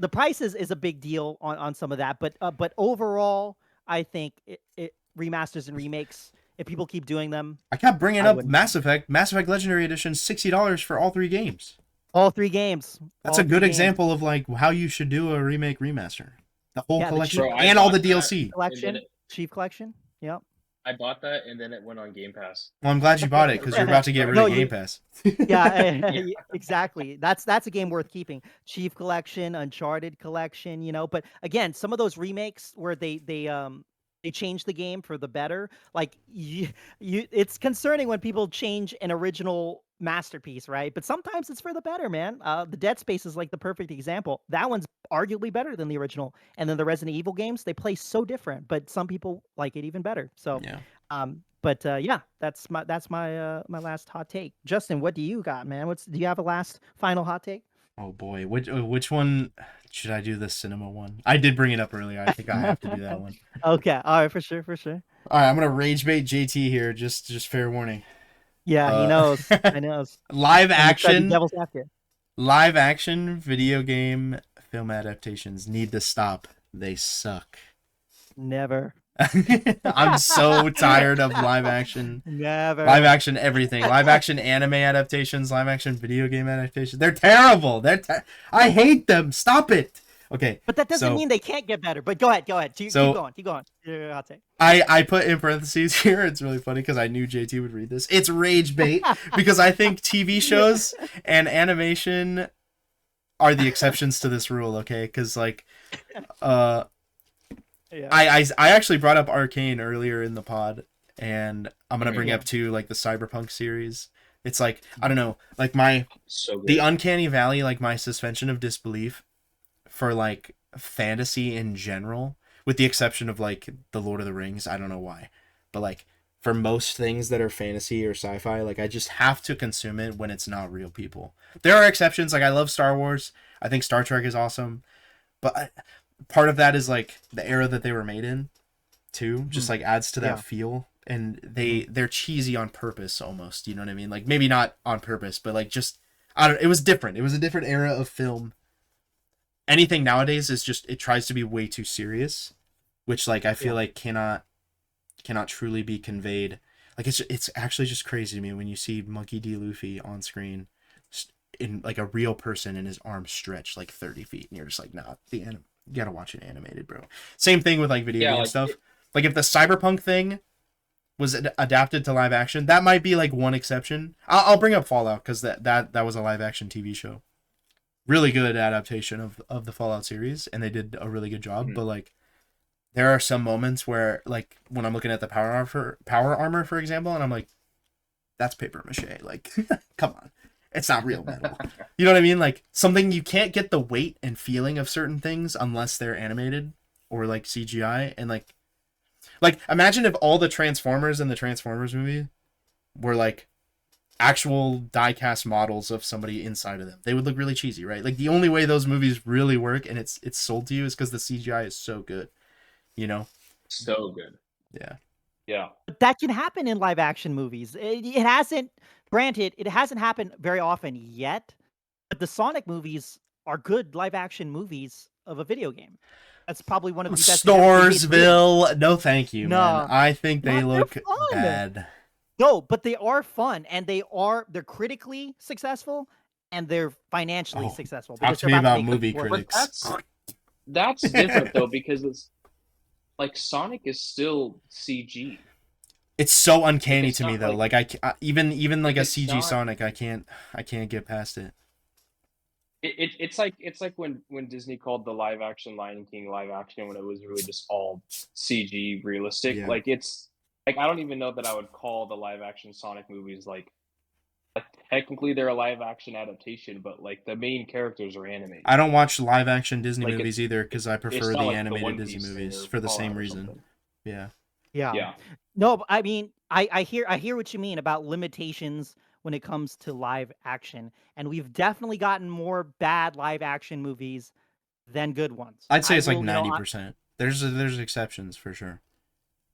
[SPEAKER 1] The price is a big deal on some of that, but overall, I think it remasters and remakes, if people keep doing them,
[SPEAKER 3] I kept bringing
[SPEAKER 1] I
[SPEAKER 3] up
[SPEAKER 1] wouldn't.
[SPEAKER 3] Mass Effect Legendary Edition, $60 for all 3 games.
[SPEAKER 1] All three games.
[SPEAKER 3] That's
[SPEAKER 1] all
[SPEAKER 3] a good
[SPEAKER 1] 3 games.
[SPEAKER 3] example of like how you should do a remake remaster. The whole
[SPEAKER 1] Yeah, the
[SPEAKER 3] collection
[SPEAKER 2] Bro, I
[SPEAKER 3] and all the
[SPEAKER 2] bought that,
[SPEAKER 3] DLC.
[SPEAKER 2] and then
[SPEAKER 1] Collection, Chief Collection. Yep.
[SPEAKER 2] I bought that, and then it went on Game Pass.
[SPEAKER 3] Well, I'm glad you bought it, because you're about to get rid
[SPEAKER 1] No,
[SPEAKER 3] of
[SPEAKER 1] you-
[SPEAKER 3] Game Pass.
[SPEAKER 1] Yeah,
[SPEAKER 2] Yeah.
[SPEAKER 1] exactly. That's a game worth keeping. Chief Collection, Uncharted Collection, But again, some of those remakes where they change the game for the better. Like it's concerning when people change an original masterpiece, right? But sometimes it's for the better, man. The Dead Space is like the perfect example. That one's arguably better than the original. And then the Resident Evil games, they play so different, but some people like it even better. So
[SPEAKER 3] Yeah.
[SPEAKER 1] but yeah, that's my my last hot take. Justin, what do you got, man? Do you have a last final hot take?
[SPEAKER 3] Oh boy, which one should I do? The cinema one? I did bring it up earlier. I think I have to do that one.
[SPEAKER 1] Okay, all right, for sure.
[SPEAKER 3] All right, I'm gonna rage bait JT here. Just fair warning.
[SPEAKER 1] Yeah, he knows. I knows.
[SPEAKER 3] Live
[SPEAKER 1] I'm excited to be
[SPEAKER 3] action,
[SPEAKER 1] devil's advocate.
[SPEAKER 3] live action video game film adaptations need to stop. They suck.
[SPEAKER 1] Never.
[SPEAKER 3] I'm so tired of live action everything. Live action anime adaptations, live action video game adaptations. They're terrible. I hate them. Stop it. Okay.
[SPEAKER 1] But that doesn't
[SPEAKER 3] so-
[SPEAKER 1] mean they can't get better. But go ahead. Keep going. Your hot take.
[SPEAKER 3] I put in parentheses here. It's really funny because I knew JT would read this. It's rage bait because I think TV shows and animation are the exceptions to this rule. Okay, because like,
[SPEAKER 1] Yeah.
[SPEAKER 3] I actually brought up Arcane earlier in the pod, and I'm gonna bring
[SPEAKER 1] Yeah.
[SPEAKER 3] up too like the Cyberpunk series. It's like, I don't know, like the
[SPEAKER 2] So good.
[SPEAKER 3] Uncanny Valley, like my suspension of disbelief for like fantasy in general, with the exception of like the Lord of the Rings. I don't know why, but like for most things that are fantasy or sci-fi, like I just have to consume it when it's not real people. There are exceptions. Like I love Star Wars. I think Star Trek is awesome, but part of that is like the era that they were made in too, just like adds to that
[SPEAKER 1] Yeah.
[SPEAKER 3] feel. And they're cheesy on purpose almost, you know what I mean? Like maybe not on purpose, but like just, I don't, it was different. It was a different era of film. Anything nowadays is just, it tries to be way too serious, which like I feel like cannot truly be conveyed. Like it's actually just crazy to me when you see Monkey D. Luffy on screen in like a real person and his arms stretched like 30 feet, and you're just like, nah, you gotta watch it animated, bro. Same thing with like video game
[SPEAKER 2] like
[SPEAKER 3] stuff. Like if the Cyberpunk thing was adapted to live action. That might be like one exception. I'll bring up Fallout because that was a live action TV show. Really good adaptation of the Fallout series, and they did a really good job. But like, there are some moments where, like, when I'm looking at the power armor, for example, and I'm like, that's paper mache. Like, come on, it's not real metal. You know what I mean? Like, something you can't get the weight and feeling of certain things unless they're animated or like CGI. And like imagine if all the Transformers in the Transformers movie were like actual die-cast models of somebody inside of them. They would look really cheesy, right? Like, the only way those movies really work and it's sold to you is because the CGI is so good, you know?
[SPEAKER 2] So good.
[SPEAKER 3] Yeah.
[SPEAKER 4] Yeah.
[SPEAKER 1] But that can happen in live action movies. It hasn't, granted, it hasn't happened very often yet, but the Sonic movies are good live action movies of a video game. That's probably one of the best.
[SPEAKER 3] Storesville, no thank you,
[SPEAKER 1] No.
[SPEAKER 3] man. I think they
[SPEAKER 1] They're
[SPEAKER 3] look
[SPEAKER 1] fun.
[SPEAKER 3] bad.
[SPEAKER 1] No, but they are fun, and they're critically successful, and they're financially
[SPEAKER 3] Oh,
[SPEAKER 1] successful.
[SPEAKER 3] talk
[SPEAKER 1] because
[SPEAKER 3] to
[SPEAKER 1] they're
[SPEAKER 3] me
[SPEAKER 1] about
[SPEAKER 3] about
[SPEAKER 1] make
[SPEAKER 3] movie
[SPEAKER 1] work.
[SPEAKER 3] critics.
[SPEAKER 4] That's different though, because it's like Sonic is still CG.
[SPEAKER 3] It's so uncanny
[SPEAKER 4] it's
[SPEAKER 3] to me
[SPEAKER 4] not
[SPEAKER 3] though.
[SPEAKER 4] like-
[SPEAKER 3] Like even like a
[SPEAKER 4] it's
[SPEAKER 3] CG
[SPEAKER 4] not-
[SPEAKER 3] Sonic, I can't get past it.
[SPEAKER 4] It's like when Disney called the live action Lion King live action when it was really just all CG realistic.
[SPEAKER 3] Yeah.
[SPEAKER 4] Like, it's like, I don't even know that I would call the live action Sonic movies like technically they're a live action adaptation, but like the main characters are animated.
[SPEAKER 3] I don't watch live action Disney
[SPEAKER 4] Like,
[SPEAKER 3] movies either because I
[SPEAKER 4] It's
[SPEAKER 3] prefer
[SPEAKER 4] not
[SPEAKER 3] the
[SPEAKER 4] like
[SPEAKER 3] animated
[SPEAKER 4] One
[SPEAKER 3] Disney
[SPEAKER 4] Piece thing
[SPEAKER 3] movies
[SPEAKER 4] or
[SPEAKER 3] for the
[SPEAKER 4] Fallout
[SPEAKER 3] same
[SPEAKER 4] or
[SPEAKER 3] reason.
[SPEAKER 4] something.
[SPEAKER 3] Yeah.
[SPEAKER 4] Yeah.
[SPEAKER 1] No, but I mean, I hear what you mean about limitations when it comes to live action, and we've definitely gotten more bad live action movies than good ones.
[SPEAKER 3] I'd say
[SPEAKER 1] I
[SPEAKER 3] it's like
[SPEAKER 1] will, you know,
[SPEAKER 3] 90%. There's exceptions for sure.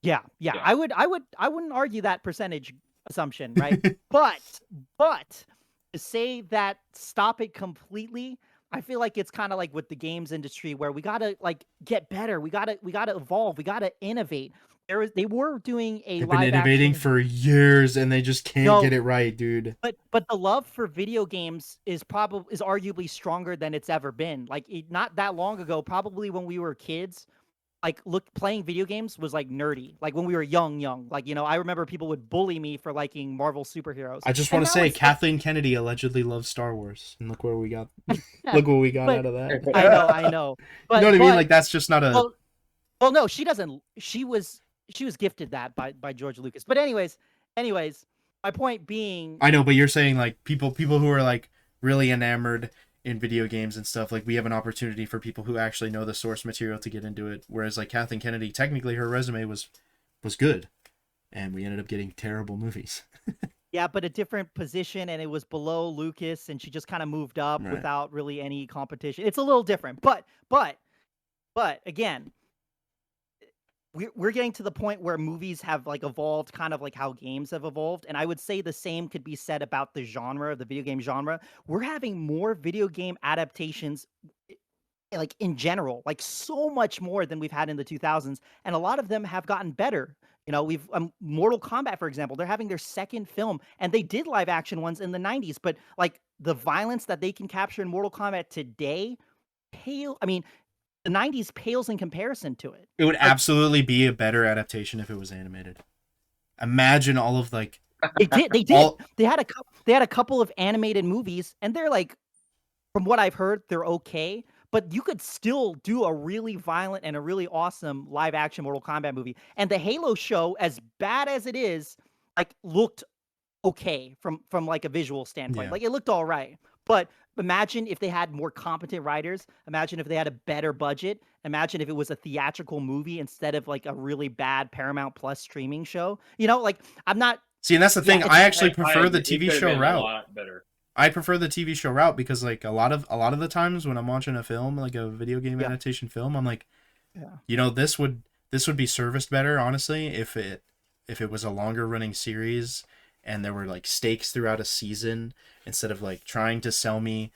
[SPEAKER 1] Yeah.
[SPEAKER 4] Yeah.
[SPEAKER 1] I wouldn't argue that percentage assumption, right? but to say that stop it completely, I feel like it's kind of like with the games industry where we gotta like get better. We gotta evolve. We gotta innovate. They were doing a
[SPEAKER 3] They've been
[SPEAKER 1] live
[SPEAKER 3] innovating
[SPEAKER 1] action,
[SPEAKER 3] for years and they just can't
[SPEAKER 1] No.
[SPEAKER 3] get it right, dude.
[SPEAKER 1] but the love for video games is arguably stronger than it's ever been. Like, not that long ago, probably when we were kids, like, playing video games was like nerdy. Like when we were young. Like, you know, I remember people would bully me for liking Marvel superheroes.
[SPEAKER 3] I just
[SPEAKER 1] And
[SPEAKER 3] want to
[SPEAKER 1] now
[SPEAKER 3] say
[SPEAKER 1] it's like-
[SPEAKER 3] Kathleen Kennedy allegedly loves Star Wars, and look where we got look what we got
[SPEAKER 1] But-
[SPEAKER 3] out of that.
[SPEAKER 1] I know. But,
[SPEAKER 3] You know what I mean?
[SPEAKER 1] but-
[SPEAKER 3] Like, that's just not a
[SPEAKER 1] well, no, she doesn't. She was gifted that by George Lucas. But anyways, my point being,
[SPEAKER 3] I know, but you're saying like people who are like really enamored in video games and stuff, like, we have an opportunity for people who actually know the source material to get into it. Whereas like Kathleen Kennedy, technically her resume was good, and we ended up getting terrible movies.
[SPEAKER 1] yeah, but a different position, and it was below Lucas, and she just kind of moved up
[SPEAKER 3] Right.
[SPEAKER 1] without really any competition. It's a little different, but again, we're getting to the point where movies have like evolved kind of like how games have evolved, and I would say the same could be said about the genre, the video game genre. We're having more video game adaptations like in general, like so much more than we've had in the 2000s, and a lot of them have gotten better. You know, we've Mortal Kombat, for example, they're having their second film, and they did live action ones in the 90s, but like the violence that they can capture in Mortal Kombat today the 90s pales in comparison to it.
[SPEAKER 3] It would absolutely be a better adaptation if it was animated. Imagine all of like
[SPEAKER 1] They did.
[SPEAKER 3] All-
[SPEAKER 1] They had a couple of animated movies, and they're like, from what I've heard, they're okay. But you could still do a really violent and a really awesome live action Mortal Kombat movie. And the Halo show, as bad as it is, like, looked okay from like a visual standpoint.
[SPEAKER 3] Yeah.
[SPEAKER 1] Like, it looked all right. But imagine if they had more competent writers. Imagine if they had a better budget. Imagine if it was a theatrical movie instead of like a really bad Paramount Plus streaming show. You know, like, I'm not.
[SPEAKER 3] See, and that's the thing.
[SPEAKER 1] Yeah,
[SPEAKER 3] I actually
[SPEAKER 2] I
[SPEAKER 3] prefer the
[SPEAKER 2] agree. It
[SPEAKER 3] TV
[SPEAKER 2] could've
[SPEAKER 3] show
[SPEAKER 2] been a
[SPEAKER 3] route.
[SPEAKER 2] lot better.
[SPEAKER 3] I prefer the TV show route because like a lot of the times when I'm watching a film, like a video game
[SPEAKER 1] Yeah.
[SPEAKER 3] adaptation film, I'm like,
[SPEAKER 1] Yeah.
[SPEAKER 3] you know, this would be serviced better, honestly, if it was a longer running series and there were like stakes throughout a season instead of like trying to sell me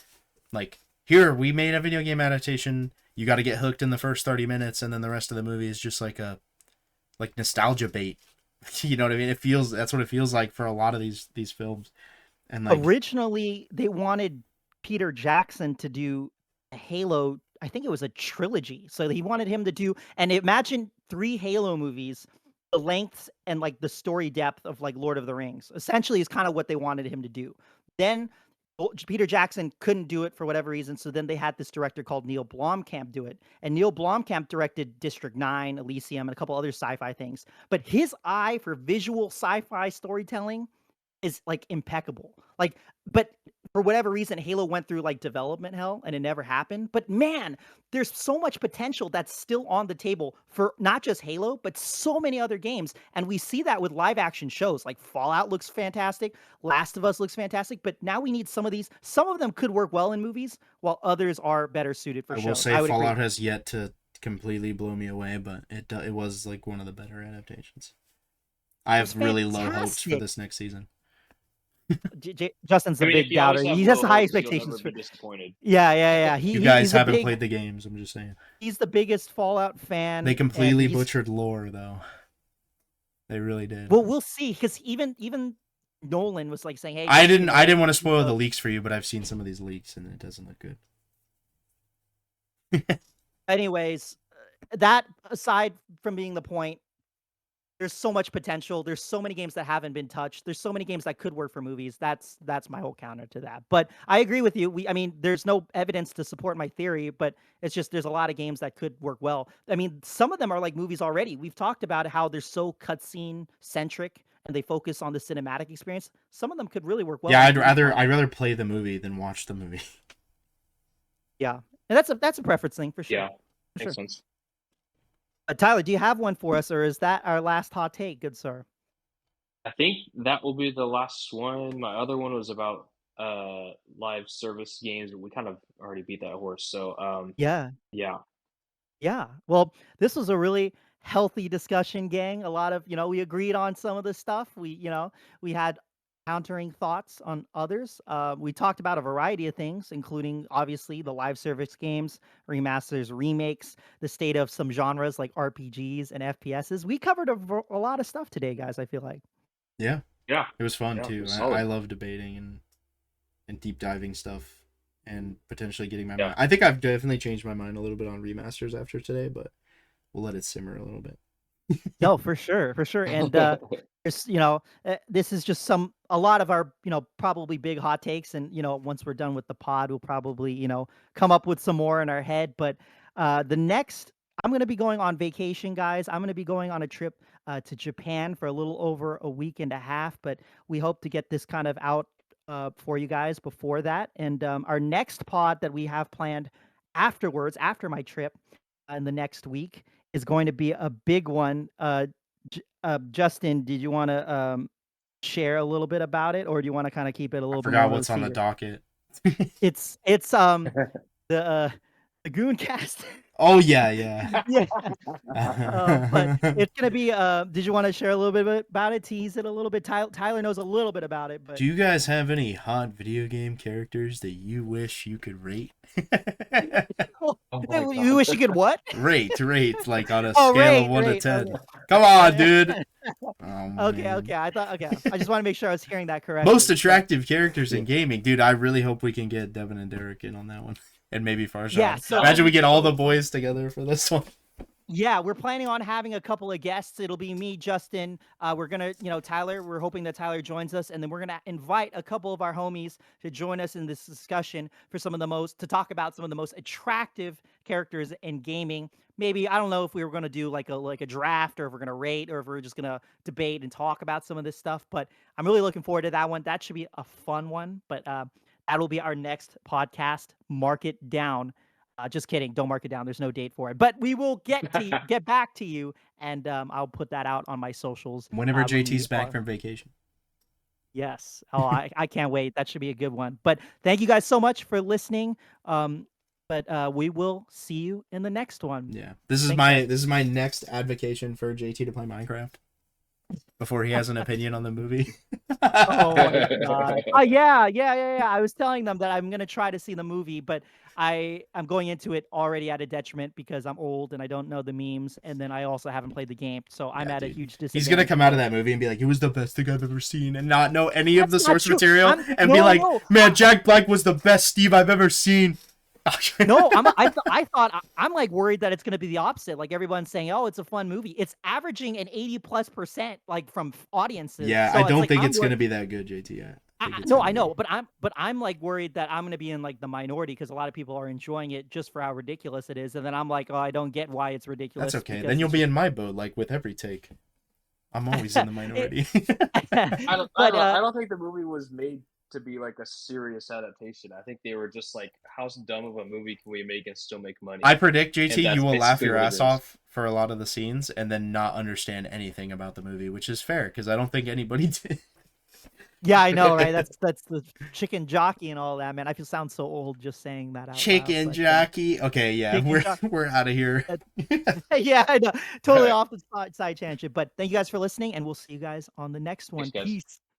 [SPEAKER 3] like, here, we made a video game adaptation, you got to get hooked in the first 30 minutes and then the rest of the movie is just like a nostalgia bait. You know what I mean? That's what it feels like for a lot of these films. And like,
[SPEAKER 1] Originally, they wanted Peter Jackson to do a Halo. I think it was a trilogy. So he wanted him to do, and imagine 3 Halo movies the lengths and like the story depth of like Lord of the Rings. Essentially, is kind of what they wanted him to do. Then Peter Jackson couldn't do it for whatever reason, so then they had this director called Neil Blomkamp do it. And Neil Blomkamp directed District 9, Elysium, and a couple other sci-fi things. But his eye for visual sci-fi storytelling is like impeccable. Like, but for whatever reason, Halo went through like development hell and it never happened. But man, there's so much potential that's still on the table for not just Halo, but so many other games. And we see that with live action shows. Like Fallout looks fantastic, Last of Us looks fantastic, but now we need some of these. Some of them could work well in movies, while others are better suited for
[SPEAKER 3] I
[SPEAKER 1] shows.
[SPEAKER 3] will say
[SPEAKER 1] I would
[SPEAKER 3] Fallout
[SPEAKER 1] agree.
[SPEAKER 3] has yet to completely blow me away, but it was like one of the better adaptations. I
[SPEAKER 1] It's
[SPEAKER 3] have really low hopes for
[SPEAKER 1] fantastic.
[SPEAKER 3] this next season.
[SPEAKER 1] Justin's
[SPEAKER 4] I
[SPEAKER 1] the
[SPEAKER 4] mean, if
[SPEAKER 1] big
[SPEAKER 4] you always
[SPEAKER 1] doubter.
[SPEAKER 4] have
[SPEAKER 1] He has
[SPEAKER 4] low
[SPEAKER 1] the high
[SPEAKER 4] hopes, you'll never
[SPEAKER 1] expectations
[SPEAKER 4] be
[SPEAKER 1] for.
[SPEAKER 4] disappointed.
[SPEAKER 1] Yeah.
[SPEAKER 3] You guys
[SPEAKER 1] He's a
[SPEAKER 3] haven't
[SPEAKER 1] big,
[SPEAKER 3] played the games, I'm just saying.
[SPEAKER 1] he's the biggest Fallout fan.
[SPEAKER 3] They
[SPEAKER 1] and
[SPEAKER 3] completely
[SPEAKER 1] he's,
[SPEAKER 3] butchered lore though. They really did.
[SPEAKER 1] well, we'll see, because even Nolan was like saying, "Hey,
[SPEAKER 3] I
[SPEAKER 1] guys,
[SPEAKER 3] didn't want to
[SPEAKER 1] you
[SPEAKER 3] spoil the
[SPEAKER 1] know,
[SPEAKER 3] leaks for you, but I've seen some of these leaks and it doesn't look good.
[SPEAKER 1] anyways, that aside from being the point, there's so much potential. There's so many games that haven't been touched. There's so many games that could work for movies. That's my whole counter to that. But I agree with you. I mean, there's no evidence to support my theory, but it's just there's a lot of games that could work well. I mean, some of them are like movies already. We've talked about how they're so cutscene centric and they focus on the cinematic experience. Some of them could really work well.
[SPEAKER 3] Yeah,
[SPEAKER 1] in
[SPEAKER 3] I'd
[SPEAKER 1] movie
[SPEAKER 3] rather
[SPEAKER 1] form.
[SPEAKER 3] play the movie than watch the movie.
[SPEAKER 1] Yeah, and that's a preference thing for sure.
[SPEAKER 4] Yeah,
[SPEAKER 1] For sure.
[SPEAKER 4] makes sense.
[SPEAKER 1] Tyler, do you have one for us, or is that our last hot take, good sir?
[SPEAKER 4] I think that will be the last one. My other one was about live service games, but we kind of already beat that horse. So
[SPEAKER 1] Yeah.
[SPEAKER 4] yeah.
[SPEAKER 1] Yeah. Well, this was a really healthy discussion, gang. A lot of, we agreed on some of the stuff. We had countering thoughts on others. We talked about a variety of things, including obviously the live service games, remasters, remakes, the state of some genres like RPGs and FPSs. We covered a lot of stuff today, guys, I feel like.
[SPEAKER 3] Yeah,
[SPEAKER 4] Yeah.
[SPEAKER 3] it was fun
[SPEAKER 4] Yeah, it
[SPEAKER 3] too.
[SPEAKER 4] was
[SPEAKER 3] I
[SPEAKER 4] solid.
[SPEAKER 3] love debating and deep diving stuff and potentially getting my
[SPEAKER 4] Yeah.
[SPEAKER 3] mind. I think I've definitely changed my mind a little bit on remasters after today, but we'll let it simmer a little bit.
[SPEAKER 1] No, for sure, for sure. And this is just a lot of our, probably big hot takes. And, once we're done with the pod, we'll probably, come up with some more in our head. But the next, I'm going to be going on vacation, guys. I'm going to be going on a trip to Japan for a little over a week and a half. But we hope to get this kind of out for you guys before that. And our next pod that we have planned afterwards, after my trip in the next week, is going to be a big one. Justin, did you want to share a little bit about it, or do you want to kind of keep it a
[SPEAKER 3] I
[SPEAKER 1] little bit
[SPEAKER 3] forgot
[SPEAKER 1] more
[SPEAKER 3] what's on the
[SPEAKER 1] secret?
[SPEAKER 3] docket.
[SPEAKER 1] It's the Gooncast.
[SPEAKER 3] Oh yeah.
[SPEAKER 1] Yeah. But it's gonna be. Did you want to share a little bit about it? Tease it a little bit. Tyler knows a little bit about it, but
[SPEAKER 3] Do you guys have any hot video game characters that you wish you could rate?
[SPEAKER 4] Oh my
[SPEAKER 1] you wish you could what?
[SPEAKER 3] rate like on a
[SPEAKER 1] Oh,
[SPEAKER 3] scale of 1 to
[SPEAKER 1] rate,
[SPEAKER 3] 10.
[SPEAKER 1] okay.
[SPEAKER 3] Come on, dude. Oh,
[SPEAKER 1] Okay,
[SPEAKER 3] man.
[SPEAKER 1] okay. I just want to make sure I was hearing that correctly.
[SPEAKER 3] Most attractive characters in gaming, dude. I really hope we can get Devin and Derek in on that one, and maybe Farzad.
[SPEAKER 1] Yeah, so
[SPEAKER 3] Imagine we get all the boys together for this one.
[SPEAKER 1] yeah, we're planning on having a couple of guests. It'll be me, Justin. We're gonna, Tyler. We're hoping that Tyler joins us, and then we're gonna invite a couple of our homies to join us in this discussion to talk about some of the most attractive characters in gaming. Maybe I don't know if we were gonna do like a draft, or if we're gonna rate, or if we're just gonna debate and talk about some of this stuff. But I'm really looking forward to that one. That should be a fun one. But that'll be our next podcast. Mark it down. Just kidding. Don't mark it down. There's no date for it. But we will get back to you, and I'll put that out on my socials.
[SPEAKER 3] Whenever
[SPEAKER 1] when we
[SPEAKER 3] JT's back
[SPEAKER 1] are-
[SPEAKER 3] from vacation.
[SPEAKER 1] Yes. Oh, I can't wait. That should be a good one. But thank you guys so much for listening. But we will see you in the next one.
[SPEAKER 3] Yeah, this is
[SPEAKER 1] Thanks,
[SPEAKER 3] my next advocation for JT to play Minecraft before he has an opinion on the movie.
[SPEAKER 1] Oh my god. Oh yeah. I was telling them that I'm gonna try to see the movie, but I'm going into it already at a detriment because I'm old and I don't know the memes, and then I also haven't played the game, so I'm
[SPEAKER 3] Yeah,
[SPEAKER 1] at a
[SPEAKER 3] dude.
[SPEAKER 1] huge disadvantage.
[SPEAKER 3] He's gonna come out of that movie and be like, "It was the best thing I've ever seen," and not know any of the
[SPEAKER 1] That's not
[SPEAKER 3] source
[SPEAKER 1] true.
[SPEAKER 3] material,
[SPEAKER 1] I'm-
[SPEAKER 3] and
[SPEAKER 1] no,
[SPEAKER 3] be like,
[SPEAKER 1] no.
[SPEAKER 3] "Man, Jack Black was the best Steve I've ever seen."
[SPEAKER 1] No, I thought I'm like worried that it's going to be the opposite. Like everyone's saying, "Oh, it's a fun movie." It's averaging an 80+% like from audiences.
[SPEAKER 3] Yeah,
[SPEAKER 1] So
[SPEAKER 3] I
[SPEAKER 1] it's
[SPEAKER 3] don't
[SPEAKER 1] like
[SPEAKER 3] think
[SPEAKER 1] I'm
[SPEAKER 3] it's
[SPEAKER 1] worried.
[SPEAKER 3] gonna be that good, JT. I think it's
[SPEAKER 1] No,
[SPEAKER 3] gonna
[SPEAKER 1] I know,
[SPEAKER 3] be-
[SPEAKER 1] but I'm like worried that I'm going to be in like the minority because a lot of people are enjoying it just for how ridiculous it is, and then I'm like, oh, I don't get why it's ridiculous.
[SPEAKER 3] That's okay.
[SPEAKER 1] Because
[SPEAKER 3] Then you'll
[SPEAKER 1] it's
[SPEAKER 3] be
[SPEAKER 1] just...
[SPEAKER 3] in my boat, like with every take. I'm always in the minority.
[SPEAKER 1] But
[SPEAKER 4] I don't think the movie was made to be like a serious adaptation. I think they were just like, how dumb of a movie can we make and still make money?
[SPEAKER 3] I predict,
[SPEAKER 4] And
[SPEAKER 3] JT,
[SPEAKER 4] that's
[SPEAKER 3] you will laugh
[SPEAKER 4] basically
[SPEAKER 3] your
[SPEAKER 4] what it
[SPEAKER 3] ass
[SPEAKER 4] is.
[SPEAKER 3] off for a lot of the scenes and then not understand anything about the movie, which is fair because I don't think anybody did.
[SPEAKER 1] yeah, I know, right? That's the chicken jockey and all that, man. I feel sound so old just saying that out loud.
[SPEAKER 3] Chicken
[SPEAKER 1] But,
[SPEAKER 3] jockey. Okay, yeah,
[SPEAKER 1] Chicken jock-
[SPEAKER 3] we're out of here.
[SPEAKER 1] yeah, I know. Totally
[SPEAKER 2] Alright.
[SPEAKER 1] off the side tangent. But thank you guys for listening, and we'll see you guys on the next one.
[SPEAKER 4] guys.
[SPEAKER 1] Peace.